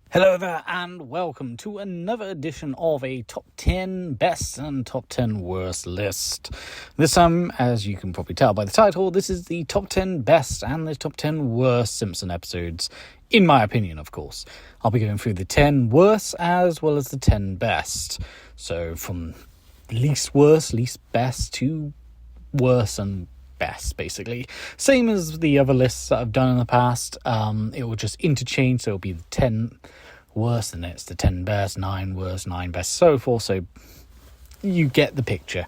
Hello there, and welcome to another edition of a top 10 best and top 10 worst list. This time, as you can probably tell by the title, this is the top 10 best and the top 10 worst Simpson episodes, in my opinion, of course. I'll be going through the 10 worst as well as the 10 best. So from least worst, least best to worst and best, basically. Same as the other lists that I've done in the past. It will just interchange, so it'll be the 10 worst, and it's the 10 best, 9 worst, 9 best, so forth. So you get the picture.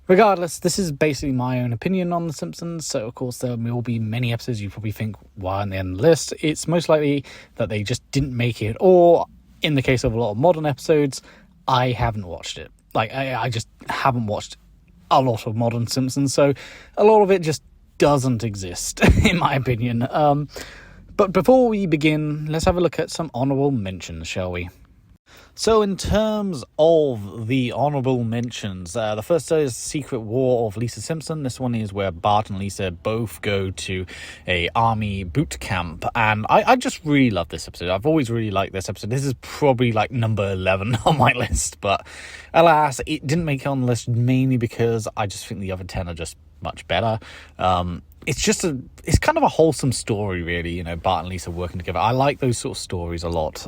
Regardless, this is basically my own opinion on The Simpsons, so of course there will be many episodes you probably think, why aren't they on the list? It's most likely that they just didn't make it, or in the case of a lot of modern episodes, I haven't watched it. I just haven't watched a lot of modern Simpsons, so a lot of it just doesn't exist, in my opinion. But before we begin, let's have a look at some honourable mentions, shall we? So in terms of the honourable mentions, the first is Secret War of Lisa Simpson. This one is where Bart and Lisa both go to a army boot camp, and I just really love this episode. I've always really liked this episode. This is probably like number 11 on my list, but alas, it didn't make it on the list mainly because I just think the other 10 are just much better. It's kind of a wholesome story, really, you know, Bart and Lisa working together. I like those sort of stories a lot.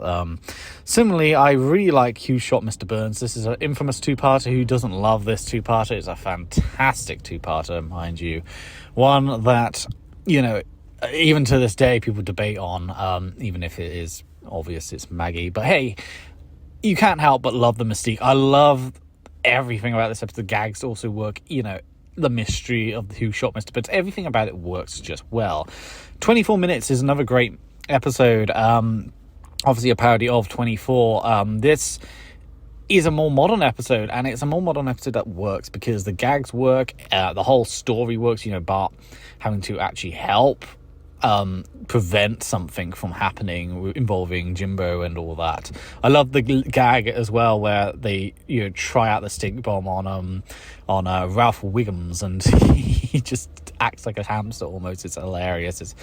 Similarly, I really like Who Shot Mr. Burns. This is an infamous two-parter. Who doesn't love this two-parter? It's a fantastic two-parter, mind you. One that, you know, even to this day, people debate on, even if it is obvious it's Maggie. But hey, you can't help but love the mystique. I love everything about this episode. The gags also work, you know, the mystery of Who Shot Mr. Burns. Everything about it works just well. 24 Minutes is another great episode. Obviously a parody of 24. This is a more modern episode, and it's a more modern episode that works because the gags work, the whole story works, you know, Bart having to actually help prevent something from happening involving Jimbo and all that. I love the gag as well where they, you know, try out the stink bomb on Ralph Wiggums, and he just acts like a hamster almost. It's hilarious. It's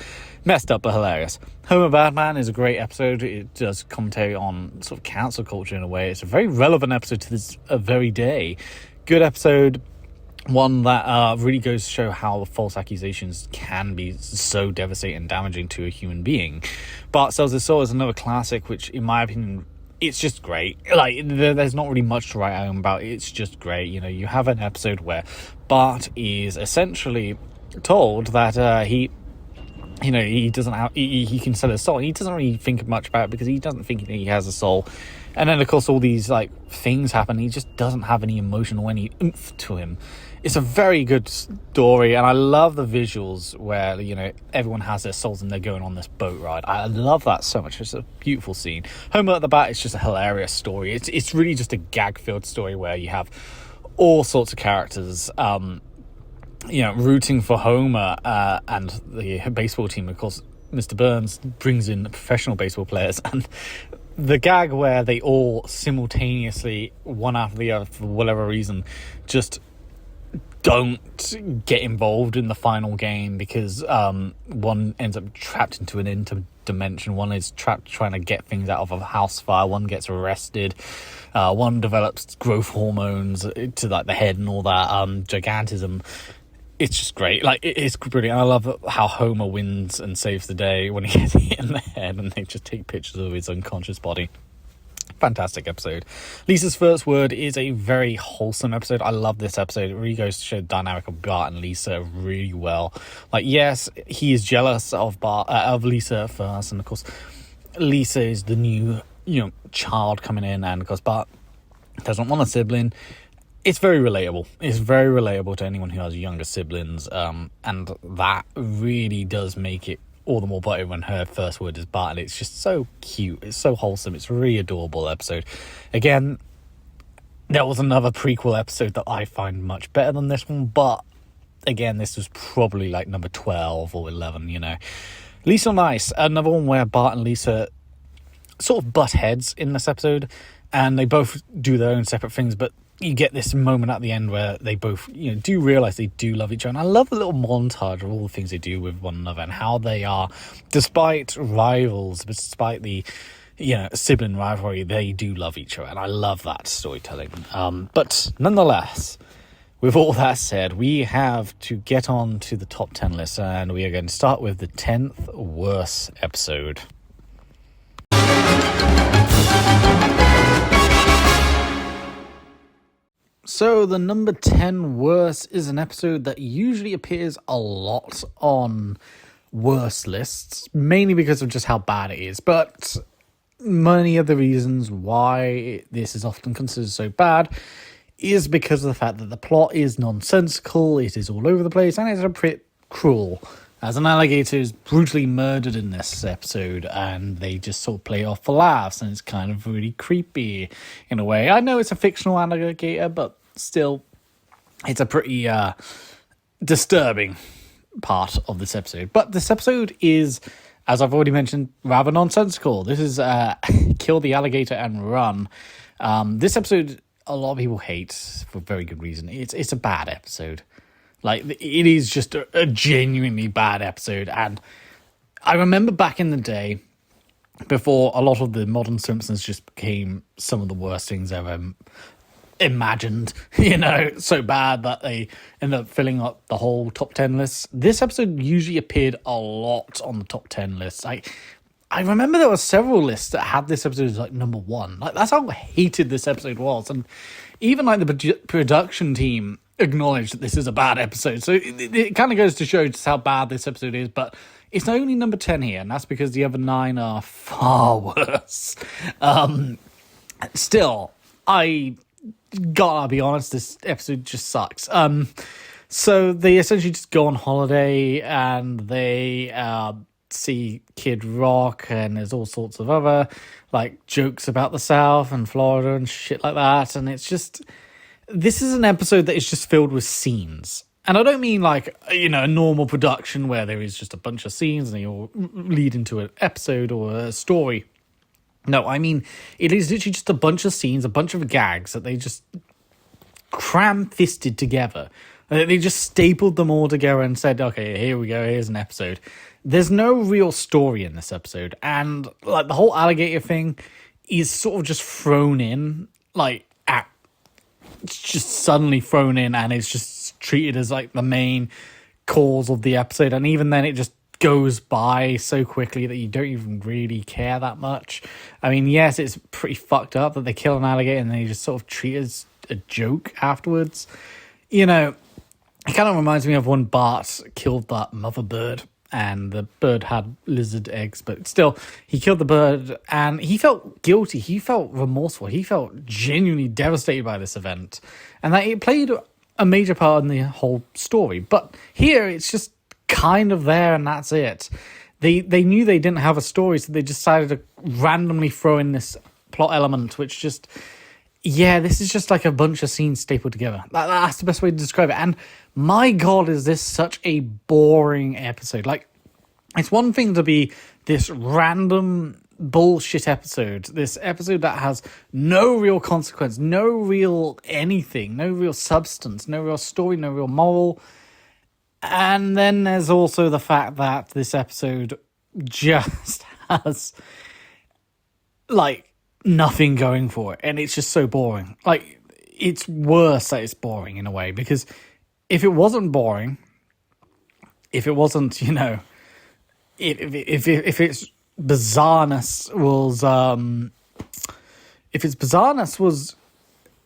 messed up but hilarious. Homer Badman is a great episode. It does commentary on sort of cancel culture in a way. It's a very relevant episode to this very day. Good episode. One that really goes to show how false accusations can be so devastating and damaging to a human being. Bart Sells His Soul is another classic, which, in my opinion, it's just great. Like, there's not really much to write home about. It's just great. You know, you have an episode where Bart is essentially told that he doesn't have, he can sell his soul. He doesn't really think much about it because he doesn't think he has a soul. And then, of course, all these like things happen. He just doesn't have any emotion or any oomph to him. It's a very good story, and I love the visuals where, you know, everyone has their souls and they're going on this boat ride. I love that so much. It's a beautiful scene. Homer at the Bat is just a hilarious story. It's really just a gag-filled story where you have all sorts of characters, you know, rooting for Homer and the baseball team. Of course, Mr. Burns brings in professional baseball players, and the gag where they all simultaneously, one after the other, for whatever reason, just don't get involved in the final game because one ends up trapped into an interdimension, one is trapped trying to get things out of a house fire, one gets arrested, one develops growth hormones to like the head and all that, gigantism. It's just great. Like, it's brilliant. I love how Homer wins and saves the day when he gets hit in the head and they just take pictures of his unconscious body. Fantastic episode. Lisa's First Word is a very wholesome episode. I love this episode. It really goes to show the dynamic of Bart and Lisa really well. Like, yes, he is jealous of Lisa first, and of course Lisa is the new, you know, child coming in, and of course Bart doesn't want a sibling. It's very relatable. It's very relatable to anyone who has younger siblings, and that really does make it all the more better when her first word is Bart, and it's just so cute. It's so wholesome. It's a really adorable episode. Again, there was another prequel episode that I find much better than this one, but again, this was probably like number 12 or 11, you know. Lisa on Ice, another one where Bart and Lisa sort of butt heads in this episode, and they both do their own separate things, but you get this moment at the end where they both, you know, do realize they do love each other. And I love the little montage of all the things they do with one another and how they are, despite rivals, despite the sibling rivalry. They do love each other, and I love that storytelling. But nonetheless, with all that said, we have to get on to the top 10 list, and we are going to start with the 10th worst episode. So the number 10 worst is an episode that usually appears a lot on worst lists, mainly because of just how bad it is. But many of the reasons why this is often considered so bad is because of the fact that the plot is nonsensical, it is all over the place, and it's a bit cruel. As an alligator is brutally murdered in this episode, and they just sort of play off for laughs, and it's kind of really creepy in a way. I know it's a fictional alligator, but still, it's a pretty disturbing part of this episode. But this episode is, as I've already mentioned, rather nonsensical. This is Kill the Alligator and Run. This episode, a lot of people hate for very good reason. It's a bad episode. Like, it is just a genuinely bad episode. And I remember back in the day, before a lot of the modern Simpsons just became some of the worst things ever imagined, so bad that they ended up filling up the whole top 10 lists. This episode usually appeared a lot on the top 10 lists. I remember there were several lists that had this episode as like number one. Like, that's how hated this episode was. And even like the production team acknowledged that this is a bad episode. So it kind of goes to show just how bad this episode is. But it's only number 10 here, and that's because the other 9 are far worse. Still, I gotta be honest, this episode just sucks. So they essentially just go on holiday, and they see Kid Rock, and there's all sorts of other like jokes about the South and Florida and shit like that. And it's just, this is an episode that is just filled with scenes. And I don't mean like, a normal production where there is just a bunch of scenes and they all lead into an episode or a story. No, I mean, it is literally just a bunch of scenes, a bunch of gags that they just cram-fisted together. They just stapled them all together and said, okay, here we go, here's an episode. There's no real story in this episode. And like the whole alligator thing is sort of just thrown in, it's just suddenly thrown in, and it's just treated as like the main cause of the episode. And even then it just goes by so quickly that you don't even really care that much. I mean, yes, it's pretty fucked up that they kill an alligator and they just sort of treat it as a joke afterwards. It kind of reminds me of when Bart killed that mother bird, and the bird had lizard eggs, but still, he killed the bird, and he felt guilty, he felt remorseful, he felt genuinely devastated by this event, and that it played a major part in the whole story. But here, it's just kind of there, and that's it. They knew they didn't have a story, so they decided to randomly throw in this plot element, which just, this is just like a bunch of scenes stapled together. That's the best way to describe it. And my God, is this such a boring episode. Like, it's one thing to be this random bullshit episode, this episode that has no real consequence, no real anything, no real substance, no real story, no real moral. And then there's also the fact that this episode just has, like, nothing going for it, and it's just so boring. Like, it's worse that it's boring in a way, because if it wasn't boring, if it wasn't, if its bizarreness was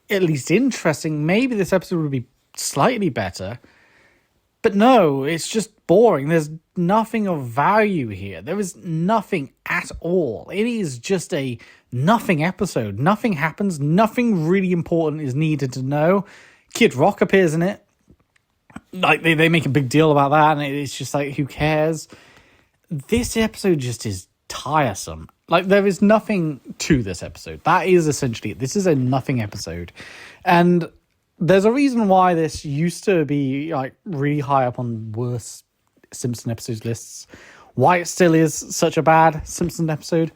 at least interesting, maybe this episode would be slightly better. But no, it's just boring. There's nothing of value here. There is nothing at all. It is just a nothing episode. Nothing happens. Nothing really important is needed to know. Kid Rock appears in it. Like, they make a big deal about that, and it's just like, who cares? This episode just is tiresome. Like, there is nothing to this episode. That is essentially it. This is a nothing episode. And there's a reason why this used to be like really high up on worst Simpson episodes lists. Why it still is such a bad Simpson episode,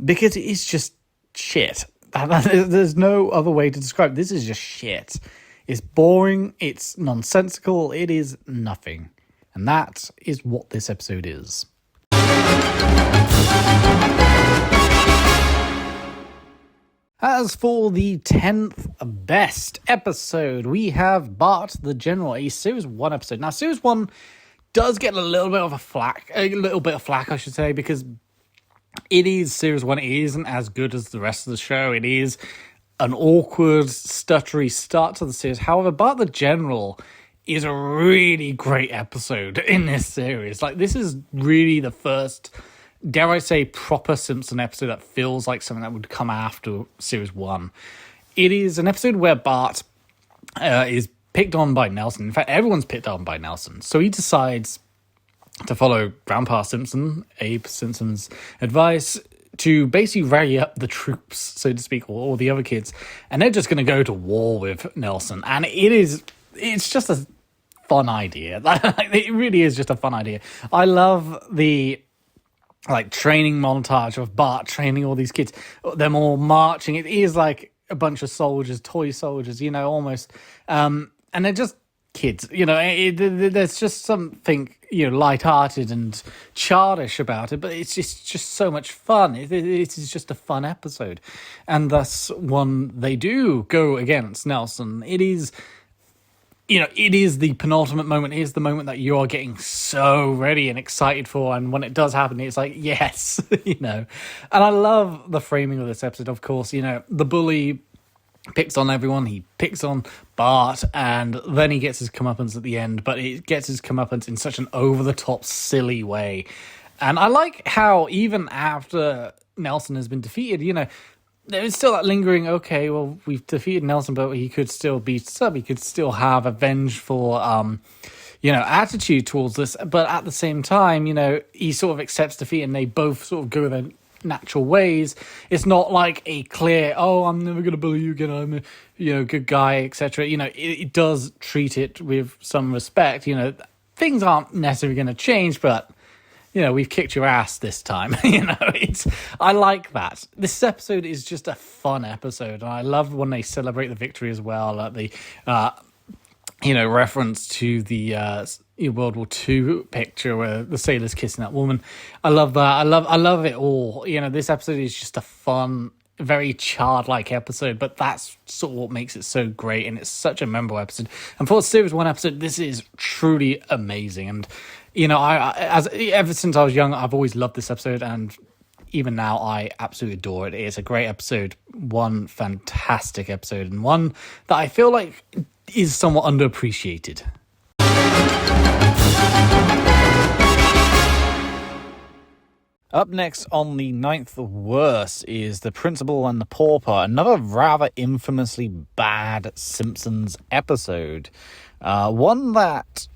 because it is just shit. There's no other way to describe it. This is just shit. It's boring. It's nonsensical. It is nothing. And that is what this episode is. As for the 10th best episode, we have Bart the General, a Series 1 episode. Now, Series 1 does get a little bit of flack, I should say, because it is Series 1. It isn't as good as the rest of the show. It is an awkward, stuttery start to the series. However, Bart the General is a really great episode in this series. Like, this is really the first, dare I say, proper Simpson episode that feels like something that would come after Series 1. It is an episode where Bart is picked on by Nelson. In fact, everyone's picked on by Nelson. So he decides to follow Grandpa Simpson, Abe Simpson's advice, to basically rally up the troops, so to speak, or all the other kids. And they're just going to go to war with Nelson. And it's just a fun idea. It really is just a fun idea. I love the training montage of Bart training all these kids. Them all marching. It is like a bunch of soldiers, toy soldiers, almost. And they're just kids, there's just something, lighthearted and childish about it, but it's just so much fun. It is just a fun episode. And thus, when they do go against Nelson, it is the penultimate moment. It is the moment that you are getting so ready and excited for. And when it does happen, it's like, yes, And I love the framing of this episode. Of course, the bully picks on everyone. He picks on Bart, and then he gets his comeuppance at the end. But it gets his comeuppance in such an over-the-top, silly way. And I like how even after Nelson has been defeated, there is still that lingering, okay, well, we've defeated Nelson, but he could still beat us up. He could still have a vengeful, attitude towards this. But at the same time, he sort of accepts defeat, and they both sort of go their natural ways. It's not like a clear, I'm never going to bully you again, I'm a, good guy, etc. It does treat it with some respect. Things aren't necessarily going to change, but we've kicked your ass this time. I like that. This episode is just a fun episode, and I love when they celebrate the victory as well. Like the, reference to the World War II picture where the sailor's kissing that woman. I love that. I love it all. This episode is just a fun, very childlike episode, but that's sort of what makes it so great, and it's such a memorable episode. And for a Series 1 episode, this is truly amazing. And ever since I was young, I've always loved this episode, and even now, I absolutely adore it. It's a great episode, one fantastic episode, and one that I feel like is somewhat underappreciated. Up next on the 9th worst is The Principal and the Pauper, another rather infamously bad Simpsons episode. One that,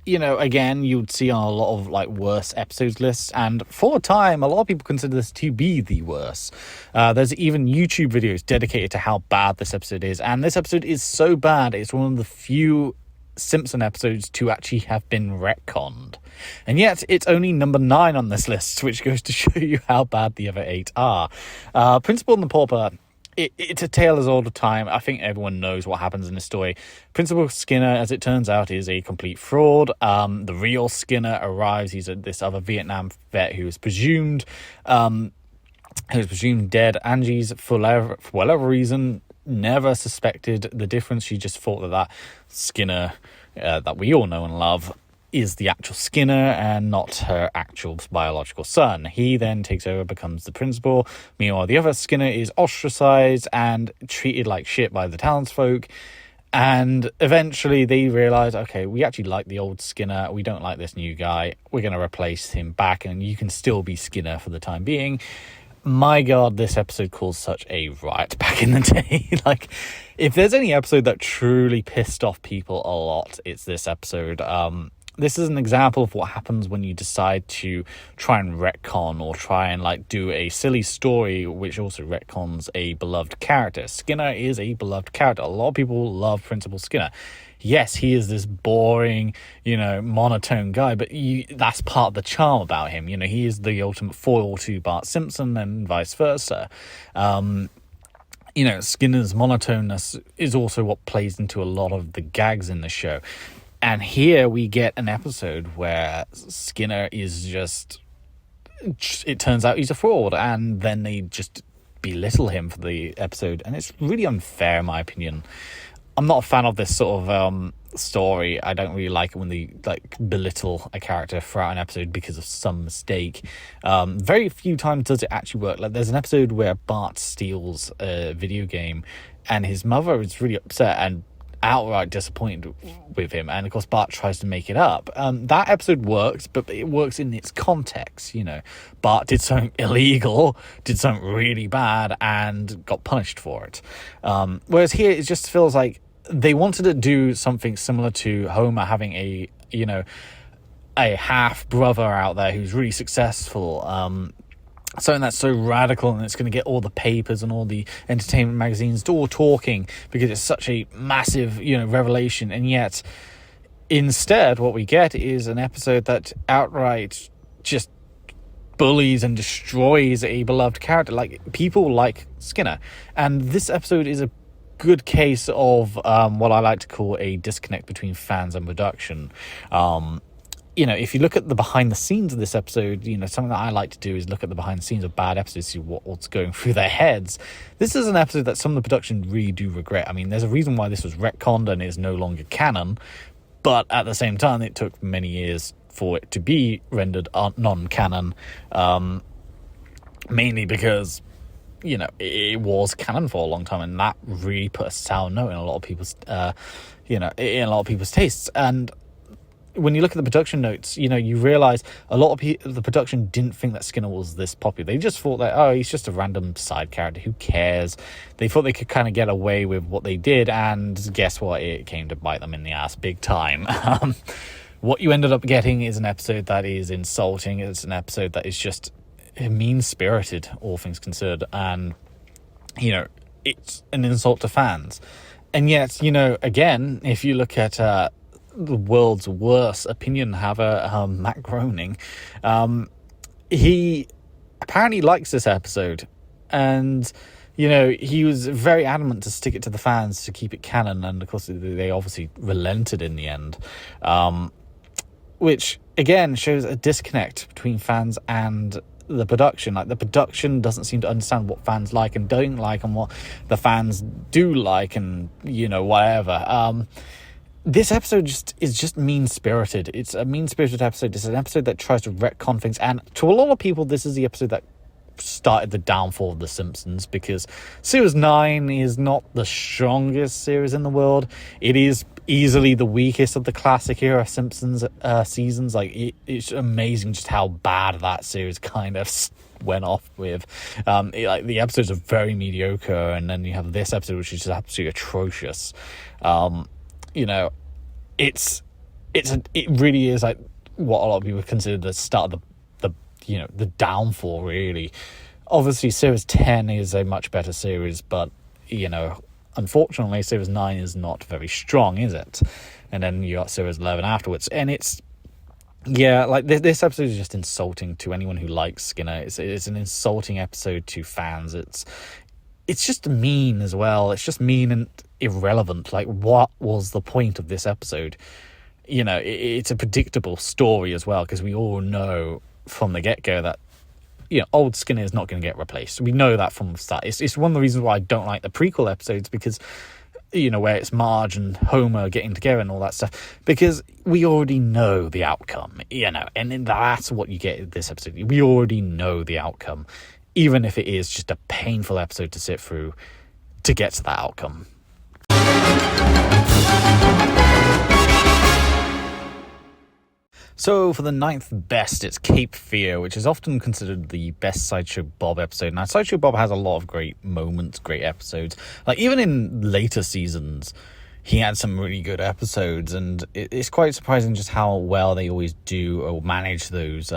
again, you'd see on a lot of worst episodes lists, and for a time, a lot of people consider this to be the worst. There's even YouTube videos dedicated to how bad this episode is, and this episode is so bad, it's one of the few Simpson episodes to actually have been retconned. And yet, it's only number 9 on this list, which goes to show you how bad the other 8 are. Principal and the Pauper, it's a tale as old as time. I think everyone knows what happens in this story. Principal Skinner, as it turns out, is a complete fraud. The real Skinner arrives. He's this other Vietnam vet who is presumed dead. Angie's, for whatever reason, never suspected the difference. She just thought that Skinner that we all know and love is the actual Skinner and not her actual biological son. He then takes over, becomes the principal. Meanwhile, the other Skinner is ostracized and treated like shit by the townsfolk. And eventually they realize, okay, we actually like the old Skinner. We don't like this new guy. We're going to replace him back, and you can still be Skinner for the time being. My God, this episode caused such a riot back in the day. If there's any episode that truly pissed off people a lot, it's this episode. This is an example of what happens when you decide to try and retcon or try and do a silly story which also retcons a beloved character. Skinner is a beloved character. A lot of people love Principal Skinner. Yes, he is this boring, monotone guy, but that's part of the charm about him. He is the ultimate foil to Bart Simpson and vice versa. Skinner's monotoneness is also what plays into a lot of the gags in the show. And here we get an episode where Skinner is it turns out he's a fraud, and then they just belittle him for the episode, and it's really unfair in my opinion. I'm not a fan of this sort of story. I don't really like it when they belittle a character throughout an episode because of some mistake. Very few times does it actually work. Like, there's an episode where Bart steals a video game, and his mother is really upset and outright disappointed with him, and of course Bart tries to make it up. That episode works, but it works in its context. Bart did something illegal, did something really bad, and got punished for it. Whereas here it just feels like they wanted to do something similar to Homer having a half brother out there who's really successful, something that's so radical, and it's going to get all the papers and all the entertainment magazines all talking because it's such a massive revelation. And yet instead what we get is an episode that outright just bullies and destroys a beloved character, like people like Skinner. And this episode is a good case of what I like to call a disconnect between fans and production. If you look at the behind the scenes of this episode, something that I like to do is look at the behind the scenes of bad episodes, see what's going through their heads. This is an episode that some of the production really do regret. I mean, there's a reason why this was retconned and is no longer canon, but at the same time, it took many years for it to be rendered non-canon, mainly because it was canon for a long time, and that really put a sour note in a lot of people's tastes. And when you look at the production notes, you realize a lot of the production didn't think that Skinner was this popular. They just thought that, he's just a random side character, who cares? They thought they could kind of get away with what they did, and guess what? It came to bite them in the ass big time. What you ended up getting is an episode that is insulting. It's an episode that is just mean-spirited, all things considered, and it's an insult to fans. And yet, again, if you look at the world's worst opinion haver, Matt Groening, he apparently likes this episode, and he was very adamant to stick it to the fans to keep it canon, and of course they obviously relented in the end, which again shows a disconnect between fans and the production. Like, the production doesn't seem to understand what fans like and don't like, and what the fans do like, and whatever. This episode is just mean-spirited. It's a mean-spirited episode. It's an episode that tries to retcon things, and to a lot of people, this is the episode that started the downfall of The Simpsons, because Series 9 is not the strongest series in the world. It is easily the weakest of the classic era Simpsons seasons. Like, it's amazing just how bad that series kind of went off with. The episodes are very mediocre, and then you have this episode, which is just absolutely atrocious. It really is like what a lot of people consider the start of the downfall, really. Obviously, Series 10 is a much better series, but unfortunately, Series 9 is not very strong, is it? And then you got Series 11 afterwards, and it's this episode is just insulting to anyone who likes Skinner. It's an insulting episode to fans. It's just mean as well. It's just mean and irrelevant. Like, what was the point of this episode? It's a predictable story as well, because we all know from the get-go that old Skinner is not going to get replaced. We know that from the start. It's one of the reasons why I don't like the prequel episodes, because where it's Marge and Homer getting together and all that stuff, because we already know the outcome, and that's what you get in this episode. We already know the outcome, even if it is just a painful episode to sit through to get to that outcome. So for the 9th best, it's Cape Fear, which is often considered the best Sideshow Bob episode. Now, Sideshow Bob has a lot of great moments, great episodes. Like, even in later seasons, he had some really good episodes, and it's quite surprising just how well they always do or manage those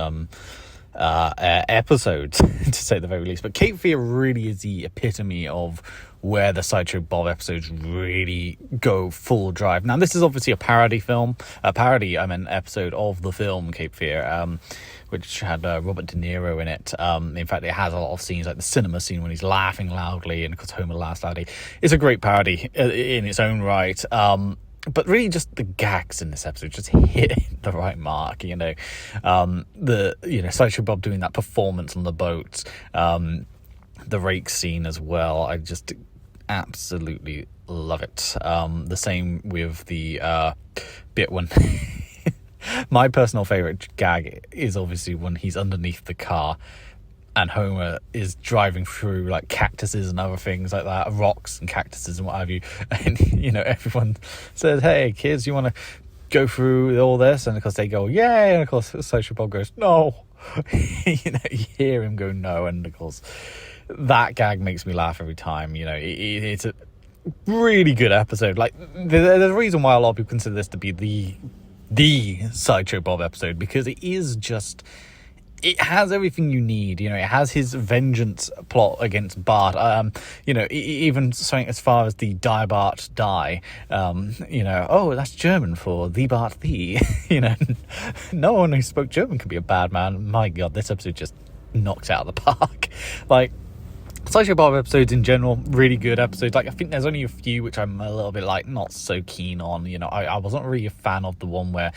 episodes, to say the very least. But Cape Fear really is the epitome of where the Sideshow Bob episodes really go full drive. Now, this is obviously a parody episode of the film Cape Fear, which had Robert De Niro in it. In fact, it has a lot of scenes, like the cinema scene when he's laughing loudly, and of course Homer laughs loudly. It's a great parody in its own right. But really, just the gags in this episode just hit the right mark. Sideshow Bob doing that performance on the boat, the rake scene as well. I just absolutely love it. The same with the bit when my personal favorite gag is obviously when he's underneath the car and Homer is driving through like cactuses and other things like that, rocks and cactuses and what have you, and everyone says, "Hey kids, you want to go through all this?" And of course they go, "Yay!" And of course Social Bob goes, "No." You hear him go no, and of course that gag makes me laugh every time. It's a really good episode. Like there's a reason why a lot of people consider this to be the Sideshow Bob episode, because it has everything you need. It has his vengeance plot against Bart. Even something as far as the Die Bart Die. Oh, that's German for the Bart the. No one who spoke German could be a bad man. My God, this episode just knocks out of the park. Like, Sideshow Bob episodes in general, really good episodes. Like, I think there's only a few which I'm a little bit like not so keen on. I wasn't really a fan of the one where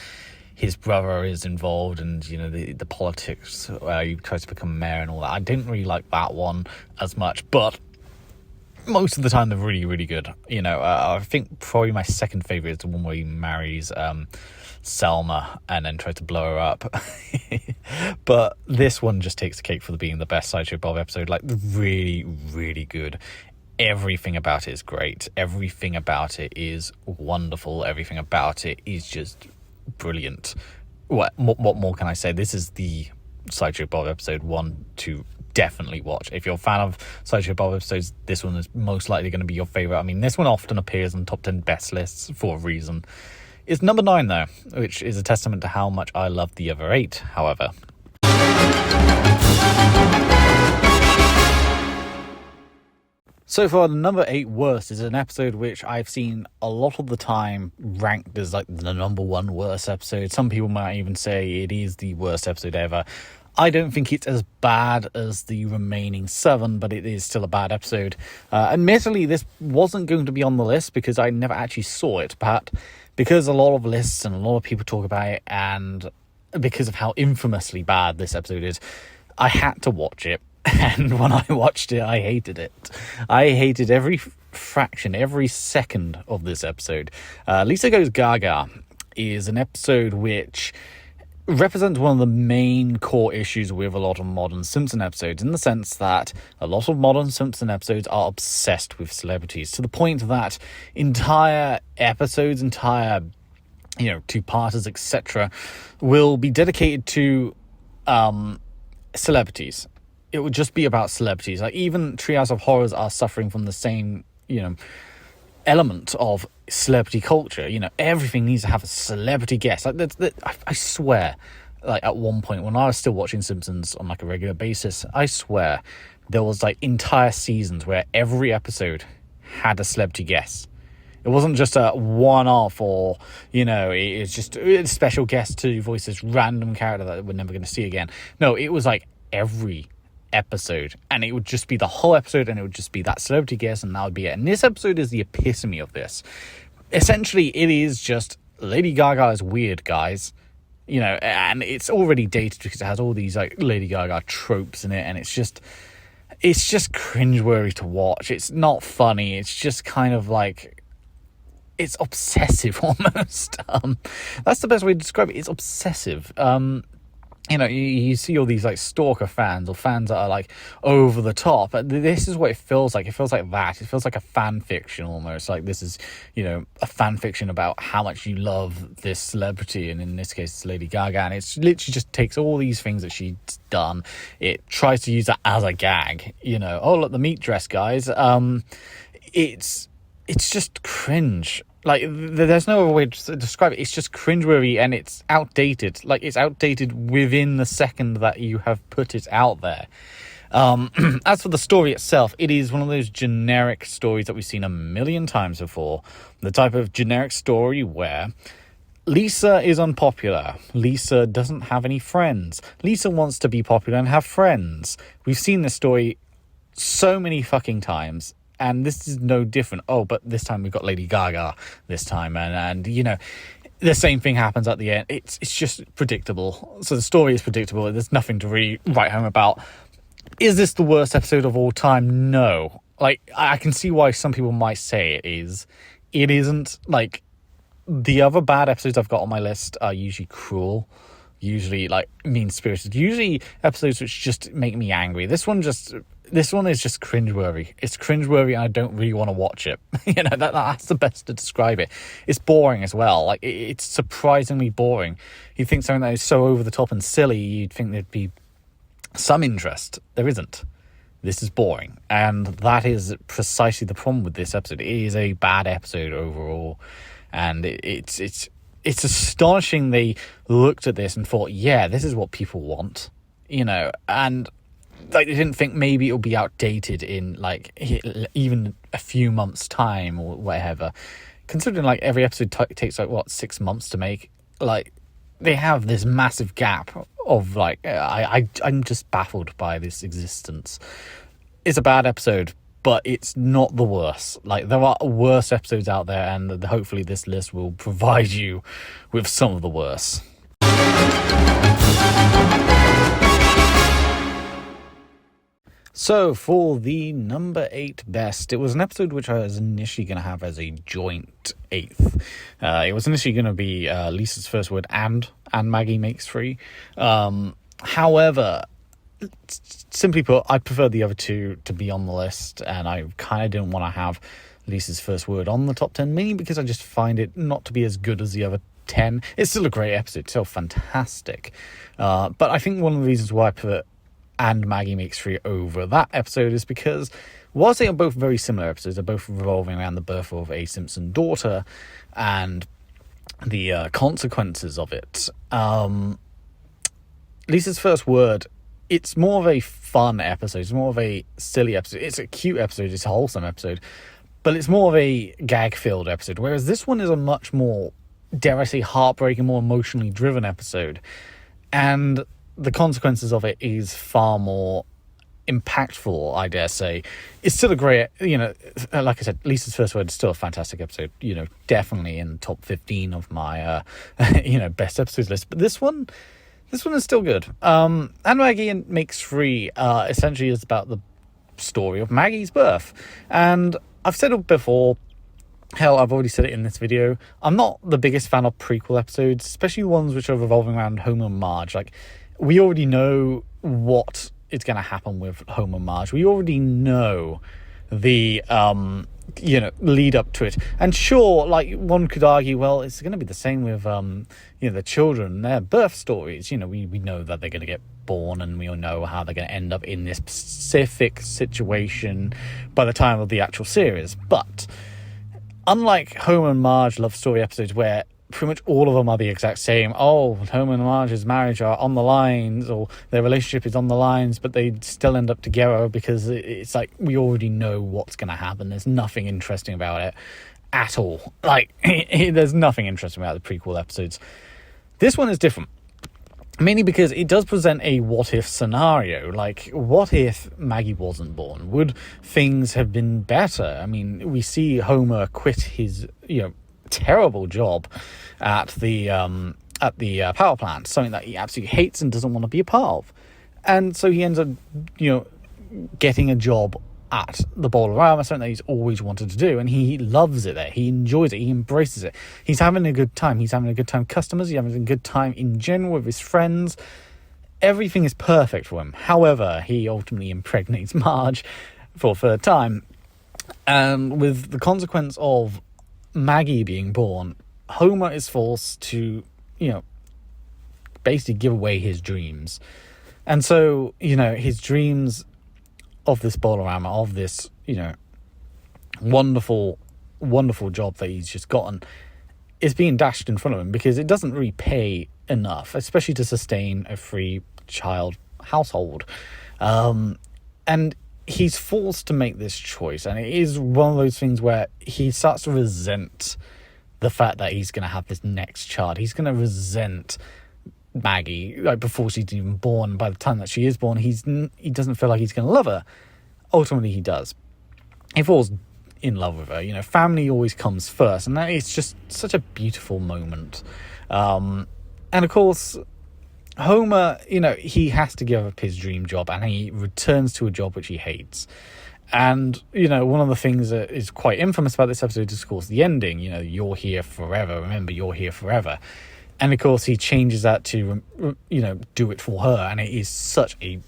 his brother is involved and the politics where he tries to become mayor and all that. I didn't really like that one as much, but most of the time they're really, really good. I think probably my second favorite is the one where he marries Selma and then tries to blow her up. But this one just takes the cake for being the best Sideshow Bob episode. Like, really, really good. Everything about it is great. Everything about it is wonderful. Everything about it is just brilliant. What more can I say? This is the Sideshow Bob episode one to definitely watch. If you're a fan of Sideshow Bob episodes, this one is most likely going to be your favorite. I mean, this one often appears on top 10 best lists for a reason. It's number 9 though, which is a testament to how much I love the other 8, however. So far, the number 8 worst is an episode which I've seen a lot of the time ranked as like the number 1 worst episode. Some people might even say it is the worst episode ever. I don't think it's as bad as the remaining 7, but it is still a bad episode. Admittedly, this wasn't going to be on the list because I never actually saw it, but because a lot of lists and a lot of people talk about it, and because of how infamously bad this episode is, I had to watch it. And when I watched it, I hated it. I hated every fraction, every second of this episode. Lisa Goes Gaga is an episode which represents one of the main core issues with a lot of modern Simpson episodes, in the sense that a lot of modern Simpson episodes are obsessed with celebrities, to the point that entire episodes, entire two-parters, etc., will be dedicated to celebrities. It would just be about celebrities. Like, even Treehouse of Horrors are suffering from the same, element of celebrity culture. Everything needs to have a celebrity guest. Like, I swear, like, at one point when I was still watching Simpsons on like a regular basis, I swear there was like entire seasons where every episode had a celebrity guest. It wasn't just a one-off or, it's just a special guest to voice this random character that we're never going to see again. No, it was like every episode, and it would just be the whole episode, and it would just be that celebrity guest, and that would be it. And this episode is the epitome of this. Essentially, it is just Lady Gaga is weird, guys. And it's already dated because it has all these like Lady Gaga tropes in it, and it's just cringeworthy to watch. It's not funny. It's just kind of like, it's obsessive almost. That's the best way to describe it. It's obsessive. You see all these like stalker fans or fans that are like over the top. This is what it feels like. It feels like that. It feels like a fan fiction almost. Like, this is, a fan fiction about how much you love this celebrity, and in this case it's Lady Gaga, and it's literally just takes all these things that she's done. It tries to use that as a gag. Oh, look, the meat dress, guys. It's just cringe. Like, there's no other way to describe it. It's just cringeworthy, and it's outdated. Like, it's outdated within the second that you have put it out there. As for the story itself, it is one of those generic stories that we've seen a million times before. The type of generic story where Lisa is unpopular. Lisa doesn't have any friends. Lisa wants to be popular and have friends. We've seen this story so many fucking times. And this is no different. Oh, but this time we've got Lady Gaga this time. And the same thing happens at the end. It's just predictable. So the story is predictable. There's nothing to really write home about. Is this the worst episode of all time? No. Like, I can see why some people might say it is. It isn't. Like, the other bad episodes I've got on my list are usually cruel, usually, like, mean-spirited, usually episodes which just make me angry. This one is just cringeworthy. It's cringeworthy, and I don't really want to watch it. That's the best to describe it. It's boring as well. Like, it's surprisingly boring. You think something that is so over the top and silly, you'd think there'd be some interest. There isn't. This is boring, and that is precisely the problem with this episode. It is a bad episode overall, and it's astonishing they looked at this and thought, yeah, this is what people want, and like they didn't think maybe it'll be outdated in like even a few months' time or whatever. Considering like every episode takes like 6 months to make, like they have this massive gap of like I'm just baffled by this existence. It's a bad episode, but it's not the worst. Like, there are worse episodes out there, and hopefully this list will provide you with some of the worst. So, for the number 8 best, it was an episode which I was initially going to have as a joint 8th. It was initially going to be Lisa's First Word and Maggie Makes Free. However, simply put, I preferred the other two to be on the list, and I kind of didn't want to have Lisa's First Word on the top 10, mainly because I just find it not to be as good as the other 10. It's still a great episode, it's still fantastic. But I think one of the reasons why I put and Maggie Makes Free over that episode is because whilst they are both very similar episodes, they're both revolving around the birth of a Simpson daughter and the consequences of it. Lisa's First Word, it's more of a fun episode. It's more of a silly episode. It's a cute episode. It's a wholesome episode. But it's more of a gag-filled episode. Whereas this one is a much more, dare I say, heartbreaking, more emotionally driven episode. And the consequences of it is far more impactful, I dare say. It's still a great, like I said, Lisa's First Word is still a fantastic episode. Definitely in the top 15 of my, best episodes list. But this one is still good. And Maggie Makes Free essentially is about the story of Maggie's birth. And I've said it before, hell, I've already said it in this video, I'm not the biggest fan of prequel episodes, especially ones which are revolving around Homer and Marge. Like, we already know what is going to happen with Homer and Marge. We already know the lead up to it. And sure, like, one could argue, well, it's going to be the same with the children, their birth stories. We know that they're going to get born, and we all know how they're going to end up in this specific situation by the time of the actual series. But unlike Homer and Marge love story episodes where pretty much all of them are the exact same, Homer and Marge's marriage are on the lines, or their relationship is on the lines, but they still end up together because it's like we already know what's going to happen. There's nothing interesting about it at all. Like, there's nothing interesting about the prequel episodes. This one is different, mainly because it does present a what-if scenario. Like, what if Maggie wasn't born? Would things have been better? I mean, we see Homer quit his, terrible job at the power plant, something that he absolutely hates and doesn't want to be a part of. And so he ends up, getting a job at the Bowl-O-Rama, something that he's always wanted to do, and he loves it there. He enjoys it. He embraces it. He's having a good time. He's having a good time with customers. He's having a good time in general with his friends. Everything is perfect for him. However, he ultimately impregnates Marge for a third time. And with the consequence of Maggie being born, Homer is forced to, basically give away his dreams. And so, his dreams of this Bowl-O-Rama, of this, wonderful, wonderful job that he's just gotten, is being dashed in front of him because it doesn't really pay enough, especially to sustain a 3-child household. And he's forced to make this choice, and it is one of those things where he starts to resent the fact that he's going to have this next child. He's going to resent Maggie, like, before she's even born. By the time that she is born, he doesn't feel like he's going to love her. Ultimately, he does. He falls in love with her. Family always comes first, and that is just such a beautiful moment. And of course, Homer, he has to give up his dream job, and he returns to a job which he hates. And, one of the things that is quite infamous about this episode is, of course, the ending. You're here forever. Remember, you're here forever. And, of course, he changes that to, do it for her. And it is such a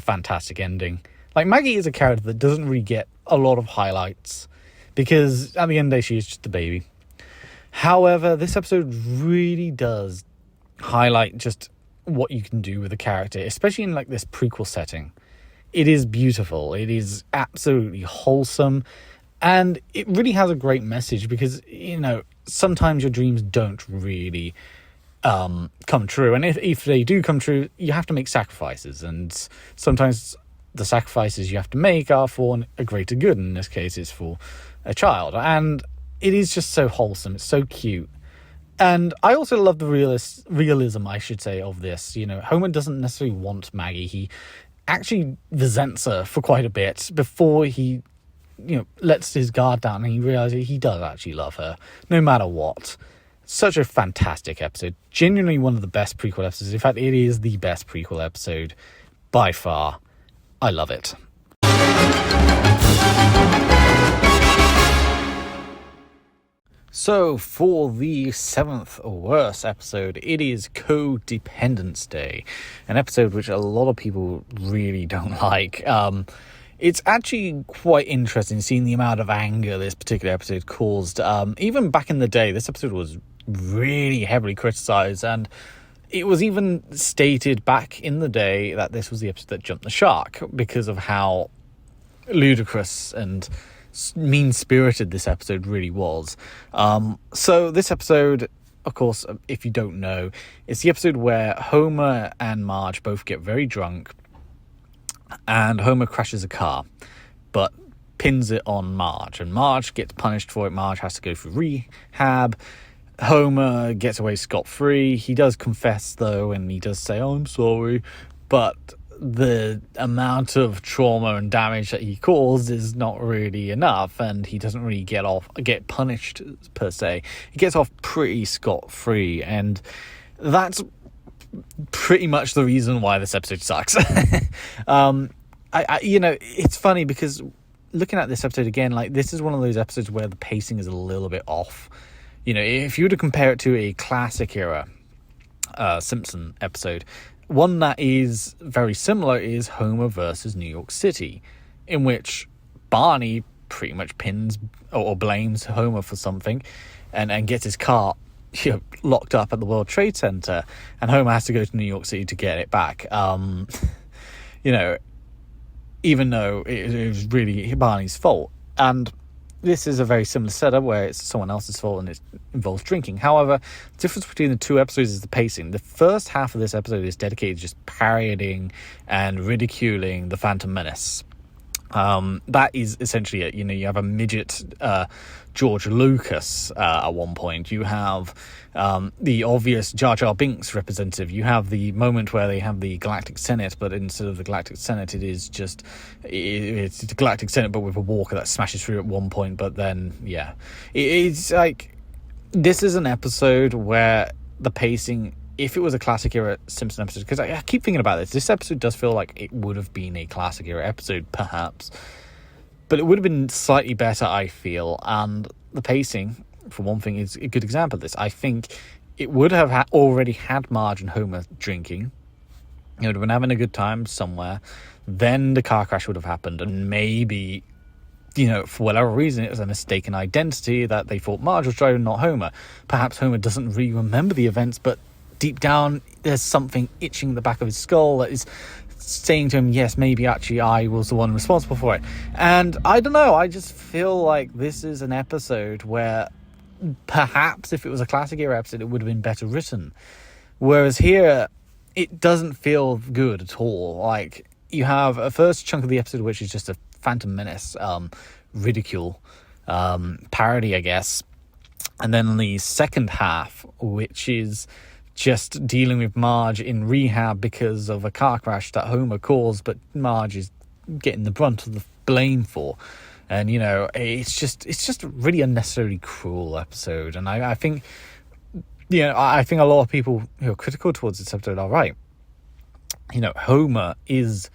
fantastic ending. Like, Maggie is a character that doesn't really get a lot of highlights because at the end of the day, she is just a baby. However, this episode really does highlight just what you can do with a character, especially in like this prequel setting. It is beautiful. It is absolutely wholesome. And it really has a great message because, sometimes your dreams don't really come true. And if they do come true, you have to make sacrifices. And sometimes the sacrifices you have to make are for a greater good. In this case, it's for a child. And it is just so wholesome. It's so cute. And I also love the realism, I should say, of this. Homer doesn't necessarily want Maggie. He actually resents her for quite a bit before he, lets his guard down and he realizes he does actually love her, no matter what. Such a fantastic episode. Genuinely one of the best prequel episodes. In fact, it is the best prequel episode by far. I love it. So, for the 7th worst episode, it is Codependence Day, an episode which a lot of people really don't like. It's actually quite interesting seeing the amount of anger this particular episode caused. Even back in the day, this episode was really heavily criticized, and it was even stated back in the day that this was the episode that jumped the shark because of how ludicrous and mean-spirited this episode really was. So this episode, of course, if you don't know, it's the episode where Homer and Marge both get very drunk and Homer crashes a car but pins it on Marge, and Marge gets punished for it. Marge has to go through rehab. Homer gets away scot-free. He does confess though, and he does say, "Oh, I'm sorry," but the amount of trauma and damage that he caused is not really enough, and he doesn't really get punished per se. He gets off pretty scot-free, and that's pretty much the reason why this episode sucks. It's funny because looking at this episode again, like, this is one of those episodes where the pacing is a little bit off. If you were to compare it to a classic era Simpson episode, one that is very similar is Homer versus New York City, in which Barney pretty much pins or blames Homer for something and gets his car locked up at the World Trade Center, and Homer has to go to New York City to get it back. Even though it was really Barney's fault. And this is a very similar setup where it's someone else's fault and it involves drinking. However, the difference between the two episodes is the pacing. The first half of this episode is dedicated to just parodying and ridiculing the Phantom Menace. That is essentially it. You have a midget George Lucas at one point. You have the obvious Jar Jar Binks representative. You have the moment where they have the Galactic Senate, but instead of the Galactic Senate, it's the Galactic Senate, but with a walker that smashes through at one point. But then, it's like, this is an episode where the pacing, if it was a classic era Simpson episode, because I keep thinking about this episode does feel like it would have been a classic era episode, perhaps, but it would have been slightly better, I feel. And the pacing, for one thing, is a good example of this. I think it would have already had Marge and Homer drinking. They would have been having a good time somewhere. Then the car crash would have happened, and maybe, for whatever reason, it was a mistaken identity that they thought Marge was driving, not Homer. Perhaps Homer doesn't really remember the events, but deep down, there's something itching in the back of his skull that is saying to him, yes, maybe actually I was the one responsible for it. And I don't know, I just feel like this is an episode where perhaps if it was a classic era episode, it would have been better written. Whereas here, it doesn't feel good at all. Like, you have a first chunk of the episode which is just a Phantom Menace ridicule parody, I guess. And then the second half, which is just dealing with Marge in rehab because of a car crash that Homer caused, but Marge is getting the brunt of the blame for. And, it's just a really unnecessarily cruel episode. And I think I think a lot of people who are critical towards this episode are right. Homer is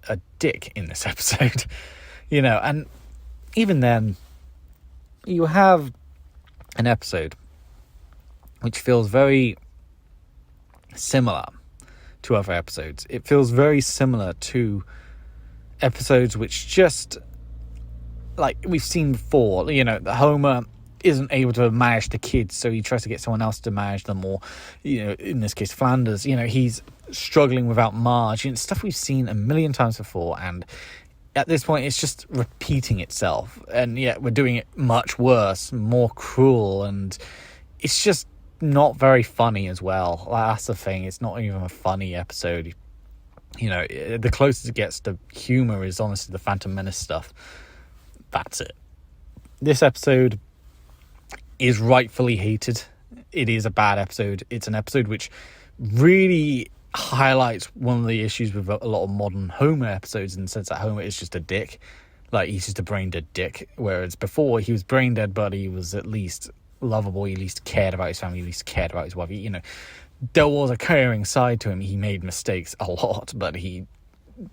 a dick in this episode, and even then, you have an episode which feels very similar to other episodes. It feels very similar to episodes which just, like we've seen before, Homer isn't able to manage the kids, so he tries to get someone else to manage them, or, in this case, Flanders, he's struggling without Marge, stuff we've seen a million times before, and at this point it's just repeating itself, and yet we're doing it much worse, more cruel, and it's just not very funny as well. That's the thing, it's not even a funny episode. The closest it gets to humor is honestly the Phantom Menace stuff. That's it. This episode is rightfully hated. It is a bad episode. It's an episode which really highlights one of the issues with a lot of modern Homer episodes, in the sense that Homer is just a dick. Like, he's just a brain dead dick. Whereas before, he was brain dead, but he was at least lovable. He at least cared about his family. He at least cared about his wife. There was a caring side to him. He made mistakes a lot, but he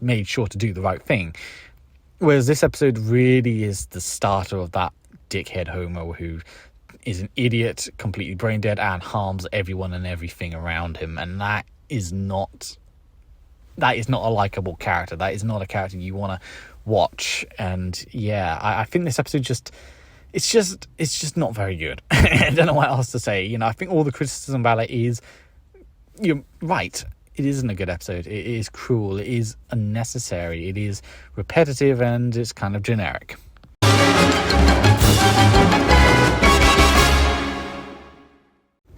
made sure to do the right thing. Whereas this episode really is the starter of that dickhead Homer, who is an idiot, completely brain dead, and harms everyone and everything around him. And that is not a likable character. That is not a character you want to watch. And yeah, I think this episode it's just not very good. I don't know what else to say. I think all the criticism about it is, you're right, it isn't a good episode. It is cruel, it is unnecessary, it is repetitive, and it's kind of generic.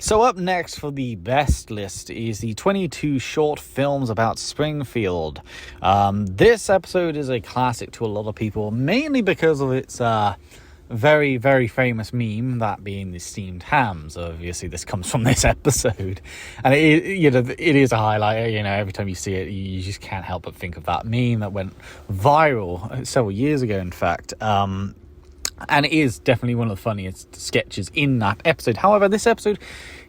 So up next for the best list is the 22 short films about Springfield. This episode is a classic to a lot of people, mainly because of its very, very famous meme, that being the steamed hams. Obviously, this comes from this episode, and it is a highlight. Every time you see it, you just can't help but think of that meme that went viral several years ago, in fact. And it is definitely one of the funniest sketches in that episode. However, this episode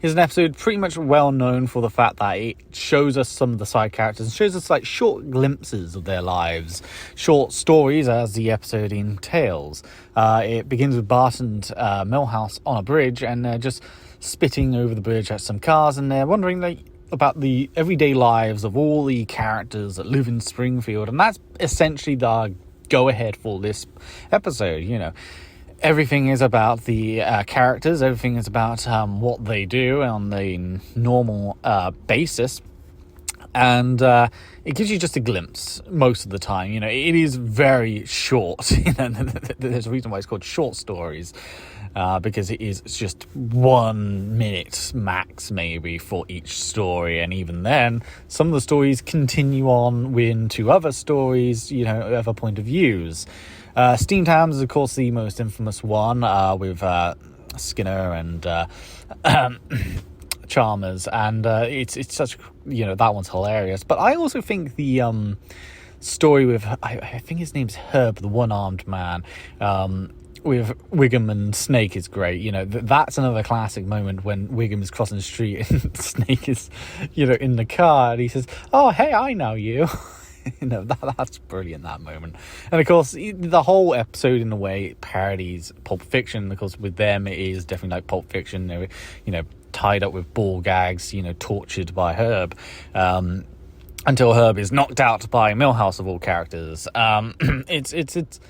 is an episode pretty much well known for the fact that it shows us some of the side characters and shows us like short glimpses of their lives, short stories, as the episode entails. It begins with Bart and Milhouse on a bridge, and they're just spitting over the bridge at some cars, and they're wondering about the everyday lives of all the characters that live in Springfield, and that's essentially the go-ahead for this episode. Everything is about the characters, everything is about what they do on the normal basis, and it gives you just a glimpse most of the time. It is very short. There's a reason why it's called short stories, because it is just 1 minute max maybe for each story, and even then some of the stories continue on into other stories, other point of views. Steamed hams is of course the most infamous one, with Skinner and Chalmers, and it's such, that one's hilarious. But I also think the story with, I think his name's Herb, the one-armed man, with Wiggum and Snake is great. That's another classic moment when Wiggum is crossing the street and Snake is, in the car, and he says, "Oh, hey, I know you." That's brilliant, that moment. And of course, the whole episode in a way parodies Pulp Fiction, because with them it is definitely like Pulp Fiction. They were, tied up with ball gags, tortured by Herb, until Herb is knocked out by Milhouse of all characters. It's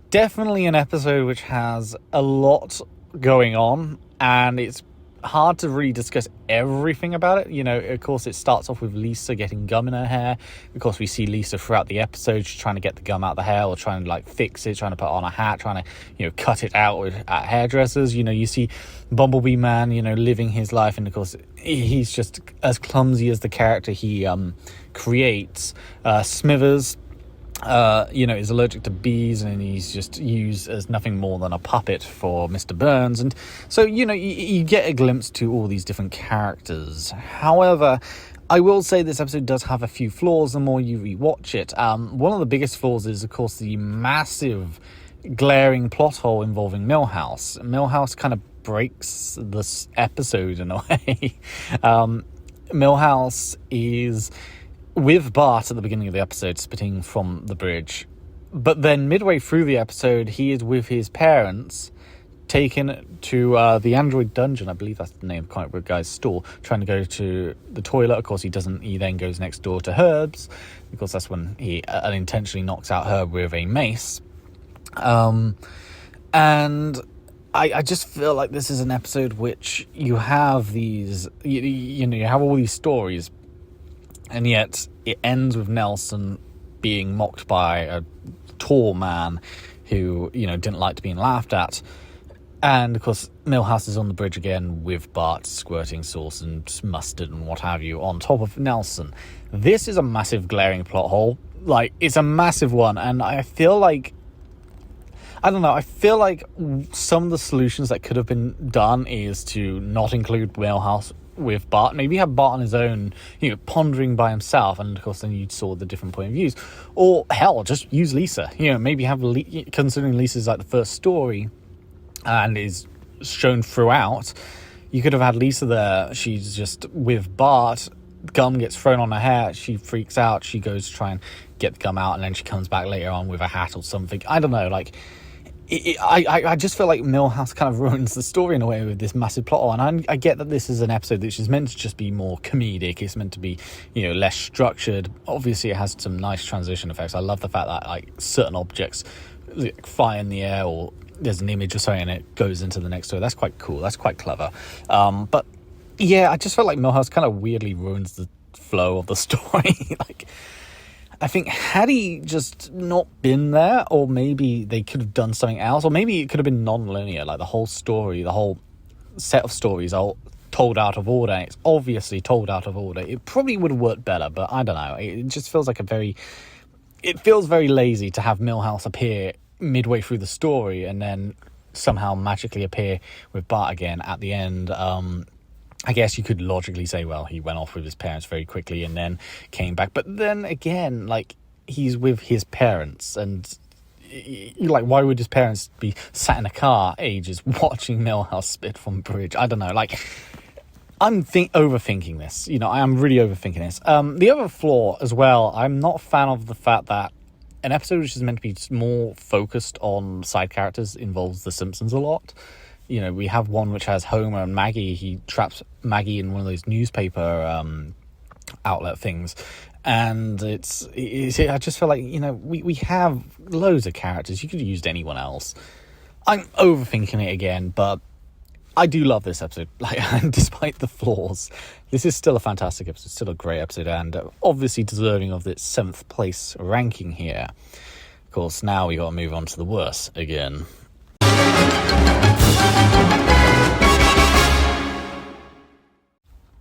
definitely an episode which has a lot going on, and it's hard to really discuss everything about it. Of course, it starts off with Lisa getting gum in her hair. Of course, we see Lisa throughout the episode trying to get the gum out of the hair, or trying to fix it, trying to put on a hat, trying to cut it out at hairdressers. You see Bumblebee Man living his life, and of course he's just as clumsy as the character he creates. Smithers is allergic to bees, and he's just used as nothing more than a puppet for Mr. Burns. And so, you get a glimpse to all these different characters. However, I will say this episode does have a few flaws the more you rewatch it. One of the biggest flaws is, of course, the massive glaring plot hole involving Milhouse. Milhouse kind of breaks this episode in a way. Milhouse is with Bart at the beginning of the episode, spitting from the bridge. But then midway through the episode, he is with his parents, taken to the Android Dungeon, I believe that's the name of the comic book guy's store, trying to go to the toilet. Of course, he doesn't. He then goes next door to Herb's, because that's when he unintentionally knocks out Herb with a mace. And I just feel like this is an episode which you have these, you have all these stories, and yet it ends with Nelson being mocked by a tall man who, didn't like to be laughed at. And, of course, Milhouse is on the bridge again with Bart squirting sauce and mustard and what have you on top of Nelson. This is a massive glaring plot hole. Like, it's a massive one, and I feel like... I don't know, I feel like some of the solutions that could have been done is to not include Milhouse with Bart. Maybe have Bart on his own, pondering by himself, and of course then you saw the different point of views. Or, hell, just use Lisa. Maybe have, considering Lisa's like the first story and is shown throughout, you could have had Lisa there. She's just with Bart, gum gets thrown on her hair, she freaks out, she goes to try and get the gum out, and then she comes back later on with a hat or something. I don't know, like... I just feel like Milhouse kind of ruins the story in a way with this massive plot hole. And I get that this is an episode which is meant to just be more comedic. It's meant to be, less structured. Obviously, it has some nice transition effects. I love the fact that like certain objects fly in the air, or there's an image or something and it goes into the next story. That's quite cool. That's quite clever. But yeah, I just felt like Milhouse kind of weirdly ruins the flow of the story. Like, I think had he just not been there, or maybe they could have done something else, or maybe it could have been non-linear, like the whole story, the whole set of stories are told out of order, and it's obviously told out of order. It probably would have worked better, but I don't know. It just feels like it feels very lazy to have Milhouse appear midway through the story and then somehow magically appear with Bart again at the end. I guess you could logically say, well, he went off with his parents very quickly and then came back. But then again, like, he's with his parents, and like, why would his parents be sat in a car ages watching Milhouse spit from a bridge? I don't know. Like, I'm overthinking this. I am really overthinking this. The other flaw as well, I'm not a fan of the fact that an episode which is meant to be more focused on side characters involves the Simpsons a lot. We have one which has Homer and Maggie. He traps Maggie in one of those newspaper outlet things. And I just feel like, we have loads of characters. You could have used anyone else. I'm overthinking it again, but I do love this episode. Like, despite the flaws, this is still a fantastic episode, still a great episode, and obviously deserving of its 7th place ranking here. Of course, now we got to move on to the worst again.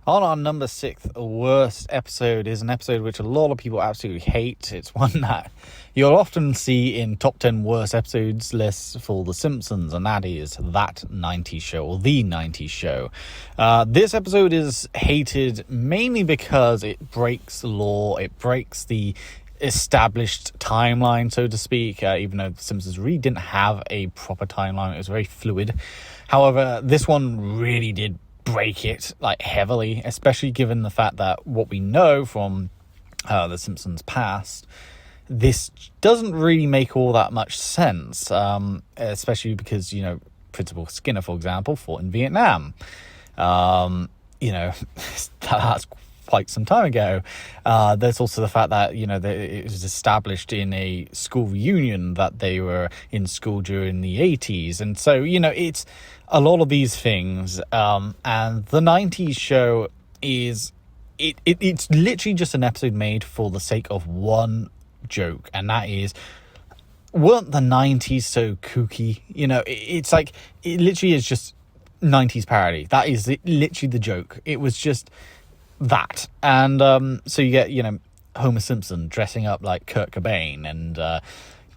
On our number 6 worst episode is an episode which a lot of people absolutely hate. It's one that you'll often see in top 10 worst episodes lists for The Simpsons, and that is That 90s Show, or The 90s Show. This episode is hated mainly because it breaks the law, it breaks the established timeline, so to speak, even though The Simpsons really didn't have a proper timeline. It was very fluid. However, this one really did break it, like, heavily, especially given the fact that what we know from The Simpsons past, this doesn't really make all that much sense, especially because, Principal Skinner, for example, fought in Vietnam. That's quite some time ago. There's also the fact that, it was established in a school reunion that they were in school during the 80s. And so, it's a lot of these things. And the 90s show is, it's literally just an episode made for the sake of one joke. And that is, weren't the 90s so kooky? It's like, it literally is just 90s parody. That is literally the joke. It was just that. And so you get Homer Simpson dressing up like Kurt Cobain and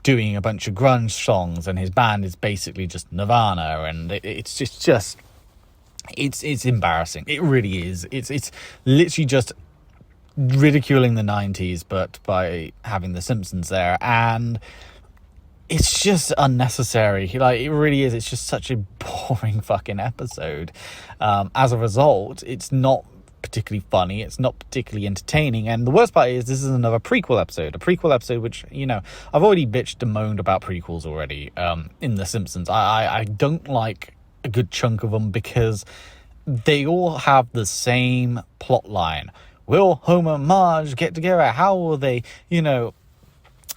doing a bunch of grunge songs, and his band is basically just Nirvana, and it's embarrassing. It really is. It's literally just ridiculing the 90s, but by having the Simpsons there. And it's just unnecessary. Like, it really is. It's just such a boring fucking episode. As a result, it's not particularly funny, it's not particularly entertaining, and the worst part is this is another prequel episode, a prequel episode which, you know, I've already bitched and moaned about prequels already in The Simpsons. I don't like a good chunk of them because they all have the same plot line. Will Homer and Marge get together? How will they,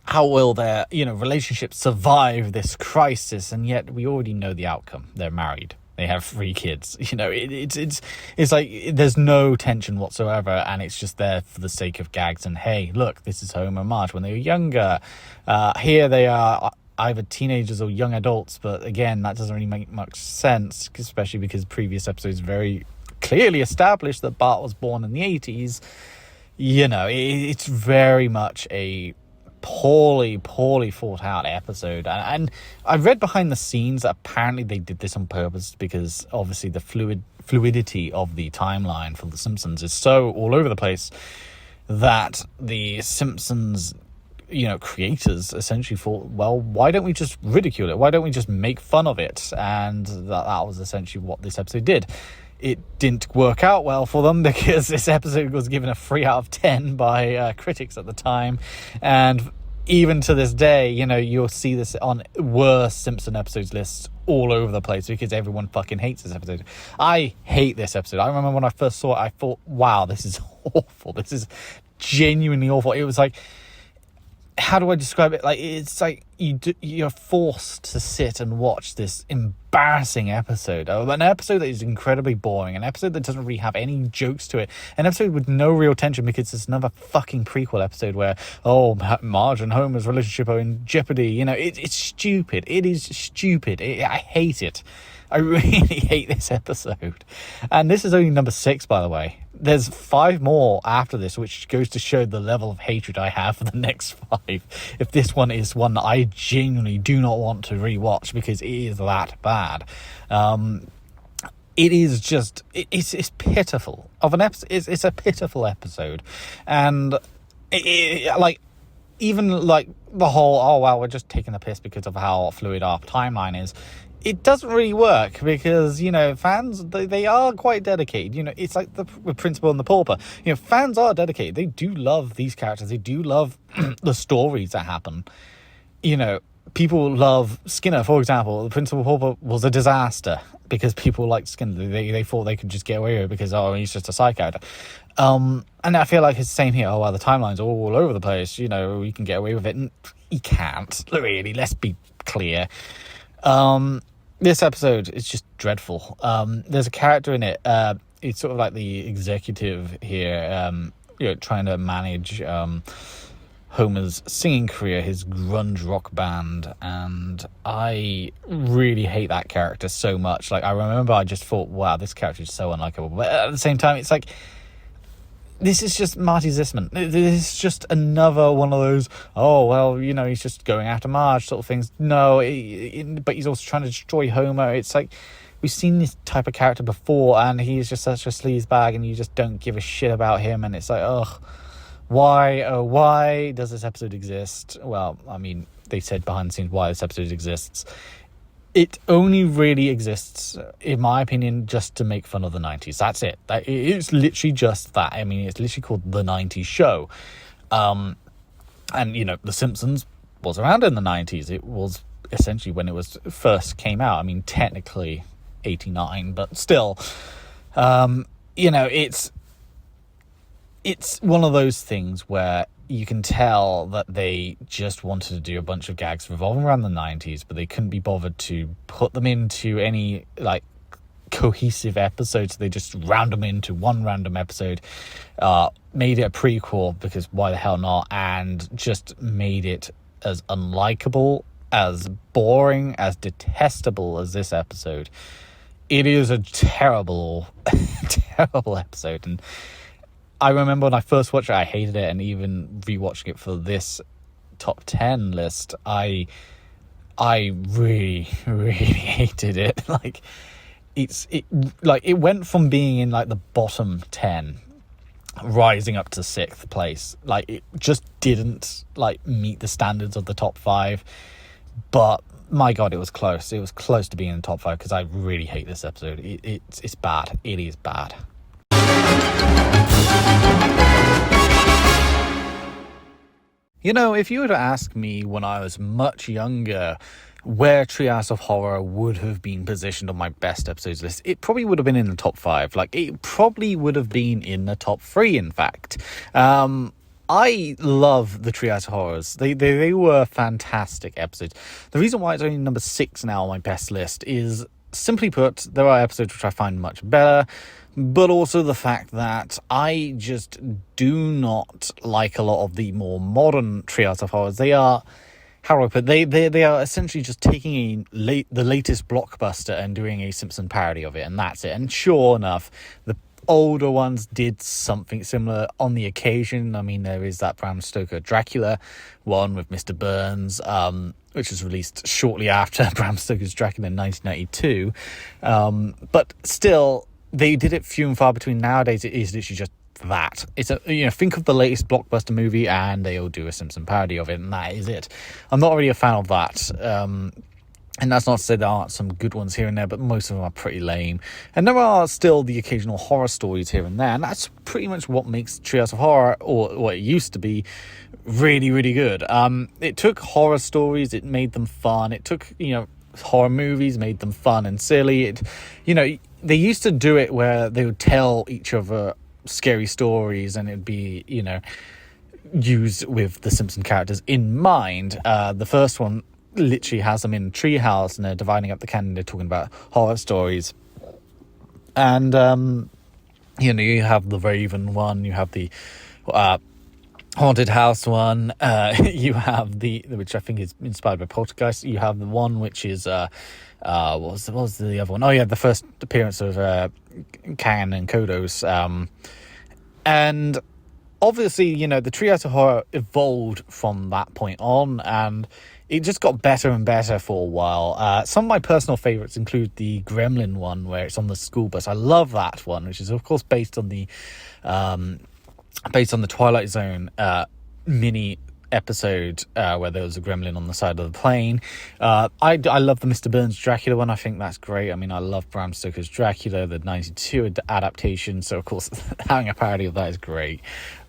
how will their, relationship survive this crisis? And yet we already know the outcome. They're married. They have 3 kids. It's like there's no tension whatsoever, and it's just there for the sake of gags. And hey, look, this is Homer and Marge when they were younger. Here they are, either teenagers or young adults. But again, that doesn't really make much sense, especially because previous episodes very clearly established that Bart was born in the 80s. It's very much a poorly thought out episode, and I read behind the scenes that apparently they did this on purpose because obviously the fluidity of the timeline for The Simpsons is so all over the place that the Simpsons creators essentially thought, well, why don't we just ridicule it, why don't we just make fun of it? And that was essentially what this episode did. It didn't work out well for them because this episode was given a 3 out of 10 by critics at the time. And even to this day, you'll see this on worst Simpson episodes lists all over the place because everyone fucking hates this episode. I hate this episode. I remember when I first saw it, I thought, wow, this is awful. This is genuinely awful. It was like, how do I describe it? Like, it's like you're forced to sit and watch this embarrassing episode, an episode that is incredibly boring, an episode that doesn't really have any jokes to it, an episode with no real tension because it's another fucking prequel episode where, Marge and Homer's relationship are in jeopardy. It's stupid. It is stupid. I hate it. I really hate this episode. And this is only number 6, by the way. There's 5 more after this, which goes to show the level of hatred I have for the next 5. If this one is one that I genuinely do not want to rewatch because it is that bad. It is just, it's pitiful of an episode. It's a pitiful episode. And even like the whole, we're just taking the piss because of how fluid our timeline is. It doesn't really work because, fans, they are quite dedicated. It's like the Principal and the Pauper. Fans are dedicated. They do love these characters. They do love the stories that happen. People love Skinner, for example. The Principal Pauper was a disaster because people liked Skinner. They thought they could just get away with it because, he's just a side character. And I feel like it's the same here. The timeline's all over the place. You can get away with it. And you can't, really. Let's be clear. This episode is just dreadful. There's a character in it. It's sort of like the executive here, trying to manage Homer's singing career, his grunge rock band, and I really hate that character so much. Like, I remember I just thought, wow, this character is so unlikable. But at the same time, it's like, this is just Marty Zisman. This is just another one of those, he's just going after Marge sort of things. No, but he's also trying to destroy Homer. It's like, we've seen this type of character before, and he's just such a sleazebag, and you just don't give a shit about him. And it's like, why does this episode exist? Well, I mean, they said behind the scenes why this episode exists. It only really exists, in my opinion, just to make fun of the 90s. That's it. It's literally just that. I mean, it's literally called The 90s Show. And, The Simpsons was around in the 90s. It was essentially when it was first came out. I mean, technically 89, but still, it's one of those things where you can tell that they just wanted to do a bunch of gags revolving around the 90s, but they couldn't be bothered to put them into any, cohesive episodes. They just round them into one random episode, made it a prequel, because why the hell not, and just made it as unlikable, as boring, as detestable as this episode. It is a terrible, terrible episode, and I remember when I first watched it, I hated it, and even rewatching it for this top 10 list, I really, really hated it. It went from being in the bottom 10, rising up to 6th place. It just didn't meet the standards of the top 5. but my God, it was close. It was close to being in the top 5 because I really hate this episode. It's bad. It is bad. You know, if you were to ask me when I was much younger where Treehouse of Horror would have been positioned on my best episodes list, it probably would have been in the top 5. Like, it probably would have been in the top 3, in fact. I love the Treehouse of Horrors. They were fantastic episodes. The reason why it's only number 6 now on my best list is, simply put, there are episodes which I find much better, but also the fact that I just do not like a lot of the more modern Treehouse of Horrors. They are, how do I put it? They are essentially just taking the latest blockbuster and doing a Simpsons parody of it, and that's it. And sure enough, the older ones did something similar on the occasion. I mean, there is that Bram Stoker Dracula one with Mr. Burns, which was released shortly after Bram Stoker's Dracula in 1992. But still, they did it few and far between. Nowadays, it is literally just that. It's think of the latest blockbuster movie and they'll do a Simpson parody of it, and that is it. I'm not really a fan of that. And that's not to say there aren't some good ones here and there, but most of them are pretty lame. And there are still the occasional horror stories here and there, and that's pretty much what makes Treehouse of Horror, or what it used to be, really, really good. It took horror stories, it made them fun. It took, horror movies, made them fun and silly. They used to do it where they would tell each other scary stories, and it'd be, used with the Simpson characters in mind. The first one literally has them in a treehouse, and they're dividing up the canon. They're talking about horror stories, and you have the Raven one, you have the haunted house one, you have the, which I think is inspired by Poltergeist. You have the one which is what was the other one? Oh yeah, the first appearance of Kang and Kodos, and obviously, the Treehouse of Horror evolved from that point on, and it just got better and better for a while. Some of my personal favourites include the Gremlin one, where it's on the school bus. I love that one, which is, of course, based on the Twilight Zone mini episode where there was a gremlin on the side of the plane. I love the Mr. Burns Dracula one. I think that's great. I mean, I love Bram Stoker's Dracula, the 92 adaptation, so of course having a parody of that is great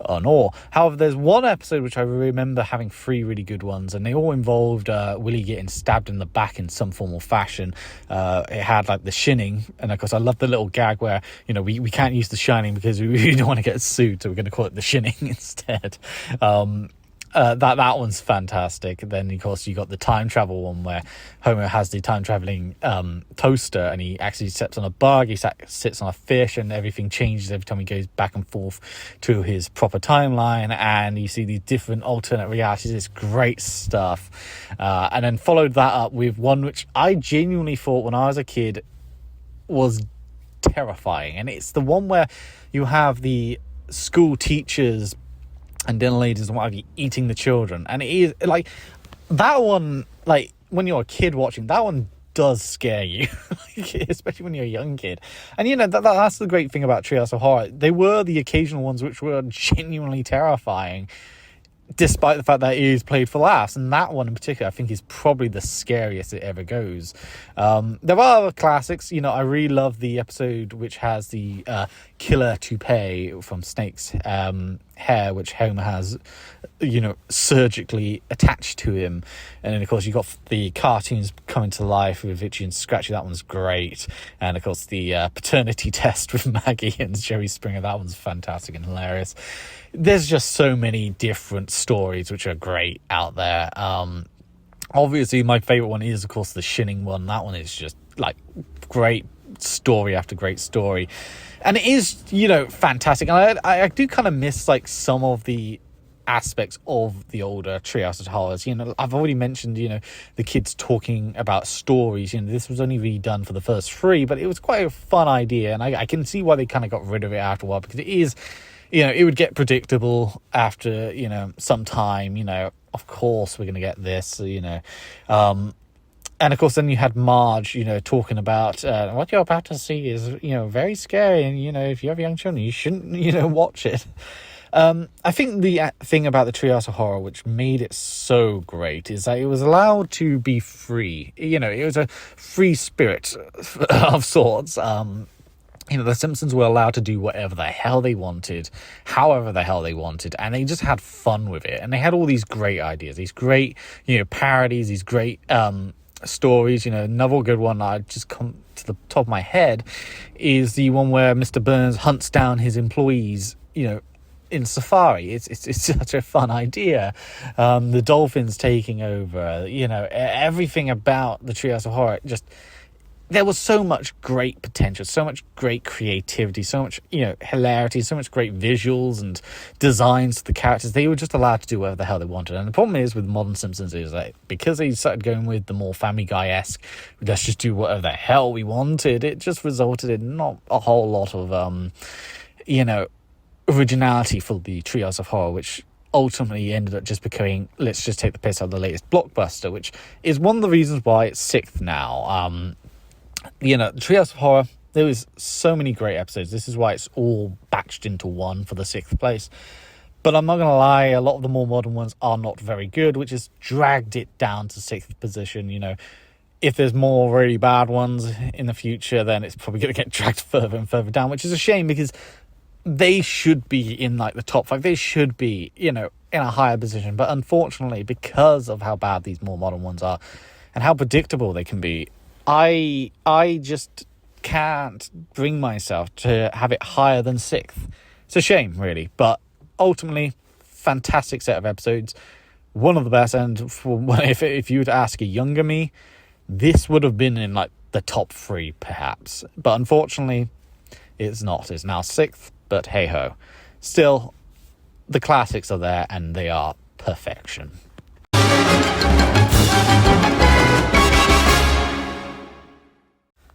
on all. However, there's one episode which I remember having 3 really good ones, and they all involved Willie getting stabbed in the back in some form or fashion. It had like the Shining, and of course I love the little gag where we can't use the Shining because we really don't want to get sued, so we're going to call it the Shining instead. That one's fantastic. Then, of course, you got the time travel one where Homer has the time traveling toaster, and he actually sits on a bug, he sits on a fish, and everything changes every time he goes back and forth to his proper timeline, and you see these different alternate realities. It's great stuff. And then followed that up with one which I genuinely thought when I was a kid was terrifying, and it's the one where you have the school teachers and dinner ladies and what have you eating the children, and it is like that one, like when you're a kid watching that one, does scare you, especially when you're a young kid. And that's the great thing about Treehouse of Horror. They were the occasional ones which were genuinely terrifying, despite the fact that it is played for laughs, and that one in particular I think is probably the scariest it ever goes. There are other classics. I really love the episode which has the killer toupee from Snake's hair, which Homer has surgically attached to him, and then of course you got the cartoons coming to life with Itchy and Scratchy. That one's great. And of course the paternity test with Maggie and Jerry Springer, that one's fantastic and hilarious. There's just so many different stories which are great out there. Obviously my favorite one is of course the Shining one. That one is just like great story after great story, and it is fantastic. And I do kind of miss like some of the aspects of the older Treehouse of Horrors. I've already mentioned the kids talking about stories. This was only really done for the first 3, but it was quite a fun idea, and I can see why they kind of got rid of it after a while, because it is it would get predictable after some time. Of course we're going to get this, and of course then you had Marge talking about what you're about to see is very scary, and if you have young children you shouldn't watch it. I think the thing about the Treehouse of Horror, which made it so great, is that it was allowed to be free. You know, it was a free spirit of sorts. The Simpsons were allowed to do whatever the hell they wanted, however the hell they wanted, and they just had fun with it. And they had all these great ideas, these great, parodies, these great stories. Another good one that just come to the top of my head is the one where Mr. Burns hunts down his employees, in Safari. It's such a fun idea. The dolphins taking over, everything about the Treehouse of Horror, there was so much great potential, so much great creativity, so much, hilarity, so much great visuals and designs to the characters. They were just allowed to do whatever the hell they wanted. And the problem is with modern Simpsons is that because they started going with the more Family Guy-esque, let's just do whatever the hell we wanted, it just resulted in not a whole lot of, originality for the Treehouse of Horror, which ultimately ended up just becoming, let's just take the piss out of the latest blockbuster, which is one of the reasons why it's sixth now. The Treehouse of Horror, there was so many great episodes. This is why it's all batched into one for the sixth place. But I'm not going to lie, a lot of the more modern ones are not very good, which has dragged it down to sixth position. If there's more really bad ones in the future, then it's probably going to get dragged further and further down, which is a shame because they should be in the top 5. They should be, in a higher position. But unfortunately, because of how bad these more modern ones are and how predictable they can be, I just can't bring myself to have it higher than sixth. It's a shame, really. But ultimately, fantastic set of episodes. One of the best. And if you were to ask a younger me, this would have been in the top 3, perhaps. But unfortunately, it's not. It's now sixth. But hey-ho. Still, the classics are there, and they are perfection.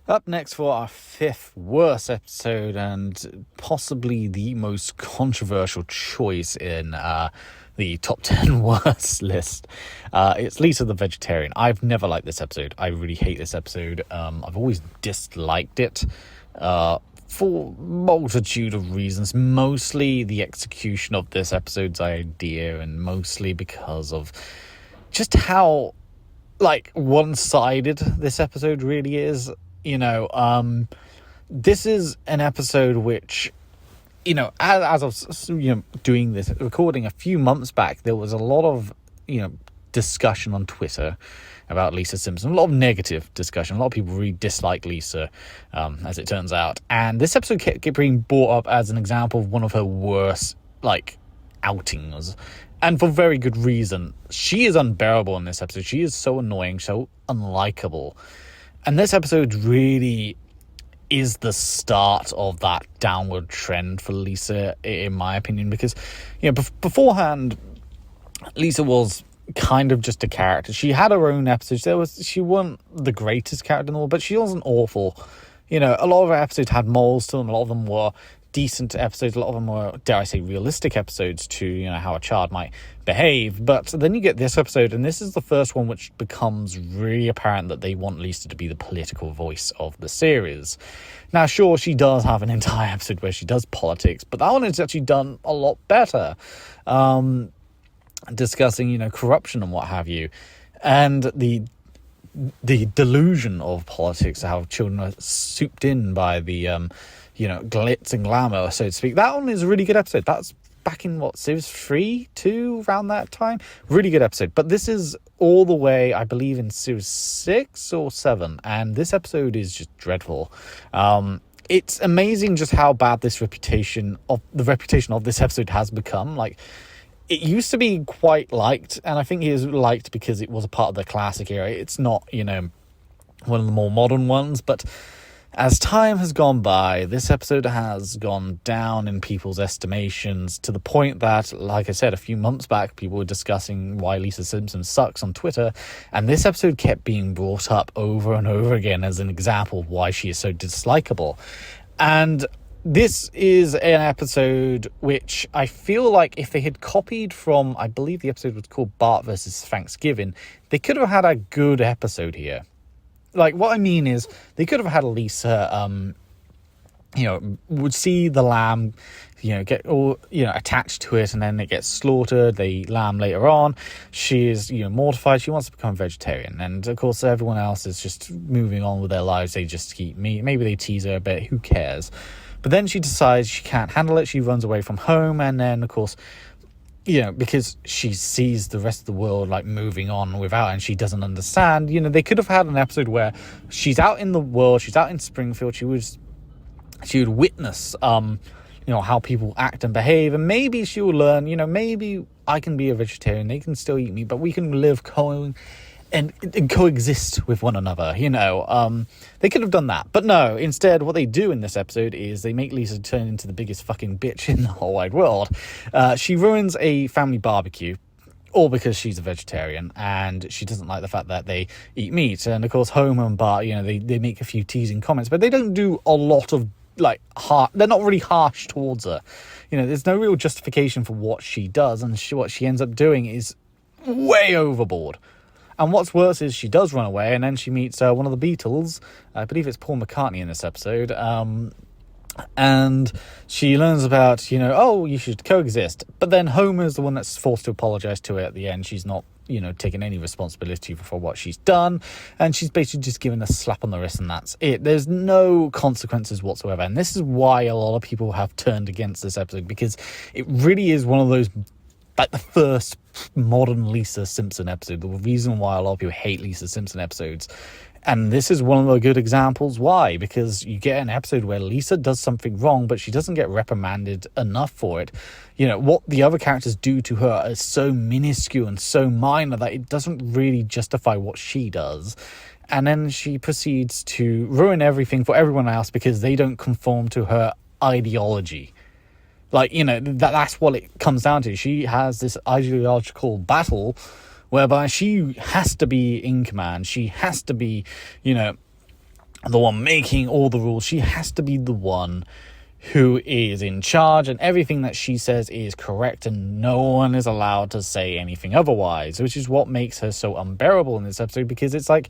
Up next for our 5th worst episode, and possibly the most controversial choice in the top 10 worst list. It's Lisa the Vegetarian. I've never liked this episode. I really hate this episode. I've always disliked it for a multitude of reasons. Mostly the execution of this episode's idea, and mostly because of just how one-sided this episode really is. This is an episode which, as I was, doing this recording a few months back, there was a lot of, discussion on Twitter about Lisa Simpson, a lot of negative discussion. A lot of people really dislike Lisa, as it turns out. And this episode kept being brought up as an example of one of her worst, outings. And for very good reason. She is unbearable in this episode. She is so annoying, so unlikable. And this episode really is the start of that downward trend for Lisa, in my opinion, because, beforehand, Lisa was kind of just a character. She had her own episodes. She wasn't the greatest character in the world, but she wasn't awful. A lot of her episodes had moles to them. A lot of them were decent episodes. A lot of them were, dare I say, realistic episodes to, how a child might behave. But then you get this episode, and this is the first one which becomes really apparent that they want Lisa to be the political voice of the series. Now, sure, she does have an entire episode where she does politics, but that one is actually done a lot better. Discussing, corruption and what have you. And the delusion of politics, how children are souped in by the, glitz and glamour, so to speak. That one is a really good episode. That's back in, series 3, 2, around that time? Really good episode. But this is all the way, I believe, in series 6 or 7, and this episode is just dreadful. It's amazing just how bad the reputation of this episode has become. It used to be quite liked, and I think it is liked because it was a part of the classic era. It's not, one of the more modern ones, but as time has gone by, this episode has gone down in people's estimations to the point that, like I said, a few months back, people were discussing why Lisa Simpson sucks on Twitter, and this episode kept being brought up over and over again as an example of why she is so dislikable. And this is an episode which I feel like if they had copied from, I believe the episode was called Bart versus Thanksgiving, they could have had a good episode here. What I mean is, they could have had Lisa, would see the lamb, get all, attached to it, and then it gets slaughtered, the lamb later on. She is, mortified. She wants to become a vegetarian. And, of course, everyone else is just moving on with their lives. They just eat meat. Maybe they tease her a bit. Who cares? But then she decides she can't handle it. She runs away from home. And then, of course, because she sees the rest of the world, like, moving on without, and she doesn't understand. They could have had an episode where she's out in the world. She's out in Springfield. She would witness, how people act and behave, and maybe she will learn, maybe I can be a vegetarian, they can still eat meat, but we can live and coexist with one another, They could have done that, but no, instead, what they do in this episode is they make Lisa turn into the biggest fucking bitch in the whole wide world. She ruins a family barbecue, all because she's a vegetarian, and she doesn't like the fact that they eat meat. And, of course, Homer and Bart, they make a few teasing comments, but they don't do a lot of, they're not really harsh towards her. There's no real justification for what she does, and what she ends up doing is way overboard. And what's worse is she does run away, and then she meets one of the Beatles. I believe it's Paul McCartney in this episode. And she learns about, you should coexist. But then Homer's the one that's forced to apologize to her at the end. She's not, taking any responsibility for what she's done. And she's basically just given a slap on the wrist, and that's it. There's no consequences whatsoever. And this is why a lot of people have turned against this episode, because it really is one of those, like, the first modern Lisa Simpson episode. The reason why a lot of people hate Lisa Simpson episodes. And this is one of the good examples why, because you get an episode where Lisa does something wrong, but she doesn't get reprimanded enough for it. What the other characters do to her is so minuscule and so minor that it doesn't really justify what she does. And then she proceeds to ruin everything for everyone else because they don't conform to her ideology. That's what it comes down to. She has this ideological battle whereby she has to be in command. She has to be, the one making all the rules. She has to be the one who is in charge, and everything that she says is correct, and no one is allowed to say anything otherwise, which is what makes her so unbearable in this episode, because it's like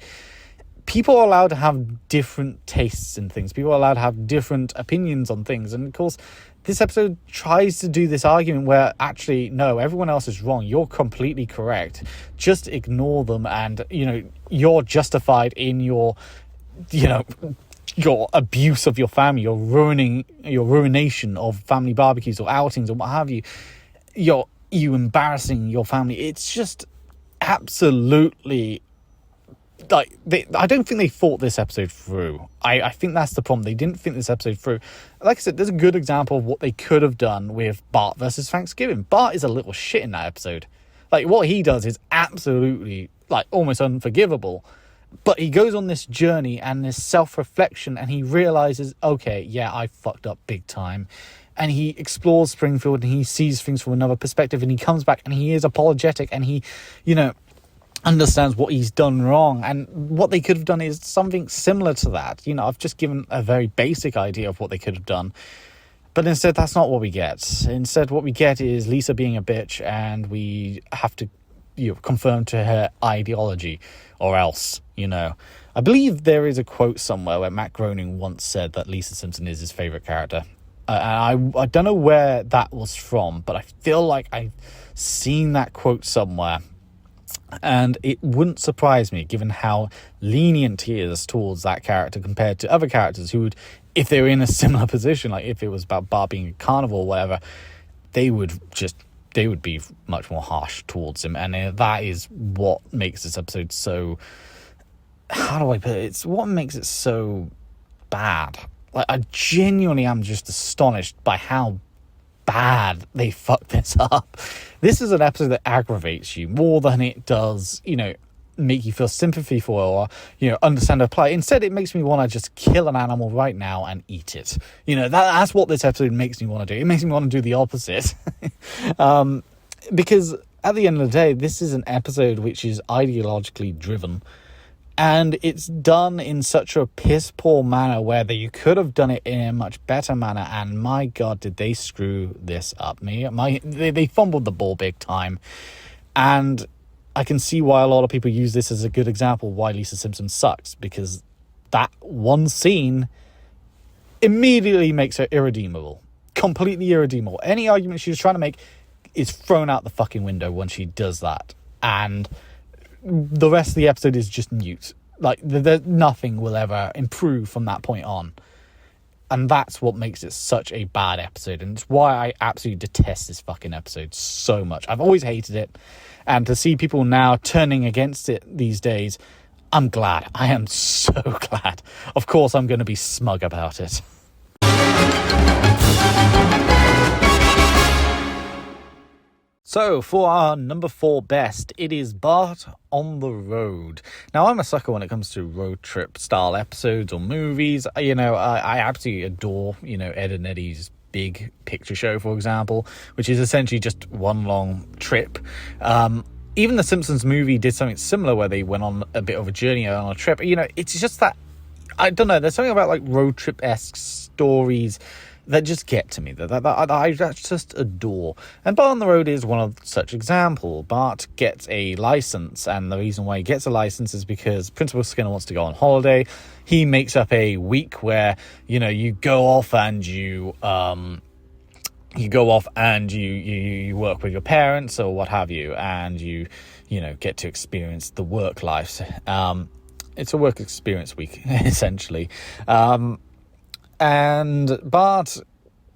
people are allowed to have different tastes in things. People are allowed to have different opinions on things. And, of course, this episode tries to do this argument where, actually, no, everyone else is wrong. You're completely correct. Just ignore them, and, you're justified in your abuse of your family, your ruination of family barbecues or outings or what have you. You embarrassing your family. It's just absolutely... I don't think they thought this episode through. I think that's the problem. They didn't think this episode through. Like I said, there's a good example of what they could have done with Bart versus Thanksgiving. Bart is a little shit in that episode. What he does is absolutely, almost unforgivable. But he goes on this journey and this self-reflection, and he realizes, okay, yeah, I fucked up big time. And he explores Springfield, and he sees things from another perspective, and he comes back, and he is apologetic, and he, understands what he's done wrong. And what they could have done is something similar to that. I've just given a very basic idea of what they could have done, but instead that's not what we get. Instead what we get is Lisa being a bitch, and we have to confirm to her ideology, or else, I believe there is a quote somewhere where Matt Groening once said that Lisa Simpson is his favorite character. I don't know where that was from, but I feel like I've seen that quote somewhere. And it wouldn't surprise me, given how lenient he is towards that character compared to other characters who would, if they were in a similar position, like if it was about Bart being a carnivore or whatever, they would be much more harsh towards him. And that is what makes this episode so... How do I put it? It's what makes it so bad. I genuinely am just astonished by how bad they fucked this up. This is an episode that aggravates you more than it does, make you feel sympathy for or, understand her plight. Instead, it makes me want to just kill an animal right now and eat it. That's what this episode makes me want to do. It makes me want to do the opposite. Because at the end of the day, this is an episode which is ideologically driven. And it's done in such a piss-poor manner where you could have done it in a much better manner. And my God, did they screw this up. They fumbled the ball big time. And I can see why a lot of people use this as a good example why Lisa Simpson sucks. Because that one scene immediately makes her irredeemable. Completely irredeemable. Any argument she was trying to make is thrown out the fucking window when she does that. And the rest of the episode is just mute. Like, nothing will ever improve from that point on. And that's what makes it such a bad episode. And it's why I absolutely detest this fucking episode so much. I've always hated it. And to see people now turning against it these days, I'm glad. I am so glad. Of course, I'm going to be smug about it. So, for our number 4 best, it is Bart on the Road. Now, I'm a sucker when it comes to road trip style episodes or movies. You know, I absolutely adore, Ed and Eddie's Big Picture Show, for example, which is essentially just one long trip. Even the Simpsons movie did something similar where they went on a bit of a journey on a trip. It's just that, I don't know, there's something about like road trip-esque stories that just get to me, that I just adore. And Bart on the Road is one of such example. Bart gets a license, and the reason why he gets a license is because Principal Skinner wants to go on holiday. He makes up a week where, you go off and you work with your parents or what have you, and you get to experience the work life. It's a work experience week, essentially. And Bart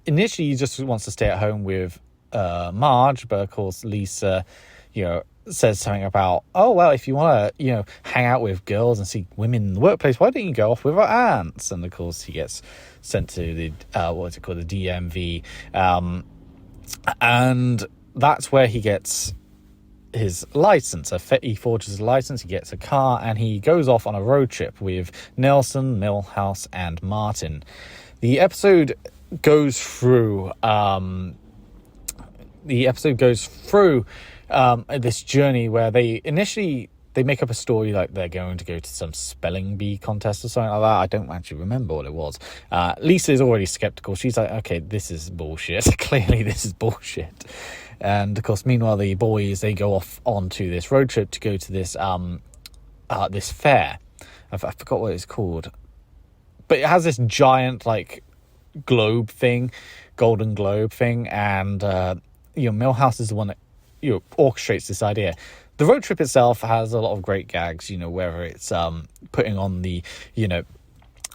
initially just wants to stay at home with Marge, but of course Lisa, says something about, oh, well, if you want to, hang out with girls and see women in the workplace, why don't you go off with our aunts? And of course he gets sent to the, the DMV. And that's where he gets his license. He forges his license, he gets a car, and he goes off on a road trip with Nelson, Milhouse, and Martin. The episode goes through this journey where they make up a story like they're going to go to some spelling bee contest or something like that. I don't actually remember what it was. Lisa is already skeptical. She's like, okay, this is bullshit. Clearly this is bullshit. And of course, meanwhile, the boys, they go off onto this road trip to go to this this fair. I forgot what it's called, but it has this giant globe thing, golden globe thing, and Milhouse is the one that orchestrates this idea. The road trip itself has a lot of great gags, whether it's putting on the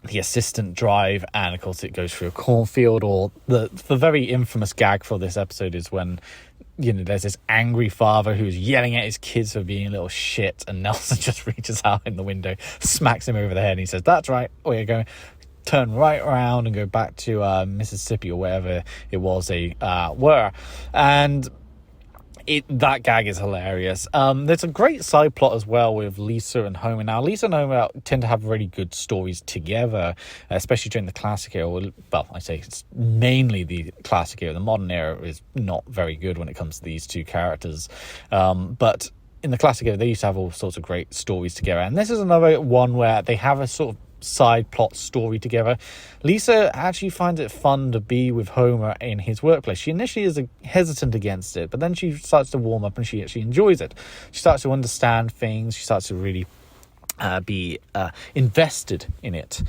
assistant drive, and of course it goes through a cornfield, or the very infamous gag for this episode is when there's this angry father who's yelling at his kids for being a little shit, and Nelson just reaches out in the window, smacks him over the head, and he says, that's right, we're going to turn right around and go back to Mississippi or wherever it was they were. And that gag is hilarious. There's a great side plot as well with Lisa and Homer. Now, Lisa and Homer tend to have really good stories together, especially during the classic era. Well, I say it's mainly the classic era. The modern era is not very good when it comes to these two characters. But in the classic era, they used to have all sorts of great stories together. And this is another one where they have a sort of side plot story together. Lisa actually finds it fun to be with Homer in his workplace. She initially is hesitant against it, but then she starts to warm up and she actually enjoys it. She starts to understand things. She starts to really be invested in it.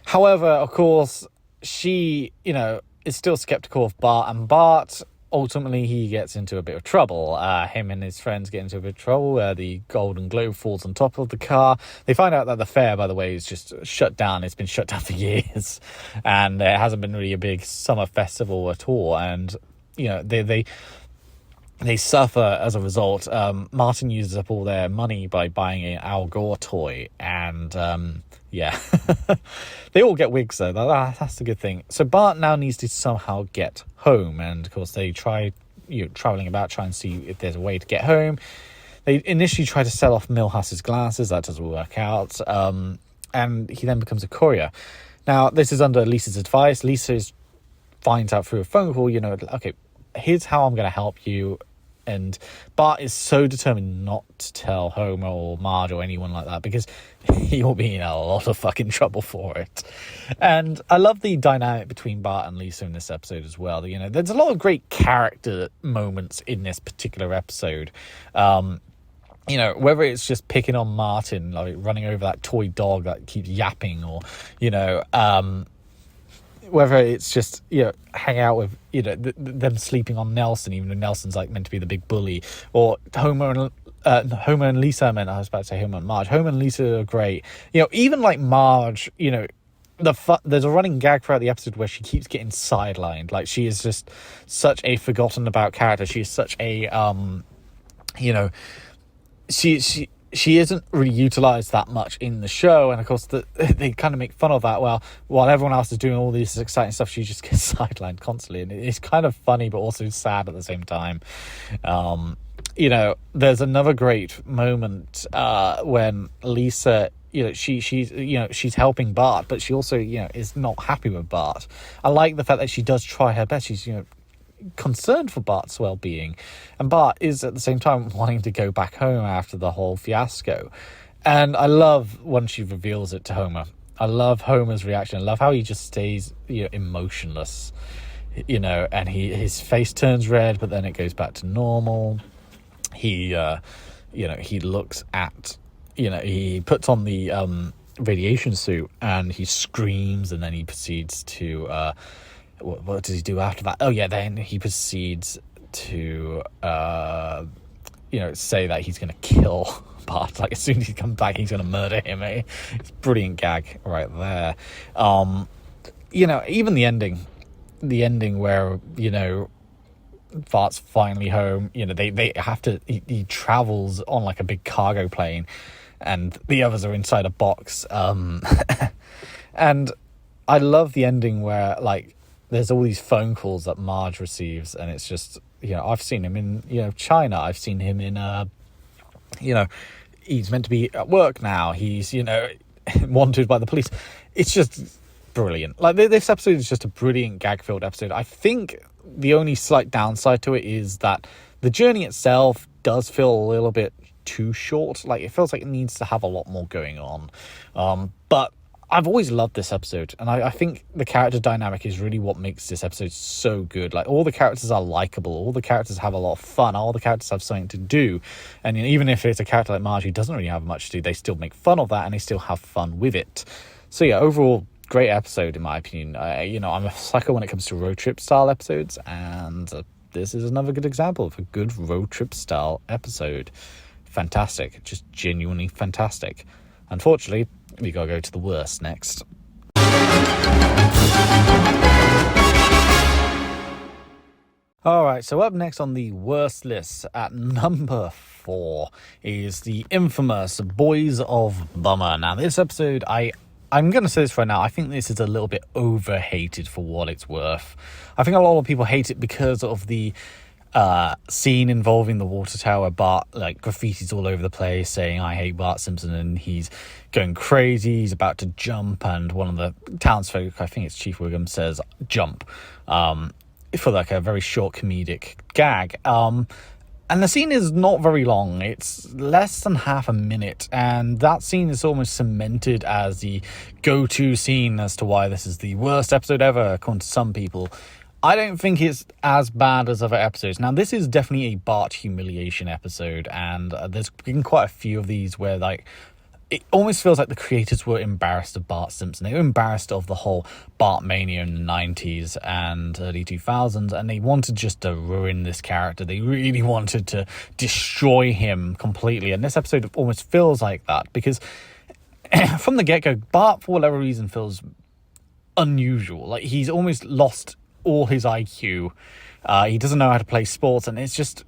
However, of course, she, is still skeptical of Bart, and Bart, ultimately, he gets into a bit of trouble. Him and his friends get into a bit of trouble where the Golden Globe falls on top of the car. They find out that the fair, by the way, is just shut down. It's been shut down for years. And there hasn't been really a big summer festival at all. And, they suffer as a result. Martin uses up all their money by buying an Al Gore toy. And, they all get wigs, though. That's the good thing. So Bart now needs to somehow get home. And, of course, they try traveling about, trying to see if there's a way to get home. They initially try to sell off Milhouse's glasses. That doesn't work out. And he then becomes a courier. Now, this is under Lisa's advice. Lisa finds out through a phone call, okay, here's how I'm going to help you. And Bart is so determined not to tell Homer or Marge or anyone like that, because he'll be in a lot of fucking trouble for it. And I love the dynamic between Bart and Lisa in this episode as well. There's a lot of great character moments in this particular episode. Whether it's just picking on Martin, like running over that toy dog that keeps yapping, or, whether it's just, hang out with, them sleeping on Nelson, even though Nelson's like meant to be the big bully, or Homer and Lisa. I was about to say Homer and Marge. Homer and Lisa are great. Even like Marge, there's a running gag throughout the episode where she keeps getting sidelined. Like, she is just such a forgotten about character. She is such a she isn't really utilized that much in the show, and of course they kind of make fun of that. Well, while everyone else is doing all this exciting stuff, she just gets sidelined constantly, and it's kind of funny but also sad at the same time. There's another great moment when Lisa, she's helping Bart, but she also is not happy with Bart. I like the fact that she does try her best. She's concerned for Bart's well-being, and Bart is at the same time wanting to go back home after the whole fiasco. And I love when she reveals it to Homer. I love Homer's reaction. I love how he just stays emotionless, and his face turns red, but then it goes back to normal. He he looks at, he puts on the radiation suit and he screams, and then he proceeds to what does he do after that? Oh yeah, then he proceeds to say that he's going to kill Bart. Like, as soon as he comes back, he's going to murder him. It's a brilliant gag right there. Even the ending where Bart's finally home. They have to. He travels on like a big cargo plane, and the others are inside a box. And I love the ending where like there's all these phone calls that Marge receives, and it's just, I've seen him in, China. I've seen him in, he's meant to be at work now. He's, wanted by the police. It's just brilliant. Like, this episode is just a brilliant gag-filled episode. I think the only slight downside to it is that the journey itself does feel a little bit too short. Like, it feels like it needs to have a lot more going on. But I've always loved this episode, and I think the character dynamic is really what makes this episode so good. Like, all the characters are likable, all the characters have a lot of fun, all the characters have something to do, and even if it's a character like Marge who doesn't really have much to do, they still make fun of that, and they still have fun with it. So yeah, overall, great episode in my opinion. I'm a sucker when it comes to road trip style episodes, and this is another good example of a good road trip style episode. Fantastic, just genuinely fantastic. Unfortunately, we gotta go to the worst next. Alright, so up next on the worst list at number 4 is the infamous Boys of Bummer. Now, this episode, I'm going to say this right now, I think this is a little bit over-hated for what it's worth. I think a lot of people hate it because of the scene involving the water tower. Bart like graffitis all over the place saying "I hate Bart Simpson," and he's going crazy. He's about to jump, and one of the townsfolk, I think it's Chief Wiggum, says "jump" for like a very short comedic gag. And the scene is not very long. It's less than half a minute, and that scene is almost cemented as the go-to scene as to why this is the worst episode ever, according to some people. I don't think it's as bad as other episodes. Now, this is definitely a Bart humiliation episode, and there's been quite a few of these where, like, it almost feels like the creators were embarrassed of Bart Simpson. They were embarrassed of the whole Bart mania in the 90s and early 2000s, and they wanted just to ruin this character. They really wanted to destroy him completely, and this episode almost feels like that, because from the get-go, Bart, for whatever reason, feels unusual. Like, he's almost lost all his IQ. He doesn't know how to play sports, and it's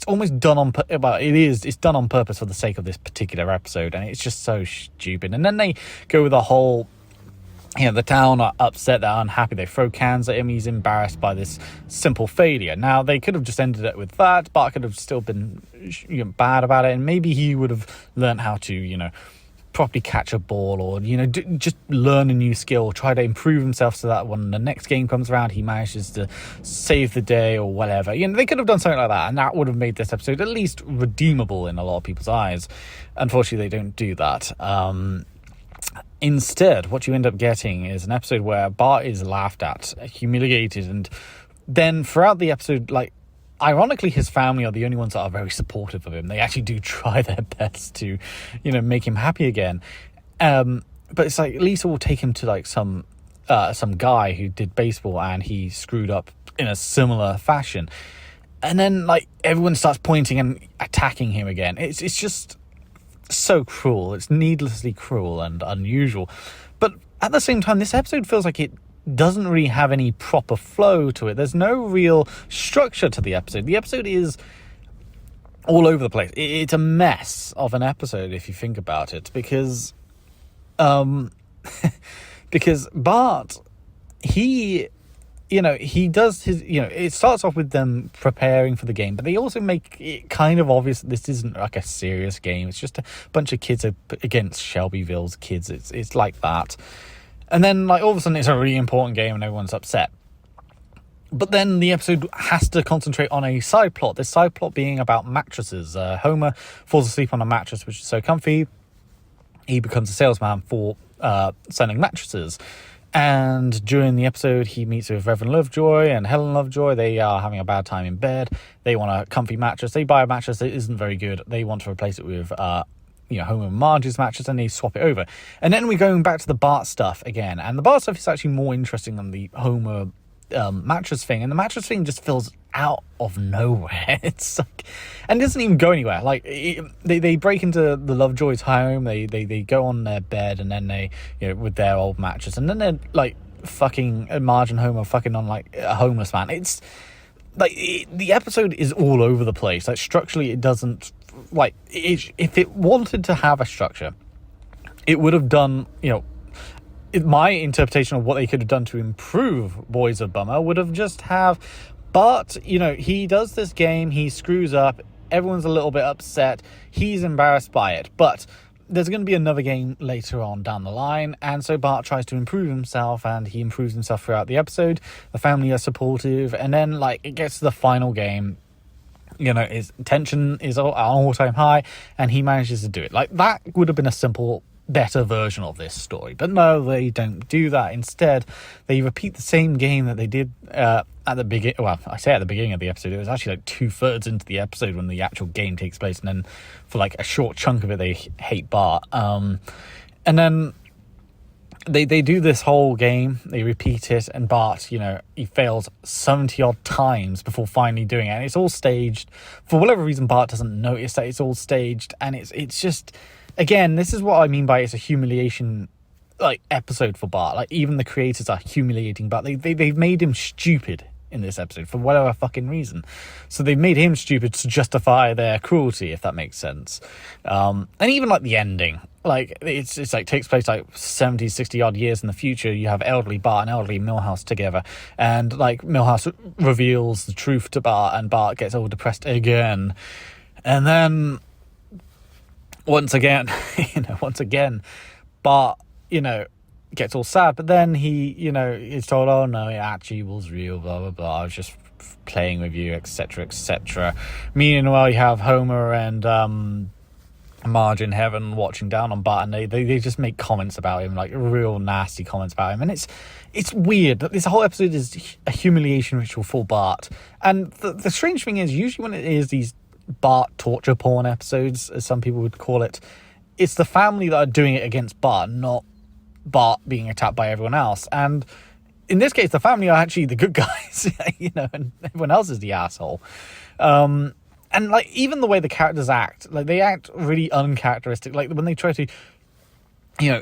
almost done on it's done on purpose for the sake of this particular episode, and it's just so stupid. And then they go with the whole, the town are upset, they're unhappy, they throw cans at him, he's embarrassed by this simple failure. Now, they could have just ended it with that. Bart could have still been bad about it, and maybe he would have learned how to properly catch a ball, or just learn a new skill, try to improve himself so that when the next game comes around he manages to save the day or whatever. They could have done something like that, and that would have made this episode at least redeemable in a lot of people's eyes. Unfortunately, they don't do that. Instead, what you end up getting is an episode where Bart is laughed at, humiliated, and then throughout the episode, like, ironically, his family are the only ones that are very supportive of him. They actually do try their best to, make him happy again. But it's like Lisa will take him to like some some guy who did baseball, and he screwed up in a similar fashion. And then, like, everyone starts pointing and attacking him again. It's just so cruel. It's needlessly cruel and unusual. But at the same time, this episode feels like it doesn't really have any proper flow to it. There's no real structure to the episode. The episode is all over the place. It's a mess of an episode, if you think about it, because because Bart, he does his, it starts off with them preparing for the game, but they also make it kind of obvious that this isn't like a serious game. It's just a bunch of kids against Shelbyville's kids. It's like that. And then, like, all of a sudden it's a really important game and everyone's upset. But then the episode has to concentrate on a side plot. This side plot being about mattresses. Homer falls asleep on a mattress which is so comfy, he becomes a salesman for selling mattresses. And during the episode, he meets with Reverend Lovejoy and Helen Lovejoy. They are having a bad time in bed. They want a comfy mattress. They buy a mattress that isn't very good. They want to replace it with, Homer and Marge's mattress, and they swap it over. And then we're going back to the Bart stuff again. And the Bart stuff is actually more interesting than the Homer mattress thing. And the mattress thing just feels out of nowhere. It's like, and it doesn't even go anywhere. Like, they break into the Lovejoys' home. They go on their bed, and then they, with their old mattress, and then they're like fucking Marge and Homer fucking on like a homeless man. It's like the episode is all over the place. Like, structurally, it doesn't, like, if it wanted to have a structure, it would have done, my interpretation of what they could have done to improve Boys of Bummer would have just have Bart, he does this game, he screws up, everyone's a little bit upset, he's embarrassed by it, but there's going to be another game later on down the line, and so Bart tries to improve himself, and he improves himself throughout the episode. The family are supportive, and then, like, it gets to the final game, his tension is at an all-time high, and he manages to do it. Like, that would have been a simple, better version of this story, but no, they don't do that. Instead, they repeat the same game that they did at the beginning. Well, I say at the beginning of the episode, it was actually like 2/3 into the episode when the actual game takes place, and then for like a short chunk of it they hate Bart, and then they do this whole game, they repeat it, and Bart, he fails 70 odd times before finally doing it, and it's all staged. For whatever reason, Bart doesn't notice that it's all staged, and it's just, again, this is what I mean by it's a humiliation, like, episode for Bart. Like, even the creators are humiliating Bart. They've made him stupid in this episode for whatever fucking reason. So they've made him stupid to justify their cruelty, if that makes sense. And even, like, the ending, like, it's like takes place like 70, 60 odd years in the future. You have elderly Bart and elderly Milhouse together, and like Milhouse reveals the truth to Bart, and Bart gets all depressed again. And then once again, Bart, gets all sad, but then he, is told, oh no, it actually was real, blah, blah, blah, I was just playing with you, etc., etc. Meanwhile, you have Homer and Marge in heaven watching down on Bart, and they just make comments about him, like real nasty comments about him, and it's weird that this whole episode is a humiliation ritual for Bart. And the strange thing is, usually when it is these Bart torture porn episodes, as some people would call it, it's the family that are doing it against Bart, not Bart being attacked by everyone else. And in this case, the family are actually the good guys, and everyone else is the asshole. And like, even the way the characters act, like, they act really uncharacteristic. Like, when they try to,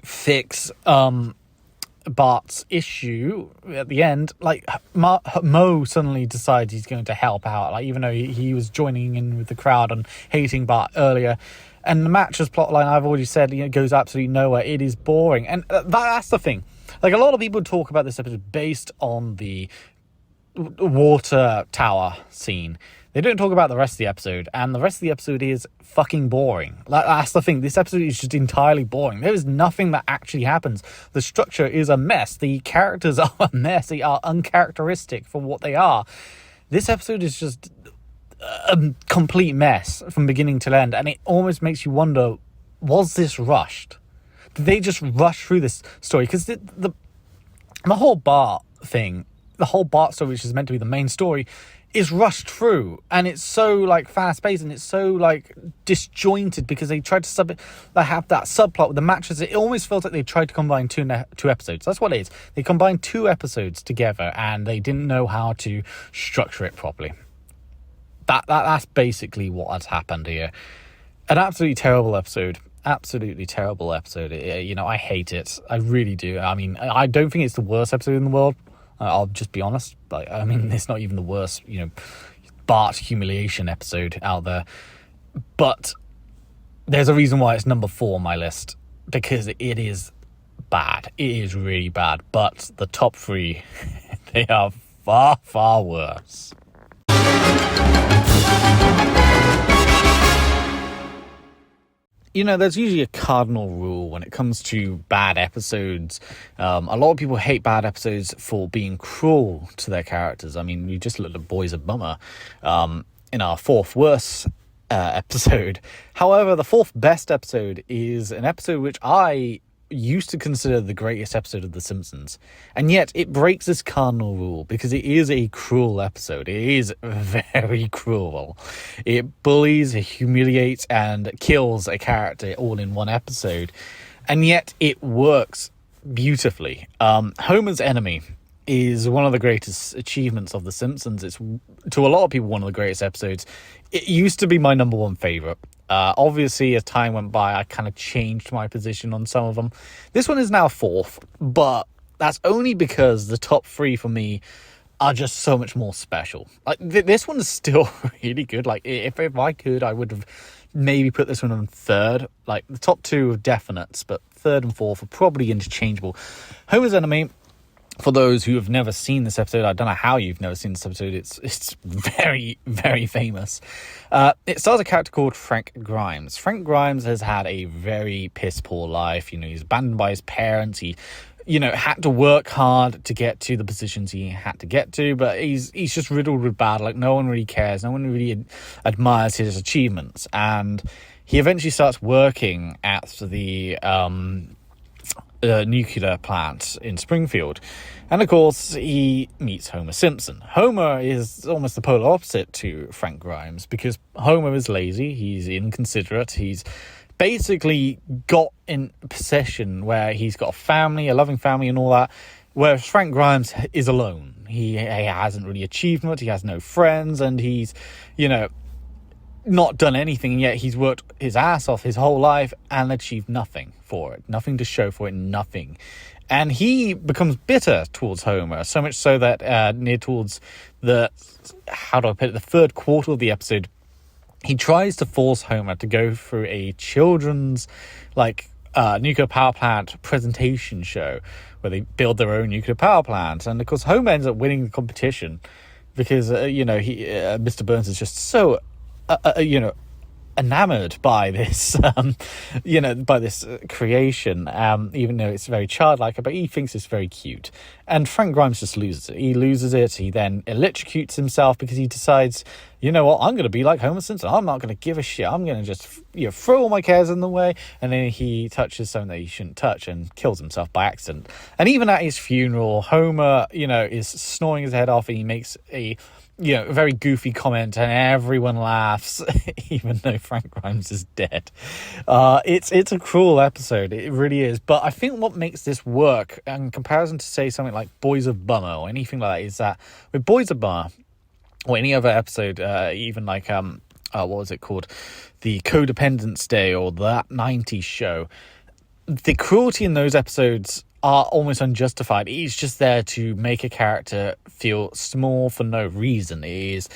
fix Bart's issue at the end, like, Mo suddenly decides he's going to help out, like, even though he was joining in with the crowd and hating Bart earlier. And the mattress plotline, I've already said, goes absolutely nowhere. It is boring, and that's the thing. Like, a lot of people talk about this episode based on the water tower scene. They don't talk about the rest of the episode, and the rest of the episode is fucking boring. That's the thing. This episode is just entirely boring. There is nothing that actually happens. The structure is a mess. The characters are a mess. They are uncharacteristic for what they are. This episode is just a complete mess from beginning to end, and it almost makes you wonder, was this rushed? Did they just rush through this story? Because the whole Bart thing, the whole Bart story, which is meant to be the main story, is rushed through, and it's so like fast paced and it's so like disjointed because they tried to they have that subplot with the matches. It almost feels like they tried to combine two episodes. That's what it is. They combined 2 episodes together and they didn't know how to structure it properly. That's basically what has happened here. An absolutely terrible episode. Absolutely terrible episode. I hate it. I really do. I mean, I don't think it's the worst episode in the world. I'll just be honest. Like, I mean, it's not even the worst, Bart humiliation episode out there. But there's a reason why it's number 4 on my list. Because it is bad. It is really bad. But the top 3, they are far, far worse. There's usually a cardinal rule when it comes to bad episodes. A lot of people hate bad episodes for being cruel to their characters. I mean, we just looked at Boys of Bummer in our 4th worst episode. However, the 4th best episode is an episode which I used to consider the greatest episode of The Simpsons, and yet it breaks this cardinal rule because it is a cruel episode. It is very cruel. It bullies, it humiliates, and kills a character all in one episode, and yet it works beautifully. Homer's Enemy is one of the greatest achievements of The Simpsons. It's, to a lot of people, one of the greatest episodes. It used to be my number 1 favorite. Obviously, as time went by, I kind of changed my position on some of them. This one is now 4th, but that's only because the top 3 for me are just so much more special. Like this one is still really good. Like if I could, I would have maybe put this one on 3rd. Like the top 2 are definites, but 3rd and 4th are probably interchangeable. Homer's Enemy. For those who have never seen this episode, I don't know how you've never seen this episode. It's very, very famous. It stars a character called Frank Grimes. Frank Grimes has had a very piss-poor life. He's abandoned by his parents. He, had to work hard to get to the positions he had to get to, but he's just riddled with bad luck. No one really cares. No one really admires his achievements. And he eventually starts working at the nuclear plant in Springfield, and of course he meets Homer Simpson. Homer is almost the polar opposite to Frank Grimes because Homer is lazy, he's inconsiderate, he's basically got in possession where he's got a family, a loving family and all that, whereas Frank Grimes is alone. He hasn't really achieved much, he has no friends, and he's not done anything, and yet he's worked his ass off his whole life and achieved nothing for it, nothing to show for it, nothing. And he becomes bitter towards Homer, so much so that near towards the 3rd quarter of the episode, he tries to force Homer to go through a children's nuclear power plant presentation show where they build their own nuclear power plant. And of course Homer ends up winning the competition because Mr. Burns is just so enamored by this by this creation, even though it's very childlike, but he thinks it's very cute. And Frank Grimes just loses it. He then electrocutes himself because he decides, I'm going to be like Homer Simpson. I'm not going to give a shit. I'm going to just throw all my cares in the way. And then he touches something that he shouldn't touch and kills himself by accident. And even at his funeral, Homer is snoring his head off, and he makes a very goofy comment, and everyone laughs, even though Frank Grimes is dead. It's a cruel episode, it really is. But I think what makes this work, in comparison to, say, something like Boys of Bummer or anything like that, is that with Boys of Bummer, or any other episode, even like, what was it called? The Codependence Day or That 90s Show, the cruelty in those episodes are almost unjustified. It's just there to make a character feel small for no reason. It is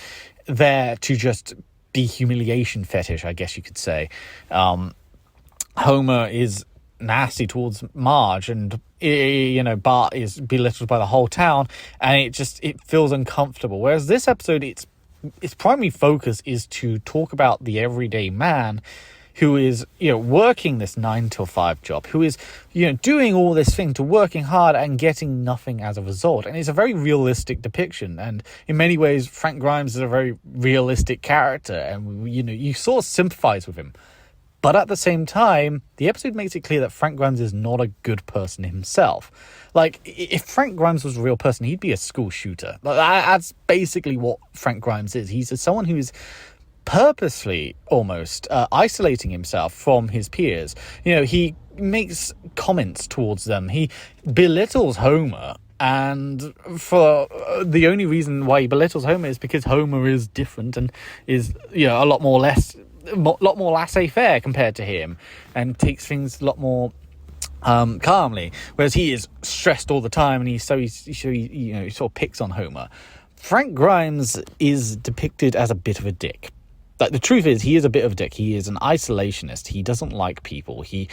there to just be humiliation fetish, I guess you could say. Homer is nasty towards Marge, and Bart is belittled by the whole town, and it feels uncomfortable. Whereas this episode, its primary focus is to talk about the everyday man who is, working this 9 to 5 job, who is, doing all this thing to working hard and getting nothing as a result. And it's a very realistic depiction. And in many ways, Frank Grimes is a very realistic character. And, you sort of sympathize with him. But at the same time, the episode makes it clear that Frank Grimes is not a good person himself. Like, if Frank Grimes was a real person, he'd be a school shooter. That's basically what Frank Grimes is. He's someone who is purposely almost isolating himself from his peers. He makes comments towards them. He belittles Homer. And for the only reason why he belittles Homer is because Homer is different and is, a lot more laissez-faire compared to him, and takes things a lot more calmly, whereas he is stressed all the time, and he sort of picks on Homer. Frank Grimes is depicted as a bit of a dick. Like, the truth is, he is a bit of a dick. He is an isolationist. He doesn't like people. He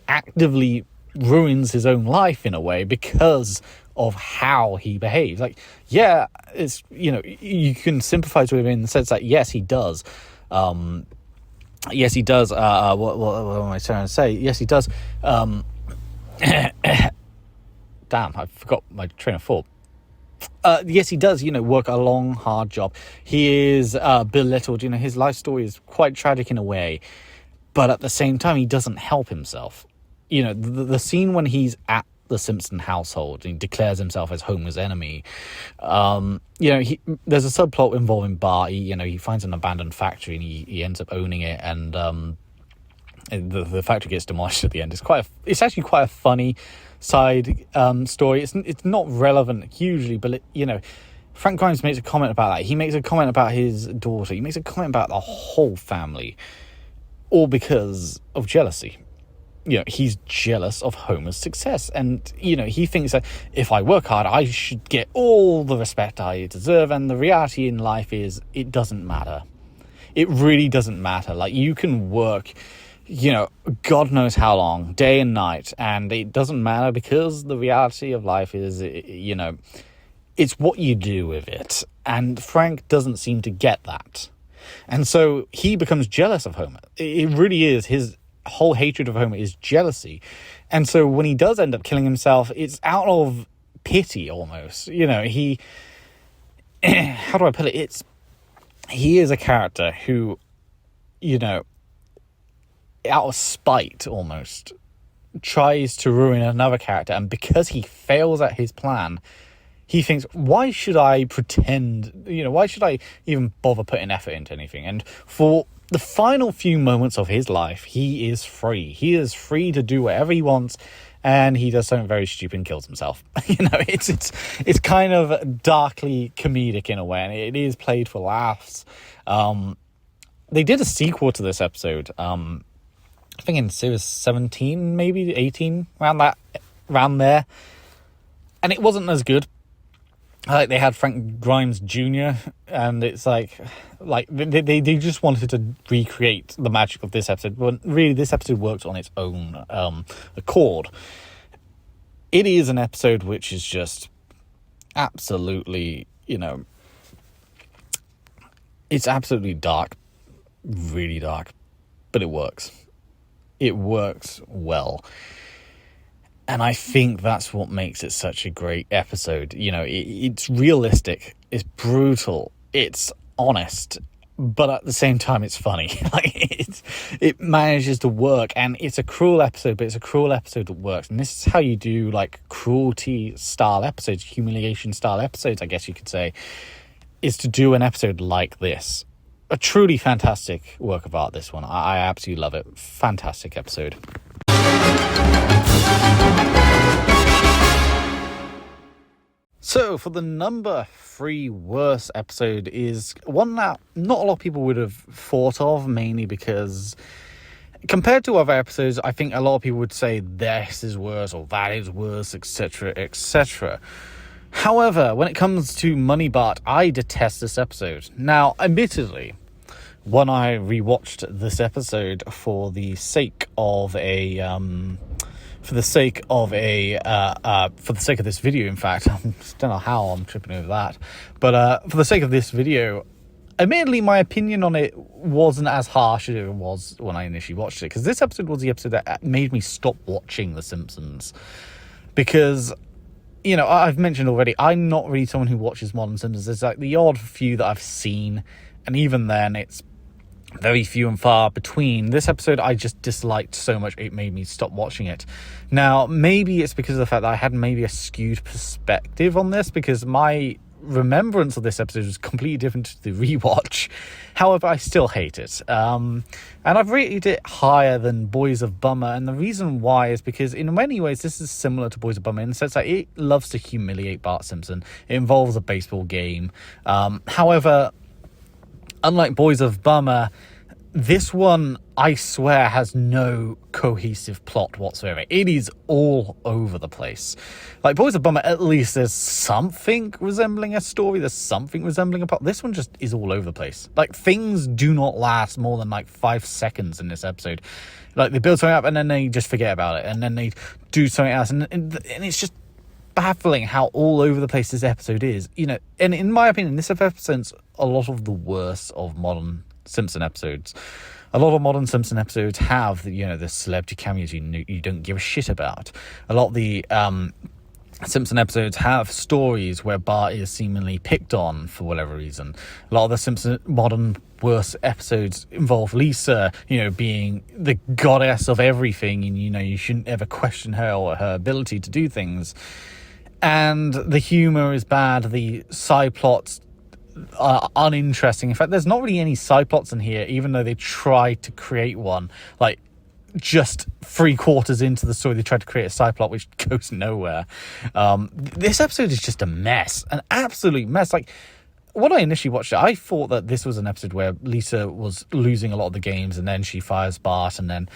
actively ruins his own life in a way because of how he behaves. Like, yeah, it's, you can sympathize with him in the sense that, yes, he does. Yes, he does. What am I trying to say? Yes, he does. Damn, I forgot my train of thought. Yes, he does, work a long, hard job. He is belittled. His life story is quite tragic in a way. But at the same time, he doesn't help himself. The scene when he's at the Simpson household and he declares himself as Homer's enemy. There's a subplot involving Bart. He finds an abandoned factory and he ends up owning it, and the factory gets demolished at the end. It's actually quite a funny side story. It's not relevant hugely, but Frank Grimes makes a comment about that. He makes a comment about his daughter. He makes a comment about the whole family, all because of jealousy. He's jealous of Homer's success, and he thinks that if I work hard, I should get all the respect I deserve. And the reality in life is, it doesn't matter. It really doesn't matter. Like, you can work, God knows how long, day and night, and it doesn't matter, because the reality of life is, it's what you do with it. And Frank doesn't seem to get that. And so he becomes jealous of Homer. It really is. His whole hatred of Homer is jealousy. And so when he does end up killing himself, it's out of pity almost. He how do I put it? He is a character who, out of spite almost, tries to ruin another character, and because he fails at his plan, he thinks, why should I pretend, why should I even bother putting effort into anything? And for the final few moments of his life, he is free. He is free to do whatever he wants, and he does something very stupid and kills himself. It's kind of darkly comedic in a way, and it is played for laughs. They did a sequel to this episode, I think in series 17, maybe 18, around there, and it wasn't as good. They had Frank Grimes Jr., and it's like they just wanted to recreate the magic of this episode, but really this episode works on its own accord. It is an episode which is just absolutely, it's absolutely dark, really dark, but it works. It works well. And I think that's what makes it such a great episode. It's realistic, it's brutal, it's honest, but at the same time, it's funny. It manages to work, and it's a cruel episode, but it's a cruel episode that works. And this is how you do cruelty-style episodes, humiliation-style episodes, I guess you could say, is to do an episode like this. A truly fantastic work of art, this one. I absolutely love it. Fantastic episode. So, for the number 3 worst episode is one that not a lot of people would have thought of, mainly because compared to other episodes, I think a lot of people would say this is worse or that is worse, etc., etc. However, when it comes to Money Bart, I detest this episode. Now, admittedly, when I rewatched this episode for the sake of this video, in fact, I don't know how I'm tripping over that, but for the sake of this video, admittedly, my opinion on it wasn't as harsh as it was when I initially watched it, because this episode was the episode that made me stop watching The Simpsons, because, I've mentioned already, I'm not really someone who watches modern Simpsons. There's the odd few that I've seen, and even then, it's very few and far between. This episode I just disliked so much it made me stop watching it. Now, maybe it's because of the fact that I had maybe a skewed perspective on this, because my remembrance of this episode was completely different to the rewatch. However, I still hate it. And I've rated it higher than Boys of Bummer, and the reason why is because in many ways this is similar to Boys of Bummer in the sense that it loves to humiliate Bart Simpson. It involves a baseball game. However, unlike Boys of Bummer, this one, I swear, has no cohesive plot whatsoever. It is all over the place. Like Boys of Bummer, at least there's something resembling a story. There's something resembling a plot. This one just is all over the place. Like, things do not last more than, 5 seconds in this episode. Like, they build something up and then they just forget about it. And then they do something else. And it's just baffling how all over the place this episode is. And in my opinion, this episode's a lot of the worst of modern Simpson episodes. A lot of modern Simpson episodes have the celebrity cameos you don't give a shit about. A lot of the Simpson episodes have stories where Bart is seemingly picked on for whatever reason. A lot of the Simpson modern worst episodes involve Lisa, being the goddess of everything, and you shouldn't ever question her or her ability to do things. And the humor is bad. The side plots are uninteresting. In fact, there's not really any side plots in here, even though they tried to create one. Like, just 3/4 into the story, they tried to create a side plot which goes nowhere. This episode is just a mess, an absolute mess. Like, when I initially watched it, I thought that this was an episode where Lisa was losing a lot of the games, and then she fires Bart, and then,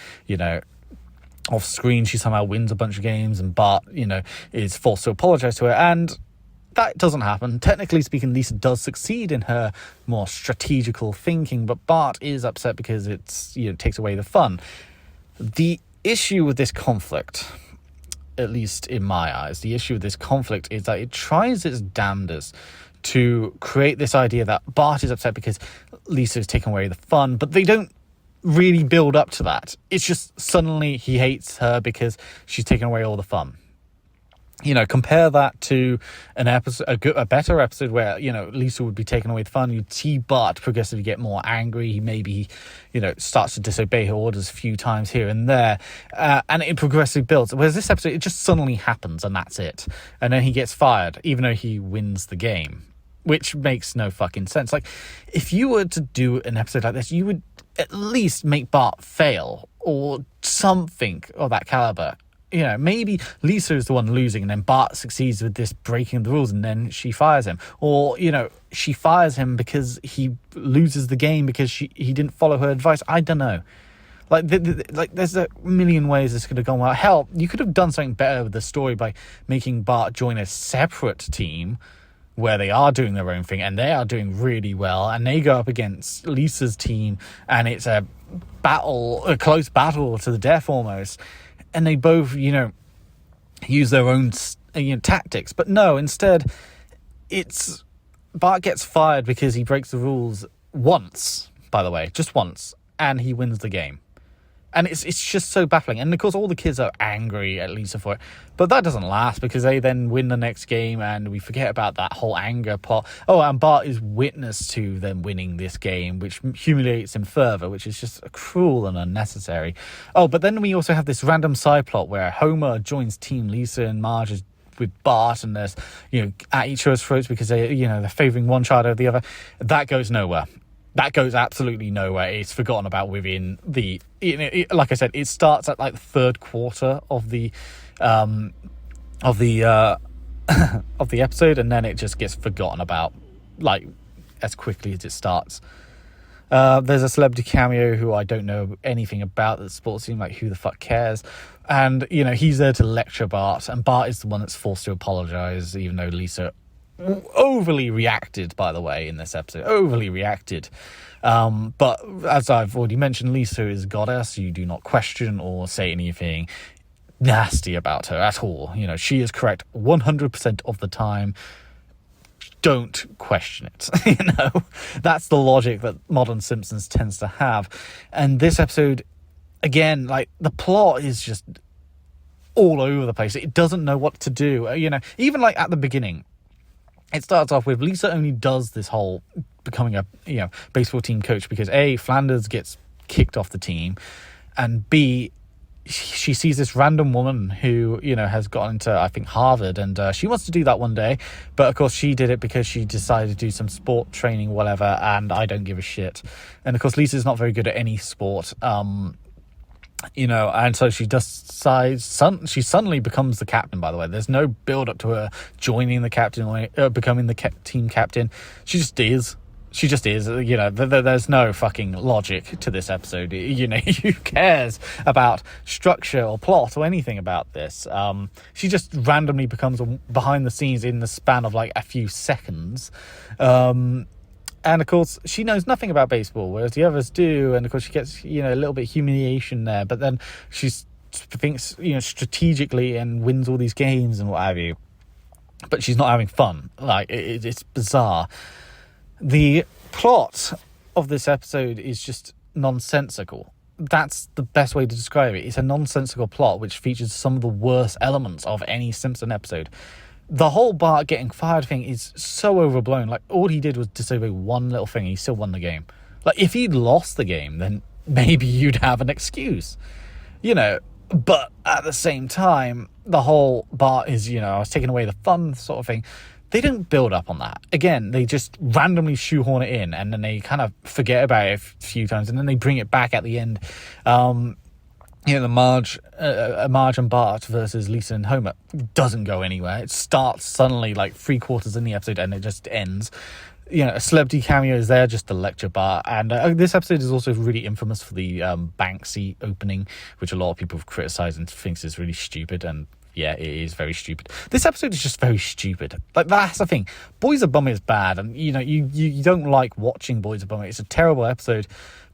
off screen she somehow wins a bunch of games, and Bart, is forced to apologize to her, and that doesn't happen. Technically speaking, Lisa does succeed in her more strategical thinking, but Bart is upset because it's, takes away the fun. The issue with this conflict, at least in my eyes, the issue with this conflict is that it tries its damnedest to create this idea that Bart is upset because Lisa is taking away the fun, but they don't really build up to that. It's just suddenly he hates her because she's taking away all the fun. Compare that to an episode, a better episode where, Lisa would be taking away the fun. You'd see Bart progressively get more angry. He maybe, starts to disobey her orders a few times here and there. And it progressively builds. Whereas this episode, it just suddenly happens and that's it. And then he gets fired, even though he wins the game, which makes no fucking sense. Like, if you were to do an episode like this, you would at least make Bart fail or something of that caliber. Maybe Lisa is the one losing and then Bart succeeds with this breaking of the rules and then she fires him. Or, she fires him because he loses the game because he didn't follow her advice. I don't know. Like, there's a million ways this could have gone well. Hell, you could have done something better with the story by making Bart join a separate team where they are doing their own thing and they are doing really well, and they go up against Lisa's team and it's a close battle to the death almost. And they both, use their own, tactics. But no, instead, it's Bart gets fired because he breaks the rules once, by the way, just once, and he wins the game. And it's just so baffling. And, of course, all the kids are angry at Lisa for it. But that doesn't last because they then win the next game and we forget about that whole anger part. Oh, and Bart is witness to them winning this game, which humiliates him further, which is just cruel and unnecessary. Oh, but then we also have this random side plot where Homer joins Team Lisa and Marge is with Bart, and there's, at each other's throats because they're favouring one child over the other. That goes nowhere. That goes absolutely nowhere. It's forgotten about within the... like I said, it starts at the third quarter of the of the episode, and then it just gets forgotten about as quickly as it starts. There's a celebrity cameo who I don't know anything about the sports team. Who the fuck cares? And he's there to lecture Bart, and Bart is the one that's forced to apologize, even though Lisa overly reacted, by the way, in this episode. Overly reacted. But as I've already mentioned, Lisa is a goddess. You do not question or say anything nasty about her at all. She is correct 100% of the time. Don't question it. That's the logic that modern Simpsons tends to have. And this episode, again, the plot is just all over the place. It doesn't know what to do. Even at the beginning, it starts off with Lisa only does this whole becoming a baseball team coach because A, Flanders gets kicked off the team, and B, she sees this random woman who, has gotten into, I think, Harvard, and she wants to do that one day, but of course she did it because she decided to do some sport training, whatever, and I don't give a shit. And of course Lisa's not very good at any sport, and so she decides, she suddenly becomes the captain, by the way. There's no build up to her joining the captain or becoming the team captain. She just is. There's no fucking logic to this episode. Who cares about structure or plot or anything about this? She just randomly becomes behind the scenes in the span of like a few seconds. And of course, she knows nothing about baseball, whereas the others do. And of course, she gets, a little bit of humiliation there. But then she thinks, strategically and wins all these games and what have you. But she's not having fun. Like, it's bizarre. The plot of this episode is just nonsensical. That's the best way to describe it. It's a nonsensical plot which features some of the worst elements of any Simpson episode. The whole Bart getting fired thing is so overblown. Like, all he did was disobey one little thing and he still won the game. Like, if he'd lost the game, then maybe you'd have an excuse. But at the same time, the whole Bart is, I was taking away the fun sort of thing. They don't build up on that. Again, they just randomly shoehorn it in, and then they kind of forget about it a few times, and then they bring it back at the end. The Marge and Bart versus Lisa and Homer doesn't go anywhere. It starts suddenly like 3/4 in the episode, and it just ends. A celebrity cameo is there just to lecture Bart. And this episode is also really infamous for the Banksy opening, which a lot of people have criticised and thinks is really stupid. And yeah, it is very stupid. This episode is just very stupid. Like, that's the thing. Boys Are Bummer is bad, and you don't like watching Boys Are Bummer. It's a terrible episode,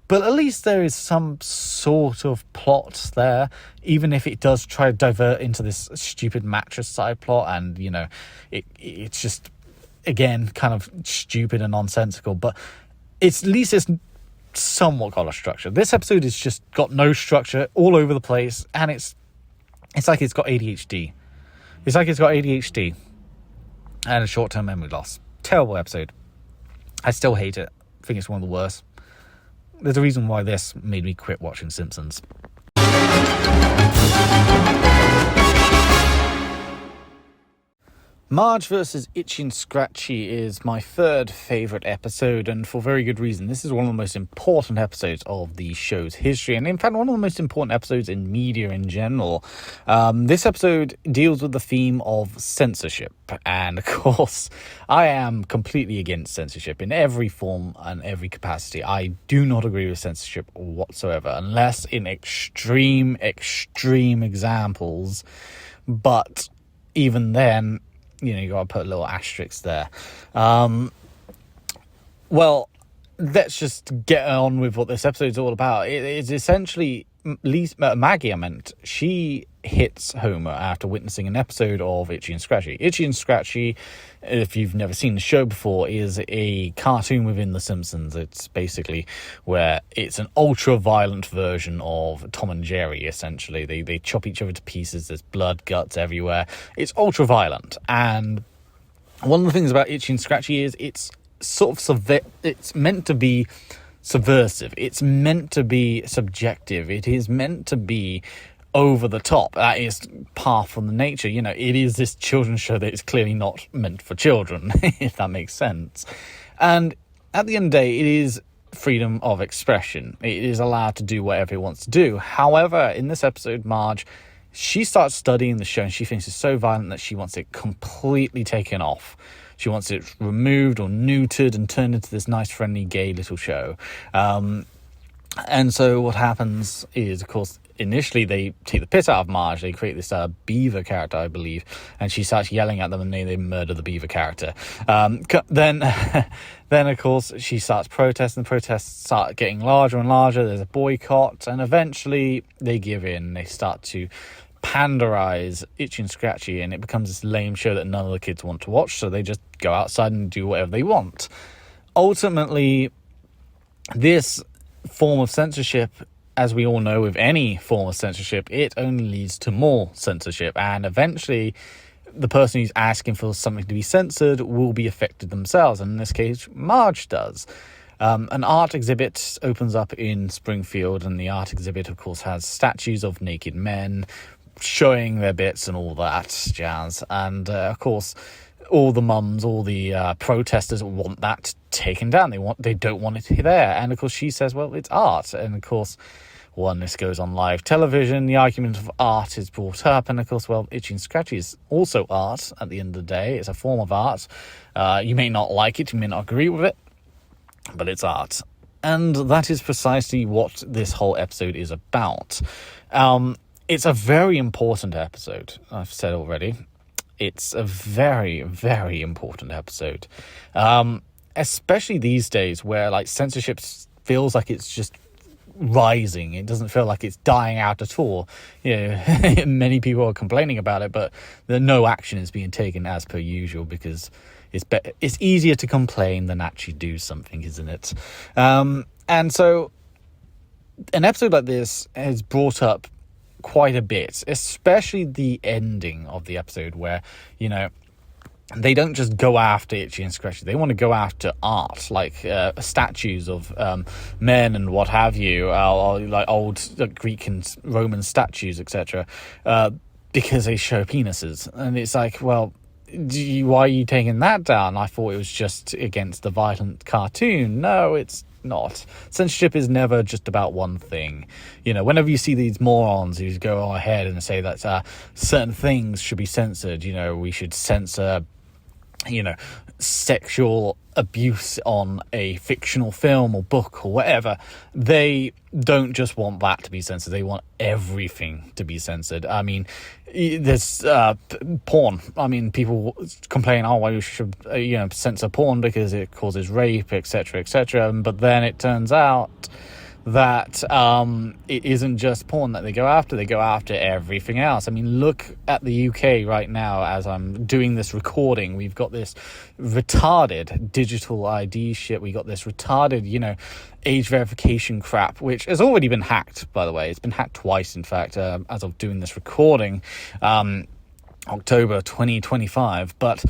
but at least there is some sort of plot there, even if it does try to divert into this stupid mattress side plot, and it's just, again, kind of stupid and nonsensical. But at least it's somewhat got a structure. This episode has just got no structure, all over the place, and it's like it's got ADHD. It's like it's got ADHD and a short-term memory loss. Terrible episode. I still hate it. I think it's one of the worst. There's a reason why this made me quit watching Simpsons. Marge vs. Itchy and Scratchy is my third favourite episode, and for very good reason. This is one of the most important episodes of the show's history, and in fact one of the most important episodes in media in general. This episode deals with the theme of censorship, and of course I am completely against censorship in every form and every capacity. I do not agree with censorship whatsoever, unless in extreme examples, but even then, you got to put a little asterisk there. Well, let's just get on with what this episode's all about. It is essentially Maggie, she hits Homer after witnessing an episode of Itchy and Scratchy. Itchy and Scratchy, if you've never seen the show before, is a cartoon within The Simpsons. It's basically where it's an ultra-violent version of Tom and Jerry, essentially. They chop each other to pieces. There's blood, guts everywhere. It's ultra-violent. And one of the things about Itchy and Scratchy is it's sort of it's meant to be subversive. It's meant to be subjective. It is meant to be over the top. That is par from the nature. It is this children's show that is clearly not meant for children, if that makes sense. And at the end of the day, it is freedom of expression. It is allowed to do whatever it wants to do. However, in this episode, Marge, she starts studying the show and she thinks it's so violent that she wants it completely taken off. She wants it removed or neutered and turned into this nice, friendly, gay little show. And so what happens is, of course, initially they take the piss out of Marge. They create this beaver character, I believe, and she starts yelling at them and they murder the beaver character. Then of course, she starts protesting. The protests start getting larger and larger. There's a boycott, and eventually they give in. They start to panderize Itchy and Scratchy, and it becomes this lame show that none of the kids want to watch, so they just go outside and do whatever they want. Ultimately, this form of censorship, as we all know with any form of censorship, it only leads to more censorship, and eventually the person who's asking for something to be censored will be affected themselves. And in this case, Marge does. An art exhibit opens up in Springfield, and the art exhibit, of course, has statues of naked men showing their bits and all that jazz. And, of course, all the mums, all the protesters want that taken down. They don't want it there. And, of course, she says, well, it's art. And, of course, when this goes on live television, the argument of art is brought up. And, of course, well, Itchy and Scratchy is also art at the end of the day. It's a form of art. You may not like it, you may not agree with it, but it's art. And that is precisely what this whole episode is about. It's a very important episode, I've said already. It's a very, very important episode. Especially these days where like censorship feels like it's just rising. It doesn't feel like it's dying out at all. Many people are complaining about it, but no action is being taken as per usual because it's easier to complain than actually do something, isn't it? And so an episode like this has brought up quite a bit, especially the ending of the episode where, they don't just go after Itchy and Scratchy. They want to go after art, like statues of men and what have you, or like old Greek and Roman statues, etc., because they show penises. And it's like, well, why are you taking that down? I thought it was just against the violent cartoon. No, it's not. Censorship is never just about one thing. Whenever you see these morons who go ahead and say that certain things should be censored, we should censor sexual abuse on a fictional film or book or whatever, they don't just want that to be censored. They want everything to be censored. I mean, there's porn. I mean, people complain, oh, well, you should censor porn because it causes rape, etc., etc. But then it turns out that it isn't just porn that they go after everything else. I mean, look at the UK right now as I'm doing this recording. We've got this retarded digital ID shit. We got this retarded, age verification crap, which has already been hacked, by the way. It's been hacked twice, in fact, as of doing this recording, October 2025. But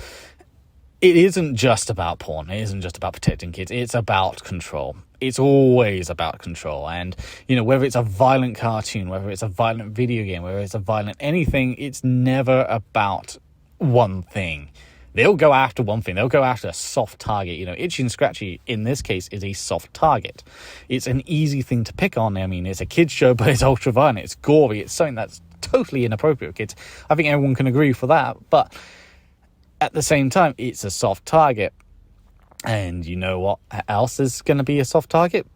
it isn't just about porn. It isn't just about protecting kids. It's about control. It's always about control. And, whether it's a violent cartoon, whether it's a violent video game, whether it's a violent anything, it's never about one thing. They'll go after one thing. They'll go after a soft target. Itchy and Scratchy, in this case, is a soft target. It's an easy thing to pick on. I mean, it's a kid's show, but it's ultra-violent. It's gory. It's something that's totally inappropriate for kids. I think everyone can agree for that. But at the same time, it's a soft target. And you know what else is going to be a soft target?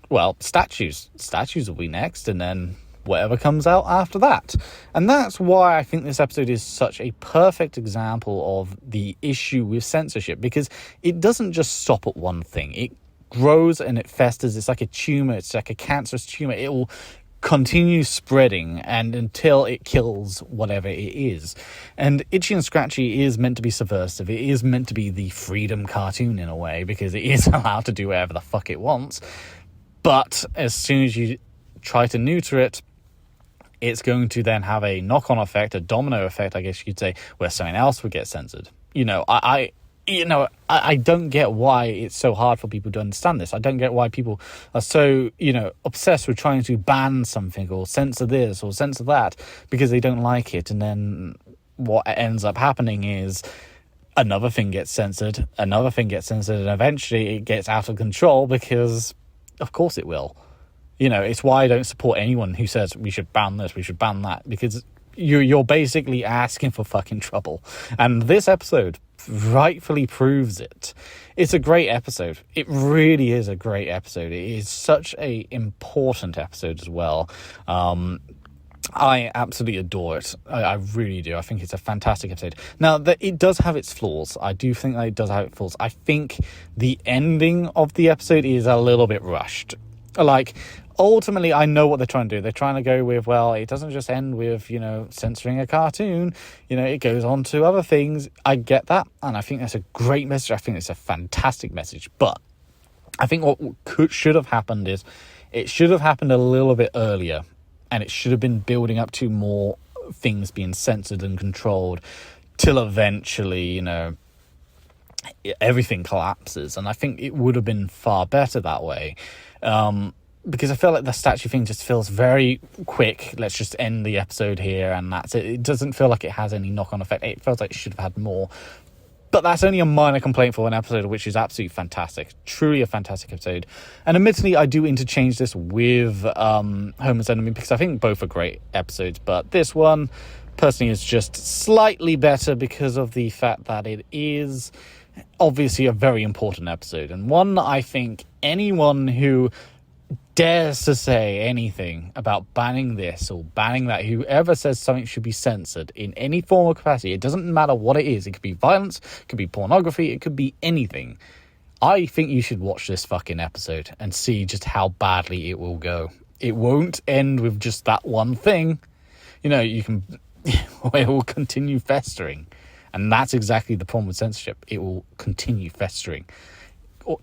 Well, statues. Statues will be next, and then whatever comes out after that. And that's why I think this episode is such a perfect example of the issue with censorship, because it doesn't just stop at one thing. It grows and it festers. It's like a tumor. It's like a cancerous tumor. It will continue spreading and until it kills whatever it is. And Itchy and Scratchy is meant to be subversive. It is meant to be the freedom cartoon in a way, because it is allowed to do whatever the fuck it wants. But as soon as you try to neuter it, it's going to then have a knock-on effect, a domino effect, I guess you could say, where something else would get censored. I don't get why it's so hard for people to understand this. I don't get why people are so, obsessed with trying to ban something or censor this or censor that because they don't like it. And then what ends up happening is another thing gets censored, and eventually it gets out of control because, of course, it will. It's why I don't support anyone who says we should ban this, we should ban that, because you're basically asking for fucking trouble. And this episode rightfully proves it. It's a great episode. It really is a great episode. It is such a important episode as well. I absolutely adore it. I really do. I think it's a fantastic episode. Now, it does have its flaws. I do think that it does have its flaws. I think the ending of the episode is a little bit rushed. Ultimately, I know what they're trying to do. They're trying to go with, well, it doesn't just end with, censoring a cartoon. It goes on to other things. I get that, and I think that's a great message. I think it's a fantastic message. But I think what should have happened is it should have happened a little bit earlier, and it should have been building up to more things being censored and controlled till eventually, everything collapses. And I think it would have been far better that way. Because I feel like the statue thing just feels very quick. Let's just end the episode here and that's it. It doesn't feel like it has any knock-on effect. It feels like it should have had more. But that's only a minor complaint for an episode which is absolutely fantastic. Truly a fantastic episode. And admittedly, I do interchange this with Homer's Enemy because I think both are great episodes. But this one, personally, is just slightly better because of the fact that it is obviously a very important episode. And one I think anyone who dares to say anything about banning this or banning that, whoever says something should be censored in any form or capacity, it doesn't matter what it is. It could be violence, it could be pornography, it could be anything. I think you should watch this fucking episode and see just how badly it will go. It won't end with just that one thing. It will continue festering. And that's exactly the problem with censorship. It will continue festering.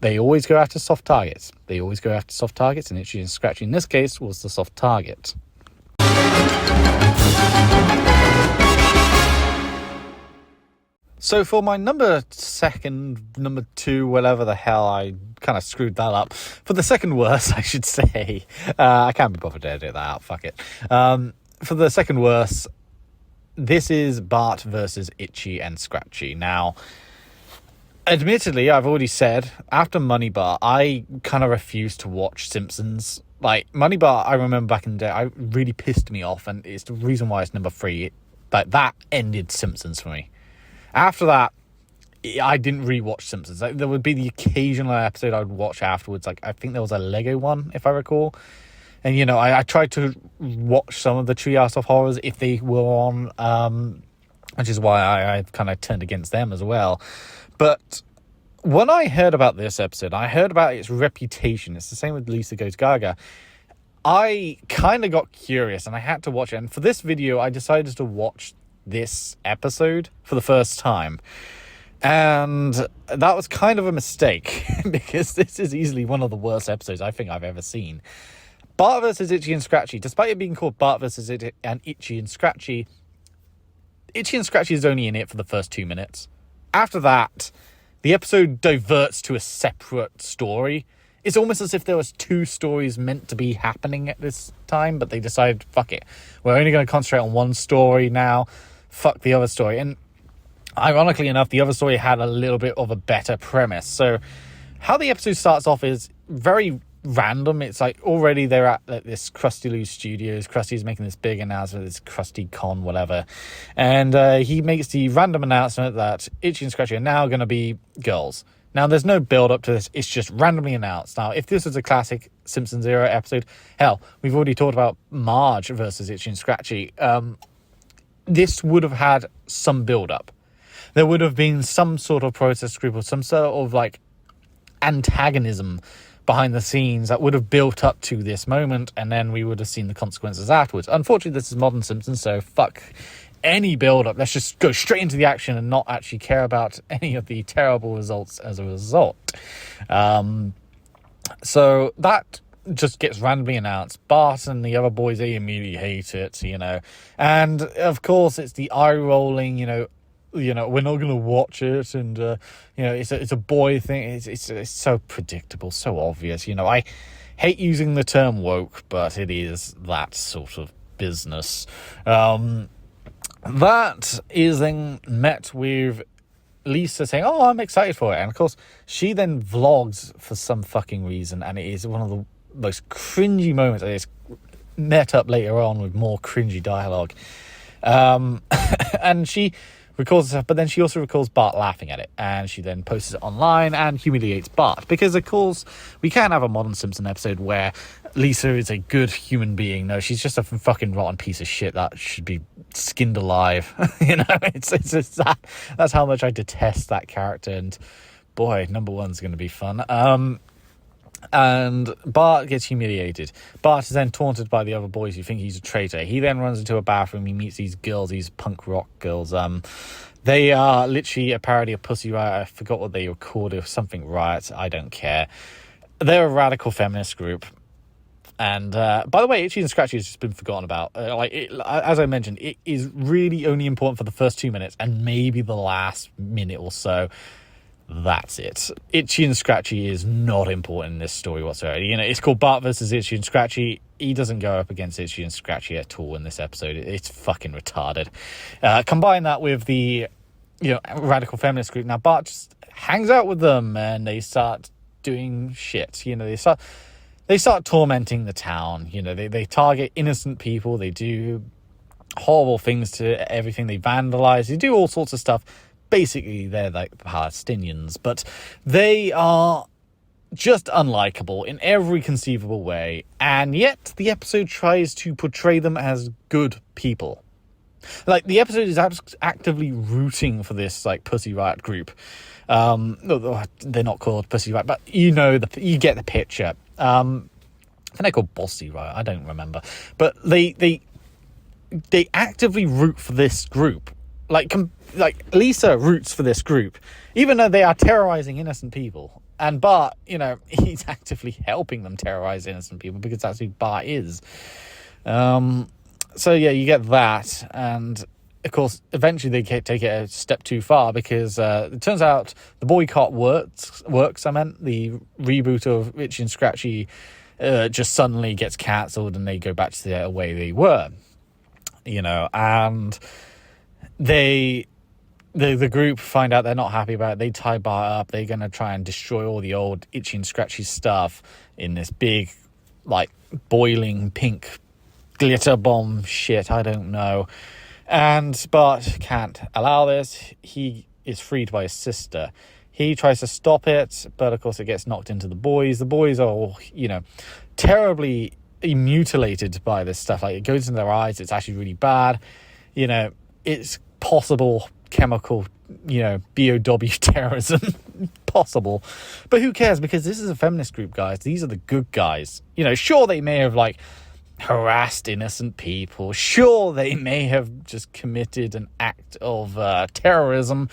They always go after soft targets. And Itchy and Scratchy in this case was the soft target. So for my number two, whatever the hell, I kind of screwed that up. For the second worst, I should say. I can't be bothered to edit that out, fuck it. For the second worst, this is Bart versus Itchy and Scratchy. Now, admittedly, I've already said, after Moneybar, I kind of refused to watch Simpsons. Like, Moneybar, I remember back in the day, it really pissed me off, and it's the reason why it's number 3. That ended Simpsons for me. After that, I didn't rewatch Simpsons. There would be the occasional episode I would watch afterwards. Like, I think there was a Lego one, if I recall. And, I tried to watch some of the Treehouse of Horrors if they were on, which is why I kind of turned against them as well. But when I heard about this episode, I heard about its reputation. It's the same with Lisa Goes Gaga. I kind of got curious and I had to watch it. And for this video, I decided to watch this episode for the first time. And that was kind of a mistake because this is easily one of the worst episodes I think I've ever seen. Bart vs. Itchy and Scratchy, despite it being called Bart vs. Itchy and Scratchy is only in it for the first 2 minutes. After that, the episode diverts to a separate story. It's almost as if there was 2 stories meant to be happening at this time, but they decided, fuck it. We're only going to concentrate on one story now. Fuck the other story. And ironically enough, the other story had a little bit of a better premise. So how the episode starts off is very random. It's like already they're at this Krusty Lou Studios. Krusty's making this big announcement, this Krusty Con, whatever. And he makes the random announcement that Itchy and Scratchy are now going to be girls. Now, there's no build up to this. It's just randomly announced. Now, if this was a classic Simpsons era episode, hell, we've already talked about Marge versus Itchy and Scratchy. This would have had some build up. There would have been some sort of protest group or some sort of like antagonism behind the scenes that would have built up to this moment, and then we would have seen the consequences afterwards. Unfortunately, this is modern Simpsons, so fuck any build-up. Let's just go straight into the action and not actually care about any of the terrible results as a result. So that just gets randomly announced. Bart and the other boys, they immediately hate it, And, of course, it's the eye-rolling, we're not going to watch it, and it's a boy thing. It's so predictable, so obvious. I hate using the term woke, but it is that sort of business. That is then met with Lisa saying, "Oh, I'm excited for it," and of course she then vlogs for some fucking reason, and it is one of the most cringy moments. It's met up later on with more cringy dialogue, and she records herself, but then she also records Bart laughing at it, and she then posts it online and humiliates Bart, because of course we can't have a modern Simpson episode where Lisa is a good human being. No, she's just a fucking rotten piece of shit that should be skinned alive. It's that, that's how much I detest that character, and boy, number 1's going to be fun. And Bart gets humiliated. Bart is then taunted by the other boys who think he's a traitor. He then runs into a bathroom. He meets these girls, these punk rock girls. They are literally a parody of Pussy Riot. I forgot what they were called. It was something Riot. I don't care. They're a radical feminist group. And by the way, Itchy and Scratchy has just been forgotten about. As I mentioned, it is really only important for the first 2 minutes and maybe the last minute or so. That's it. Itchy and Scratchy is not important in this story whatsoever. You know, it's called Bart versus Itchy and Scratchy. He doesn't go up against Itchy and Scratchy at all in this episode. It's fucking retarded. Combine that with the, radical feminist group. Now, Bart just hangs out with them and they start doing shit. You know, they start tormenting the town. You know, they target innocent people. They do horrible things to everything. They vandalize. They do all sorts of stuff. Basically, they're like Palestinians, but they are just unlikable in every conceivable way. And yet the episode tries to portray them as good people. Like, the episode is actively rooting for this, like, Pussy Riot group. They're not called Pussy Riot, but you get the picture. I think they're called Bossy Riot. I don't remember. But they actively root for this group. Like Lisa roots for this group, even though they are terrorizing innocent people. And Bart, he's actively helping them terrorize innocent people because that's who Bart is. So yeah, you get that. And of course, eventually they take it a step too far because it turns out the boycott works. The reboot of Itchy and Scratchy just suddenly gets cancelled and they go back to the way they were. And the group find out they're not happy about it. They tie Bart up. They're going to try and destroy all the old Itchy and Scratchy stuff in this big, like, boiling pink glitter bomb shit. I don't know. And Bart can't allow this. He is freed by his sister. He tries to stop it, but of course it gets knocked into the boys. The boys are all, terribly mutilated by this stuff. Like, it goes into their eyes. It's actually really bad. It's possible chemical, BOW terrorism. Possible. But who cares? Because this is a feminist group, guys. These are the good guys. Sure, they may have, like, harassed innocent people. Sure, they may have just committed an act of terrorism.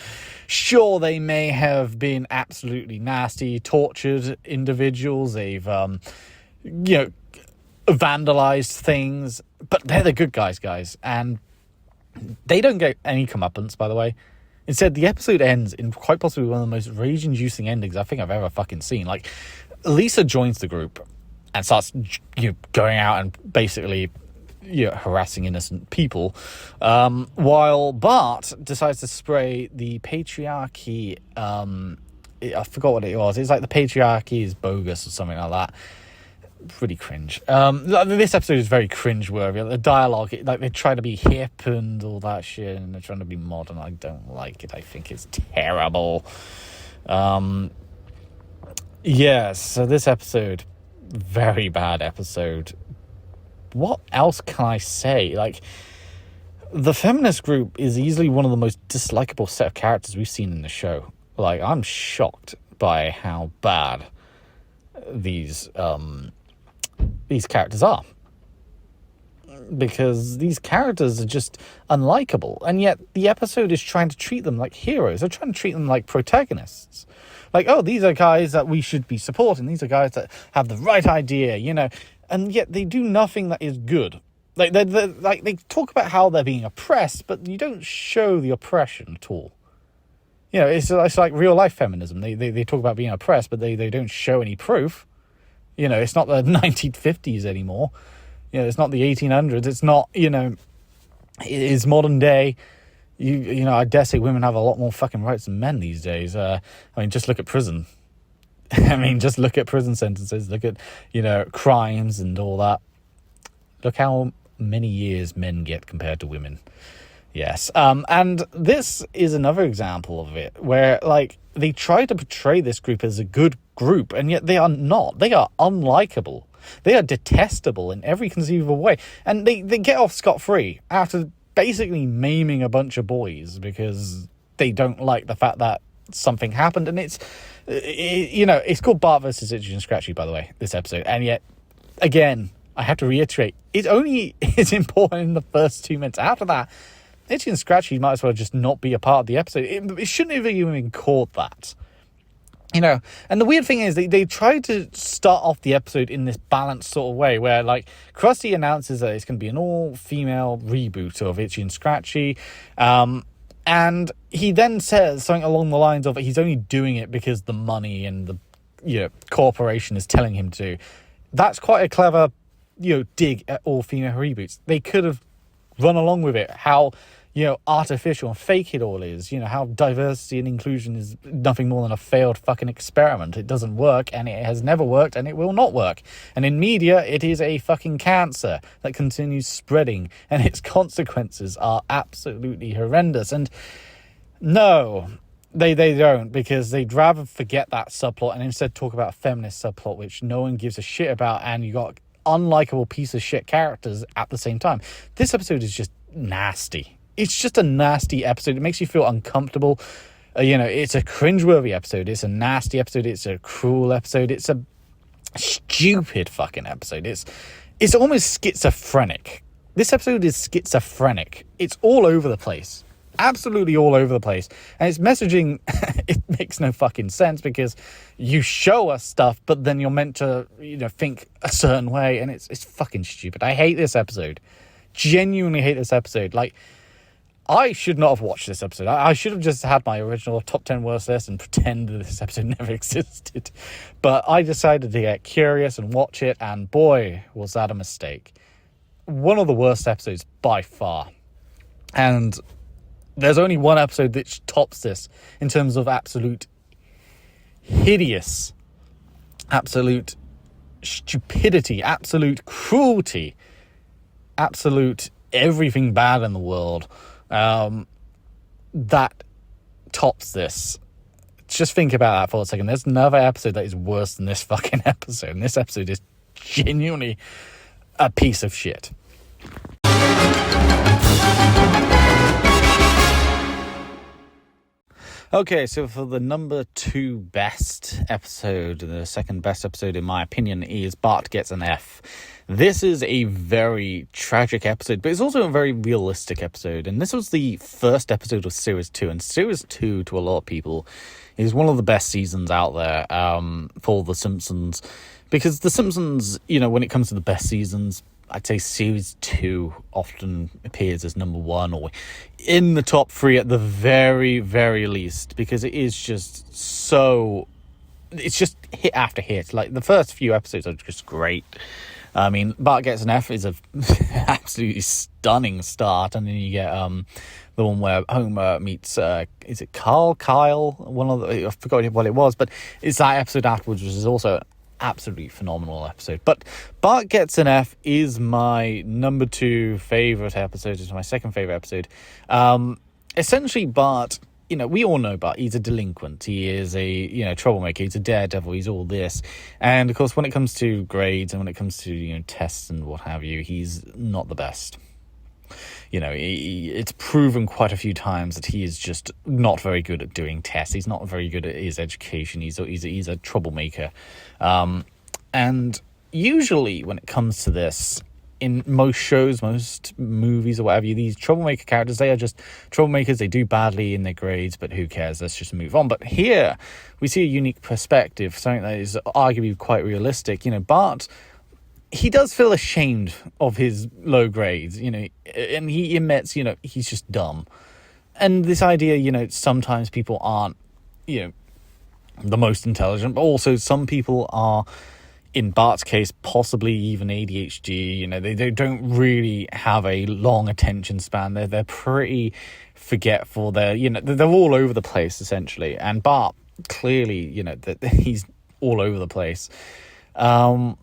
Sure, they may have been absolutely nasty, tortured individuals. They've, vandalized things. But they're the good guys. And they don't get any comeuppance, by the way. Instead, the episode ends in quite possibly one of the most rage-inducing endings I think I've ever fucking seen. Like, Lisa joins the group and starts going out and basically harassing innocent people, while Bart decides to spray the patriarchy. I forgot what it was. It's like the patriarchy is bogus or something like that. Pretty cringe. This episode is very cringe-worthy. The dialogue, they try to be hip and all that shit, and they're trying to be modern. I don't like it. I think it's terrible. Yes, so this episode, very bad episode. What else can I say? Like, the feminist group is easily one of the most dislikable set of characters we've seen in the show. Like, I'm shocked by how bad these characters are, because these characters are just unlikable, and yet the episode is trying to treat them like heroes. They're trying to treat them like protagonists. Like, oh, these are guys that we should be supporting. These are guys that have the right idea, and yet they do nothing that is good. Like, they talk about how they're being oppressed, but you don't show the oppression at all. It's like real life feminism. They talk about being oppressed, but they don't show any proof. It's not the 1950s anymore. It's not the 1800s. It's not, it is modern day. I dare say women have a lot more fucking rights than men these days. Just look at prison. Just look at prison sentences. Look at, crimes and all that. Look how many years men get compared to women. Yes. And this is another example of it where, like, they try to portray this group as a good group, and yet they are not. They are unlikable. They are detestable in every conceivable way. And they get off scot-free after basically maiming a bunch of boys because they don't like the fact that something happened. And it's called Bart versus Itchy and Scratchy, by the way, this episode. And yet, again, I have to reiterate, it only is important in the first 2 minutes. After that, Itchy and Scratchy might as well just not be a part of the episode. It shouldn't have even been called that. And the weird thing is they tried to start off the episode in this balanced sort of way where, like, Krusty announces that it's going to be an all-female reboot of Itchy and Scratchy. And he then says something along the lines of he's only doing it because the money and the corporation is telling him to. That's quite a clever, dig at all-female reboots. They could have run along with it. How artificial and fake it all is, how diversity and inclusion is nothing more than a failed fucking experiment. It doesn't work, and it has never worked, and it will not work. And in media, it is a fucking cancer that continues spreading, and its consequences are absolutely horrendous. And no, they don't, because they'd rather forget that subplot and instead talk about a feminist subplot, which no one gives a shit about, and you got unlikable piece of shit characters at the same time. This episode is just nasty. It's just a nasty episode. It makes you feel uncomfortable. It's a cringeworthy episode. It's a nasty episode. It's a cruel episode. It's a stupid fucking episode. It's almost schizophrenic. This episode is schizophrenic. It's all over the place. Absolutely all over the place. And its messaging, it makes no fucking sense, because you show us stuff, but then you're meant to, think a certain way, and it's fucking stupid. I hate this episode. Genuinely hate this episode. Like, I should not have watched this episode. I should have just had my original top 10 worst list and pretend that this episode never existed. But I decided to get curious and watch it, and boy, was that a mistake. One of the worst episodes by far. And there's only one episode that tops this in terms of absolute hideous, absolute stupidity, absolute cruelty, absolute everything bad in the world. That tops this. Just think about that for a second. There's another episode that is worse than this fucking episode, and this episode is genuinely a piece of shit. Okay, so for the number 2 best episode, the second best episode in my opinion is Bart Gets an F. This is a very tragic episode, but it's also a very realistic episode. And this was the first episode of Series 2. And Series 2, to a lot of people, is one of the best seasons out there for The Simpsons. Because The Simpsons, when it comes to the best seasons, I'd say Series 2 often appears as number 1 or in the top 3 at the very, very least. Because it is just so... It's just hit after hit. Like, the first few episodes are just great. I mean, Bart Gets an F is a absolutely stunning start, and then you get the one where Homer meets is it Kyle? One of the, I forgot what it was, but it's that episode afterwards, which is also an absolutely phenomenal episode. But Bart Gets an F is my number 2 favorite episode. It's my second favorite episode. Essentially, Bart. We all know Bart. He's a delinquent. He is a, troublemaker. He's a daredevil. He's all this. And, of course, when it comes to grades and when it comes to, tests and what have you, he's not the best. It's proven quite a few times that he is just not very good at doing tests. He's not very good at his education. He's a troublemaker. And usually when it comes to this, in most shows, most movies or whatever, these troublemaker characters, they are just troublemakers. They do badly in their grades, but who cares? Let's just move on. But here, we see a unique perspective, something that is arguably quite realistic. Bart, he does feel ashamed of his low grades, and he admits, he's just dumb. And this idea, sometimes people aren't, the most intelligent, but also some people are, in Bart's case, possibly even ADHD. They don't really have a long attention span. They're pretty forgetful. They're all over the place essentially. And Bart clearly, that he's all over the place. And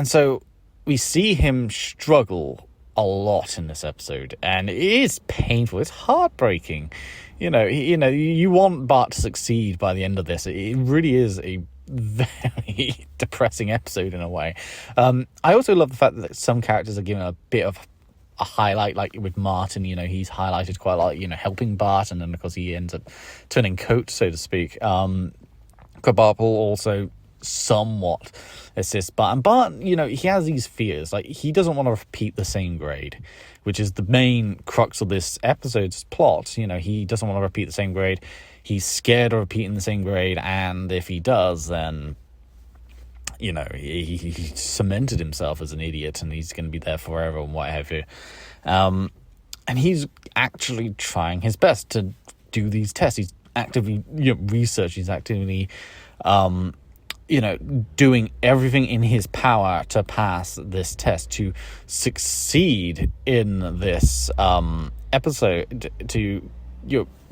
so we see him struggle a lot in this episode, and it is painful. It's heartbreaking. You want Bart to succeed by the end of this. It really is a very depressing episode in a way. I also love the fact that some characters are given a bit of a highlight, like with Martin. He's highlighted quite a lot, helping Bart, and then of course he ends up turning coat, so to speak. Krabappel also somewhat assists Bart, and Bart, he has these fears, like he doesn't want to repeat the same grade, which is the main crux of this episode's plot. He doesn't want to repeat the same grade. he's scared of repeating the same grade, and if he does, then he cemented himself as an idiot, and he's going to be there forever and what have you. And he's actually trying his best to do these tests. He's actively researching. He's actively doing everything in his power to pass this test, to succeed in this episode, to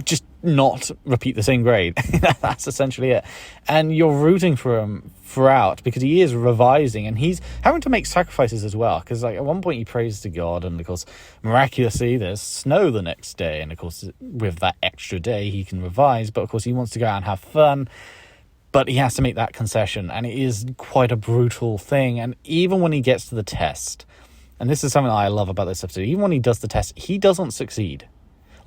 just not repeat the same grade. That's essentially it. And you're rooting for him throughout, because he is revising and he's having to make sacrifices as well, because at one point he prays to God, and of course miraculously there's snow the next day, and of course with that extra day he can revise, but of course he wants to go out and have fun, but he has to make that concession, and it is quite a brutal thing. And even when he gets to the test, and this is something that I love about this episode, even when he does the test, he doesn't succeed.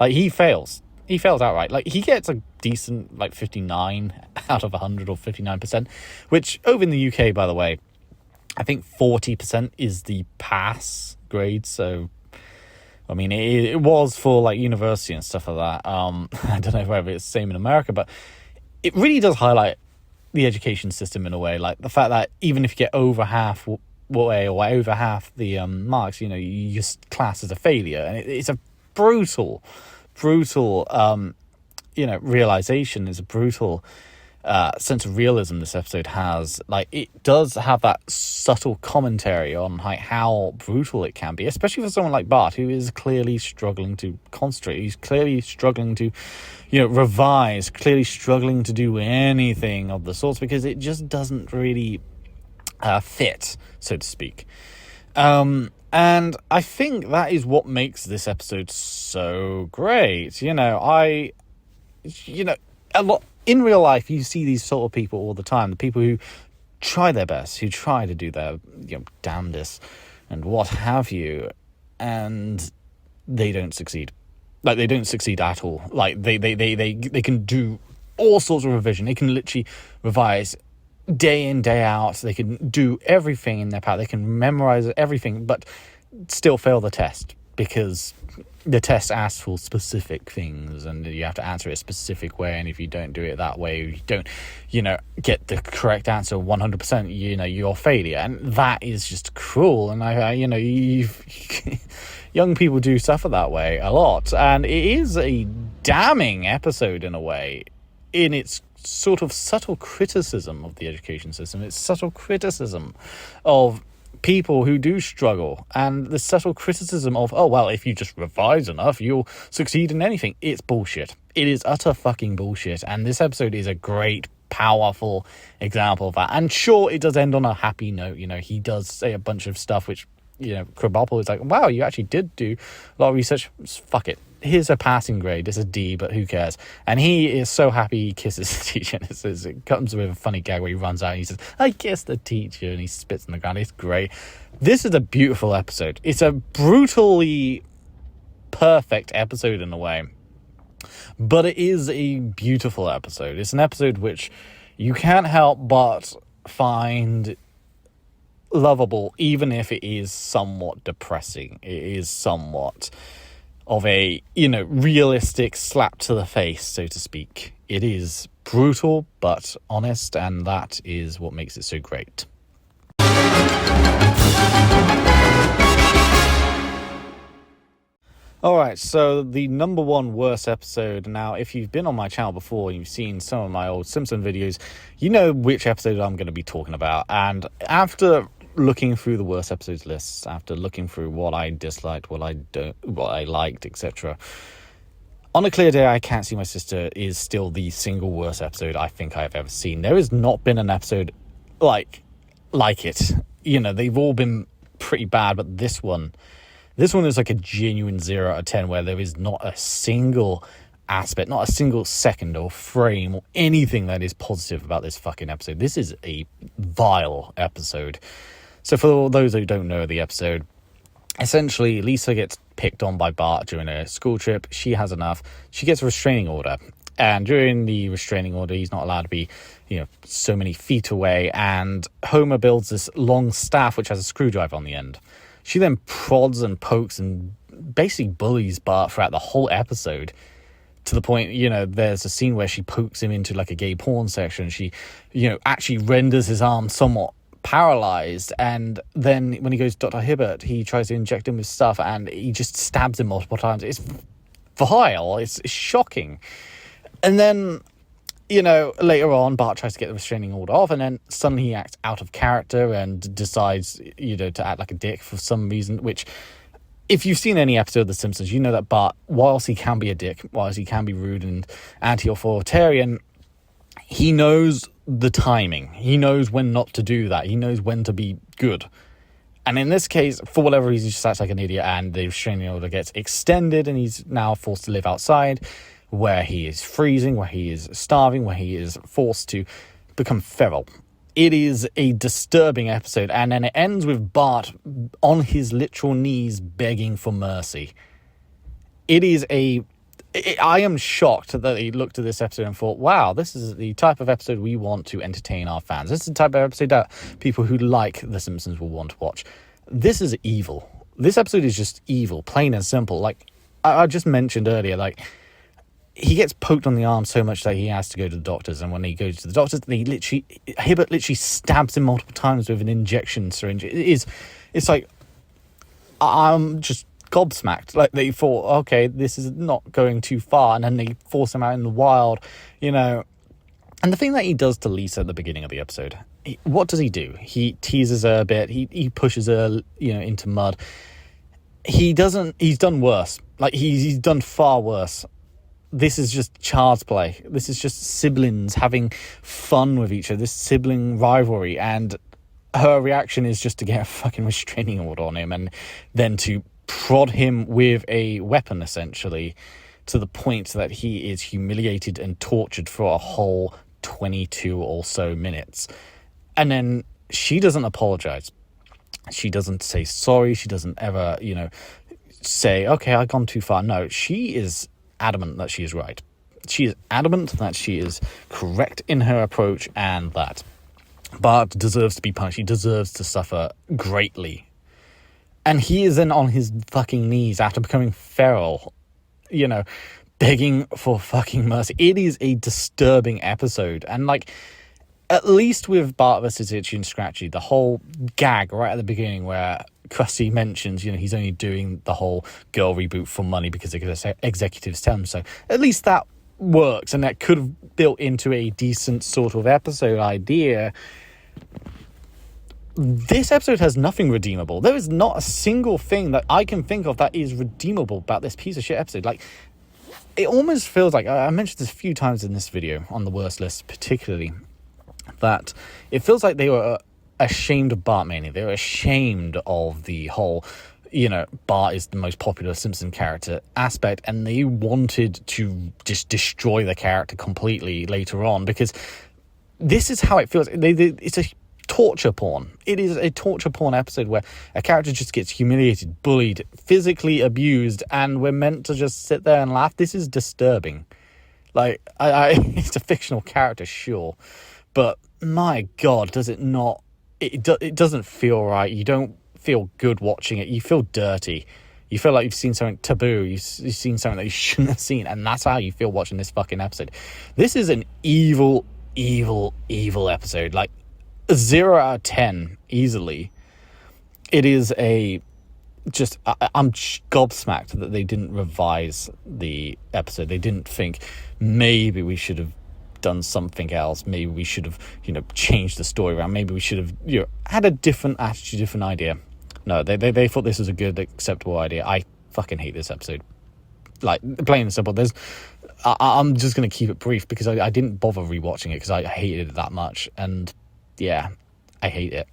He fails. He fails outright. He gets a decent, 59 out of 100 or 59%, which over in the UK, by the way, I think 40% is the pass grade. So, I mean, it was for, university and stuff like that. I don't know whether it's the same in America, but it really does highlight the education system in a way. The fact that even if you get over half way or over half the marks, your class is a failure. And it's a brutal realization. Is a brutal sense of realism this episode has. It does have that subtle commentary on how brutal it can be, especially for someone like Bart, who is clearly struggling to concentrate. He's clearly struggling to revise, clearly struggling to do anything of the sorts, because it just doesn't really fit, so to speak. And I think that is what makes this episode so great. A lot in real life, you see these sort of people all the time. The people who try their best, who try to do their damnedest and what have you, and they don't succeed. They don't succeed at all. They can do all sorts of revision. They can literally revise day in, day out. They can do everything in their power. They can memorize everything, but still fail the test, because the test asks for specific things, and you have to answer it a specific way. And if you don't do it that way, you don't, get the correct answer 100%, you're a failure. And that is just cruel. And young people do suffer that way a lot. And it is a damning episode in a way, in its sort of subtle criticism of the education system. It's subtle criticism of people who do struggle, and the subtle criticism of, if you just revise enough, you'll succeed in anything. It's bullshit. It is utter fucking bullshit. And this episode is a great, powerful example of that. And sure, it does end on a happy note. He does say a bunch of stuff which, Krabappel is like, wow, you actually did do a lot of research. Fuck it. Here's a passing grade. It's a D, but who cares? And he is so happy he kisses the teacher. And it comes with a funny gag where he runs out and he says, I kiss the teacher, and he spits on the ground. It's great. This is a beautiful episode. It's a brutally perfect episode in a way, but it is a beautiful episode. It's an episode which you can't help but find lovable, even if it is somewhat depressing. It is somewhat of a, realistic slap to the face, so to speak. It is brutal, but honest, and that is what makes it so great. Alright, so the number one worst episode. Now, if you've been on my channel before and you've seen some of my old Simpsons videos, you know which episode I'm going to be talking about. And after looking through the worst episodes lists, after looking through what I disliked, what I liked, etc., On a Clear Day, I Can't See My Sister is still the single worst episode I think I've ever seen. There has not been an episode like it. They've all been pretty bad, but this one is like a genuine 0 out of 10, where there is not a single aspect, not a single second or frame or anything that is positive about this fucking episode. This is a vile episode. So for those who don't know the episode, essentially Lisa gets picked on by Bart during a school trip. She has enough. She gets a restraining order. And during the restraining order, he's not allowed to be, so many feet away. And Homer builds this long staff which has a screwdriver on the end. She then prods and pokes and basically bullies Bart throughout the whole episode. to the point, there's a scene where she pokes him into like a gay porn section. She, actually renders his arm somewhat paralyzed, and then when he goes to Dr. Hibbert, he tries to inject him with stuff and he just stabs him multiple times. It's vile. It's shocking. And then, later on, Bart tries to get the restraining order off, and then suddenly he acts out of character and decides, to act like a dick for some reason, which, if you've seen any episode of The Simpsons, you know that Bart, whilst he can be a dick, whilst he can be rude and anti-authoritarian, he knows the timing. He knows when not to do that. He knows when to be good. And in this case, for whatever reason, he just acts like an idiot, and the restraining order gets extended, and he's now forced to live outside, where he is freezing, where he is starving, where he is forced to become feral. It is a disturbing episode, and then it ends with Bart on his literal knees begging for mercy. I am shocked that he looked at this episode and thought, wow, this is the type of episode we want to entertain our fans. This is the type of episode that people who like The Simpsons will want to watch. This is evil. This episode is just evil, plain and simple. Like I just mentioned earlier, like, he gets poked on the arm so much that he has to go to the doctors, and when he goes to the doctors, Hibbert literally stabs him multiple times with an injection syringe. It's like, I'm just gobsmacked. Like, they thought, okay, this is not going too far, and then they force him out in the wild, And the thing that he does to Lisa at the beginning of the episode, what does he do? He teases her a bit, he pushes her, into mud. He's done worse. Like, he's done far worse. This is just child's play. This is just siblings having fun with each other, this sibling rivalry, and her reaction is just to get a fucking restraining order on him and then to prod him with a weapon, essentially, to the point that he is humiliated and tortured for a whole 22 or so minutes. And then she doesn't apologize. She doesn't say sorry. She doesn't ever, say, okay, I've gone too far. No, she is adamant that she is right. She is adamant that she is correct in her approach, and that Bart deserves to be punished. He deserves to suffer greatly. And he is then on his fucking knees after becoming feral, begging for fucking mercy. It is a disturbing episode. And, like, at least with Bart versus Itchy and Scratchy, the whole gag right at the beginning where Krusty mentions, he's only doing the whole girl reboot for money because the executives tell him so. At least that works, and that could have built into a decent sort of episode idea. This episode has nothing redeemable. There is not a single thing that I can think of that is redeemable about this piece of shit episode. Like, it almost feels like, I mentioned this a few times in this video, on the worst list particularly, that it feels like they were ashamed of Bart Mania. They were ashamed of the whole, Bart is the most popular Simpson character aspect, and they wanted to just destroy the character completely later on, because this is how it feels. It's a torture porn. It is a torture porn episode where a character just gets humiliated, bullied, physically abused, and we're meant to just sit there and laugh. This is disturbing. Like, it's a fictional character, sure, but my God, does it not? It doesn't feel right. You don't feel good watching it. You feel dirty. You feel like you've seen something taboo. You've seen something that you shouldn't have seen, and that's how you feel watching this fucking episode. This is an evil, evil, evil episode. Like, 0 out of 10 easily. It is I'm gobsmacked that they didn't revise the episode. They didn't think maybe we should have done something else. Maybe we should have, changed the story around. Maybe we should have, had a different attitude, different idea. No, they thought this was a good, acceptable idea. I fucking hate this episode. Like, plain and simple. I'm just going to keep it brief because I didn't bother rewatching it because I hated it that much. And yeah, I hate it.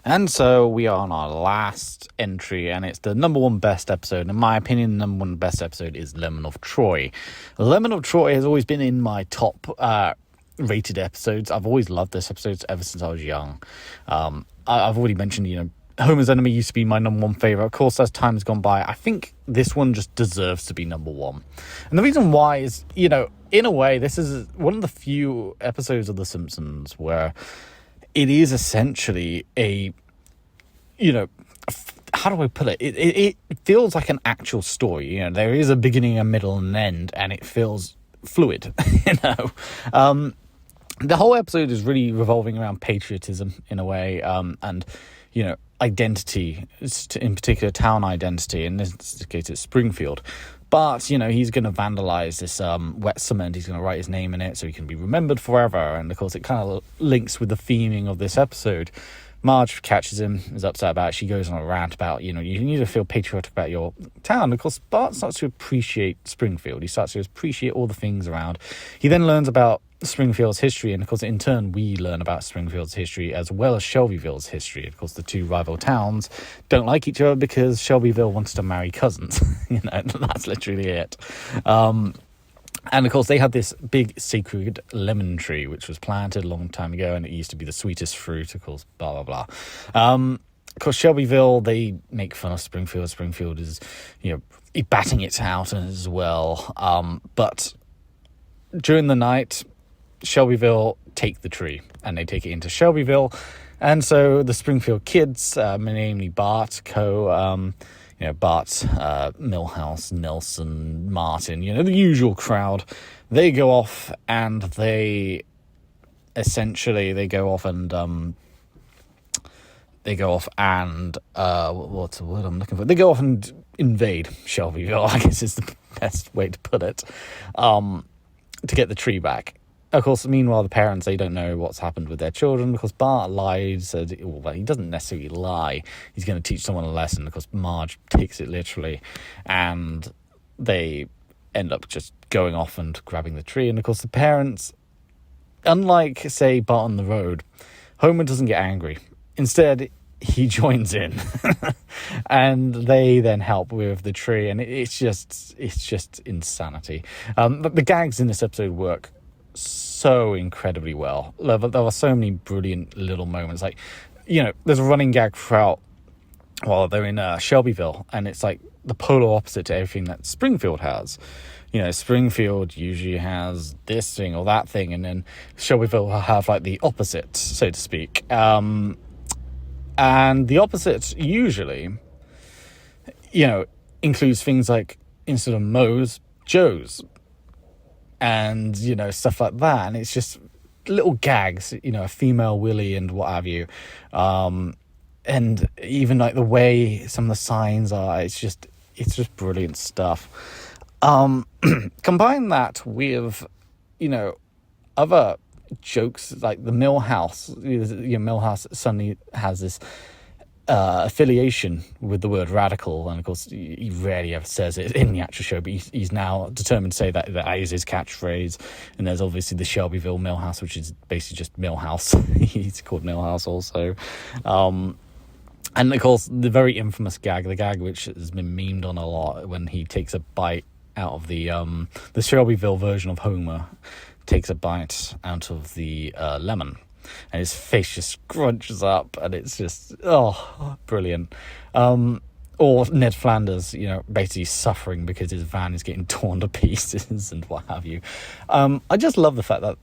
And so we are on our last entry, and it's the number one best episode. In my opinion, the number one best episode is Lemon of Troy. Lemon of Troy has always been in my top rated episodes. I've always loved this episode ever since I was young. I've already mentioned, Homer's Enemy used to be my number one favorite. Of course, as time has gone by, I think this one just deserves to be number one. And the reason why is, in a way, this is one of the few episodes of The Simpsons where it is essentially a how do I put it? It feels like an actual story. There is a beginning, a middle, and an end, and it feels fluid. The whole episode is really revolving around patriotism in a way, and identity, in particular town identity. In this case, it's Springfield. But, he's going to vandalize this wet cement. He's going to write his name in it so he can be remembered forever. And, of course, it kind of links with the theming of this episode. Marge catches him, is upset about it. She goes on a rant about, you need to feel patriotic about your town. Of course, Bart starts to appreciate Springfield. He starts to appreciate all the things around. He then learns about Springfield's history, and of course in turn we learn about Springfield's history as well as Shelbyville's history. Of course, the two rival towns don't like each other because Shelbyville wants to marry cousins. That's literally it. And of course they had this big sacred lemon tree which was planted a long time ago, and it used to be the sweetest fruit, of course, blah blah blah. Of course, Shelbyville, they make fun of Springfield. Springfield is batting it out as well, but during the night Shelbyville take the tree and they take it into Shelbyville, and so the Springfield kids, namely Bart, Bart, Milhouse, Nelson, Martin, the usual crowd, they go off and they go off and what's the word I'm looking for? They go off and invade Shelbyville, I guess is the best way to put it, to get the tree back. Of course, meanwhile, the parents, they don't know what's happened with their children because Bart lies. Well, he doesn't necessarily lie. He's going to teach someone a lesson. Of course, Marge takes it literally, and they end up just going off and grabbing the tree. And of course, the parents, unlike, say, Bart on the Road, Homer doesn't get angry. Instead, he joins in, and they then help with the tree, and it's just insanity. But the gags in this episode work so incredibly well. There are so many brilliant little moments. Like, there's a running gag throughout while they're in Shelbyville, and it's like the polar opposite to everything that Springfield has. Springfield usually has this thing or that thing, and then Shelbyville will have like the opposite, so to speak. And the opposite usually, includes things like, instead of Moe's, Joe's, and stuff like that. And it's just little gags, a female Willie and what have you, and even like the way some of the signs are, it's just brilliant stuff. Combine that with other jokes like the Millhouse. Millhouse suddenly has this affiliation with the word radical, and of course he rarely ever says it in the actual show, but he's now determined to say that is his catchphrase. And there's obviously the Shelbyville Millhouse, which is basically just Millhouse. He's called Millhouse also. And of course the very infamous gag, the gag which has been memed on a lot, when he takes a bite out of the Shelbyville version of Homer, takes a bite out of the lemon, and his face just scrunches up, and it's just brilliant. Or Ned Flanders, basically suffering because his van is getting torn to pieces and what have you. I just love the fact that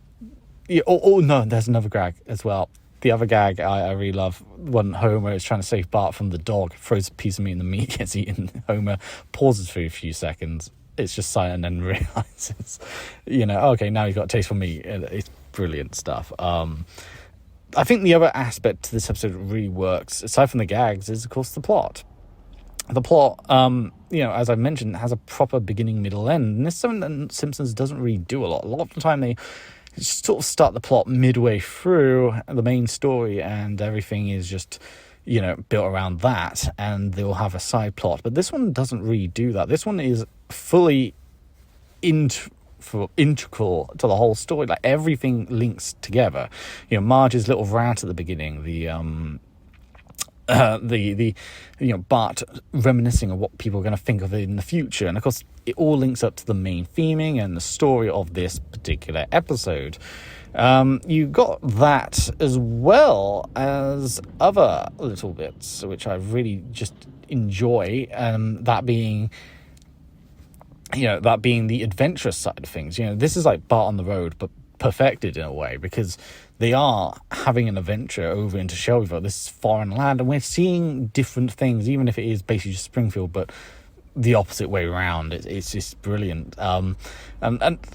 no, there's another gag as well. The other gag I really love, when Homer is trying to save Bart from the dog, throws a piece of meat and the meat gets eaten. Homer pauses for a few seconds, it's just silent, and then realizes, okay, now he's got a taste for meat. It's brilliant stuff. I think the other aspect to this episode that really works, aside from the gags, is of course the plot. The plot, as I mentioned, has a proper beginning, middle, end, and this is something that Simpsons doesn't really do a lot. A lot of the time they sort of start the plot midway through the main story, and everything is just built around that, and they'll have a side plot. But this one doesn't really do that. This one is fully integral to the whole story. Like, everything links together. Marge's little rant at the beginning, the Bart reminiscing of what people are going to think of it in the future, and of course it all links up to the main theming and the story of this particular episode. You got that as well as other little bits which I really just enjoy, that being the adventurous side of things. This is like Bart on the Road, but perfected in a way, because they are having an adventure over into Shelbyville, this foreign land, and we're seeing different things, even if it is basically just Springfield, but the opposite way around. It's just brilliant. And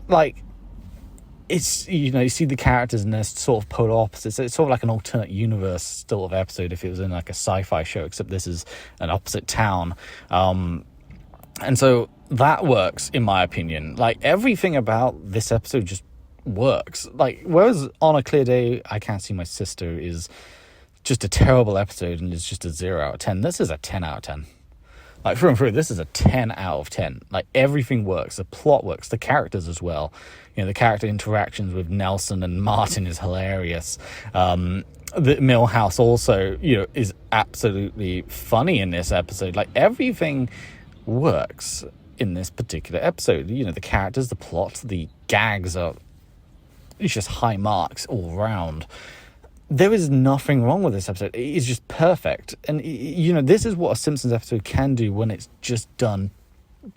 like, it's, you know, you see the characters and they're sort of polar opposites. It's sort of like an alternate universe still of episode if it was in like a sci-fi show, except this is an opposite town. And so that works, in my opinion. Like, everything about this episode just works. Like, whereas On a Clear Day, I Can't See My Sister is just a terrible episode and it's just a 0 out of 10. This is a 10 out of 10. Like, through and through, this is a 10 out of 10. Like, everything works. The plot works. The characters as well. You know, the character interactions with Nelson and Martin is hilarious. The Millhouse also, you know, is absolutely funny in this episode. Like, everything works in this particular episode. You know, the characters, the plot, the gags are... it's just high marks all around. There is nothing wrong with this episode. It is just perfect. And, you know, this is what a Simpsons episode can do when it's just done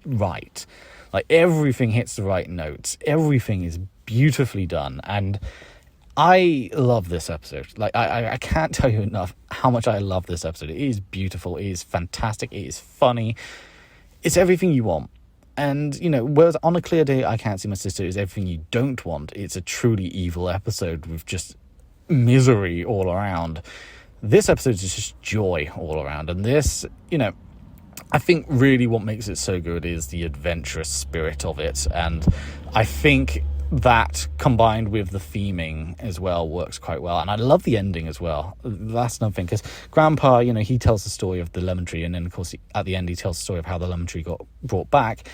right. Like, everything hits the right notes. Everything is beautifully done. And I love this episode. Like, I can't tell you enough how much I love this episode. It is beautiful. It is fantastic. It is funny. It's everything you want. And, you know, whereas On a Clear Day, I Can't See My Sister is everything you don't want. It's a truly evil episode with just misery all around. This episode is just joy all around. And this, you know, I think really what makes it so good is the adventurous spirit of it. And I think that combined with the theming as well works quite well. And I love the ending as well. That's another thing, because Grandpa, you know, he tells the story of the lemon tree, and then of course at the end he tells the story of how the lemon tree got brought back.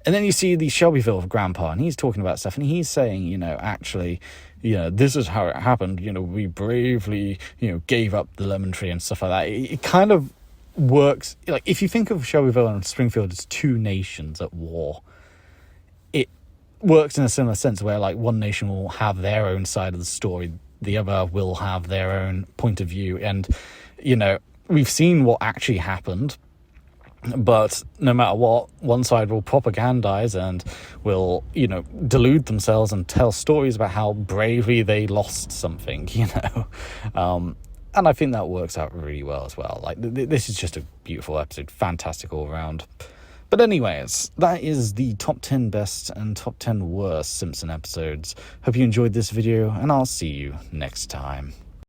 And then you see the Shelbyville of Grandpa, and he's talking about stuff, and he's saying, you know, actually, you know, this is how it happened. You know, we bravely, you know, gave up the lemon tree and stuff like that. It kind of works. Like, if you think of Shelbyville and Springfield as two nations at war, it works in a similar sense, where like one nation will have their own side of the story, the other will have their own point of view. And, you know, we've seen what actually happened. But no matter what, one side will propagandize and will, you know, delude themselves and tell stories about how bravely they lost something, you know. And I think that works out really well as well. Like, this is just a beautiful episode. Fantastic all around. But anyways, that is the top 10 best and top 10 worst Simpson episodes. Hope you enjoyed this video, and I'll see you next time.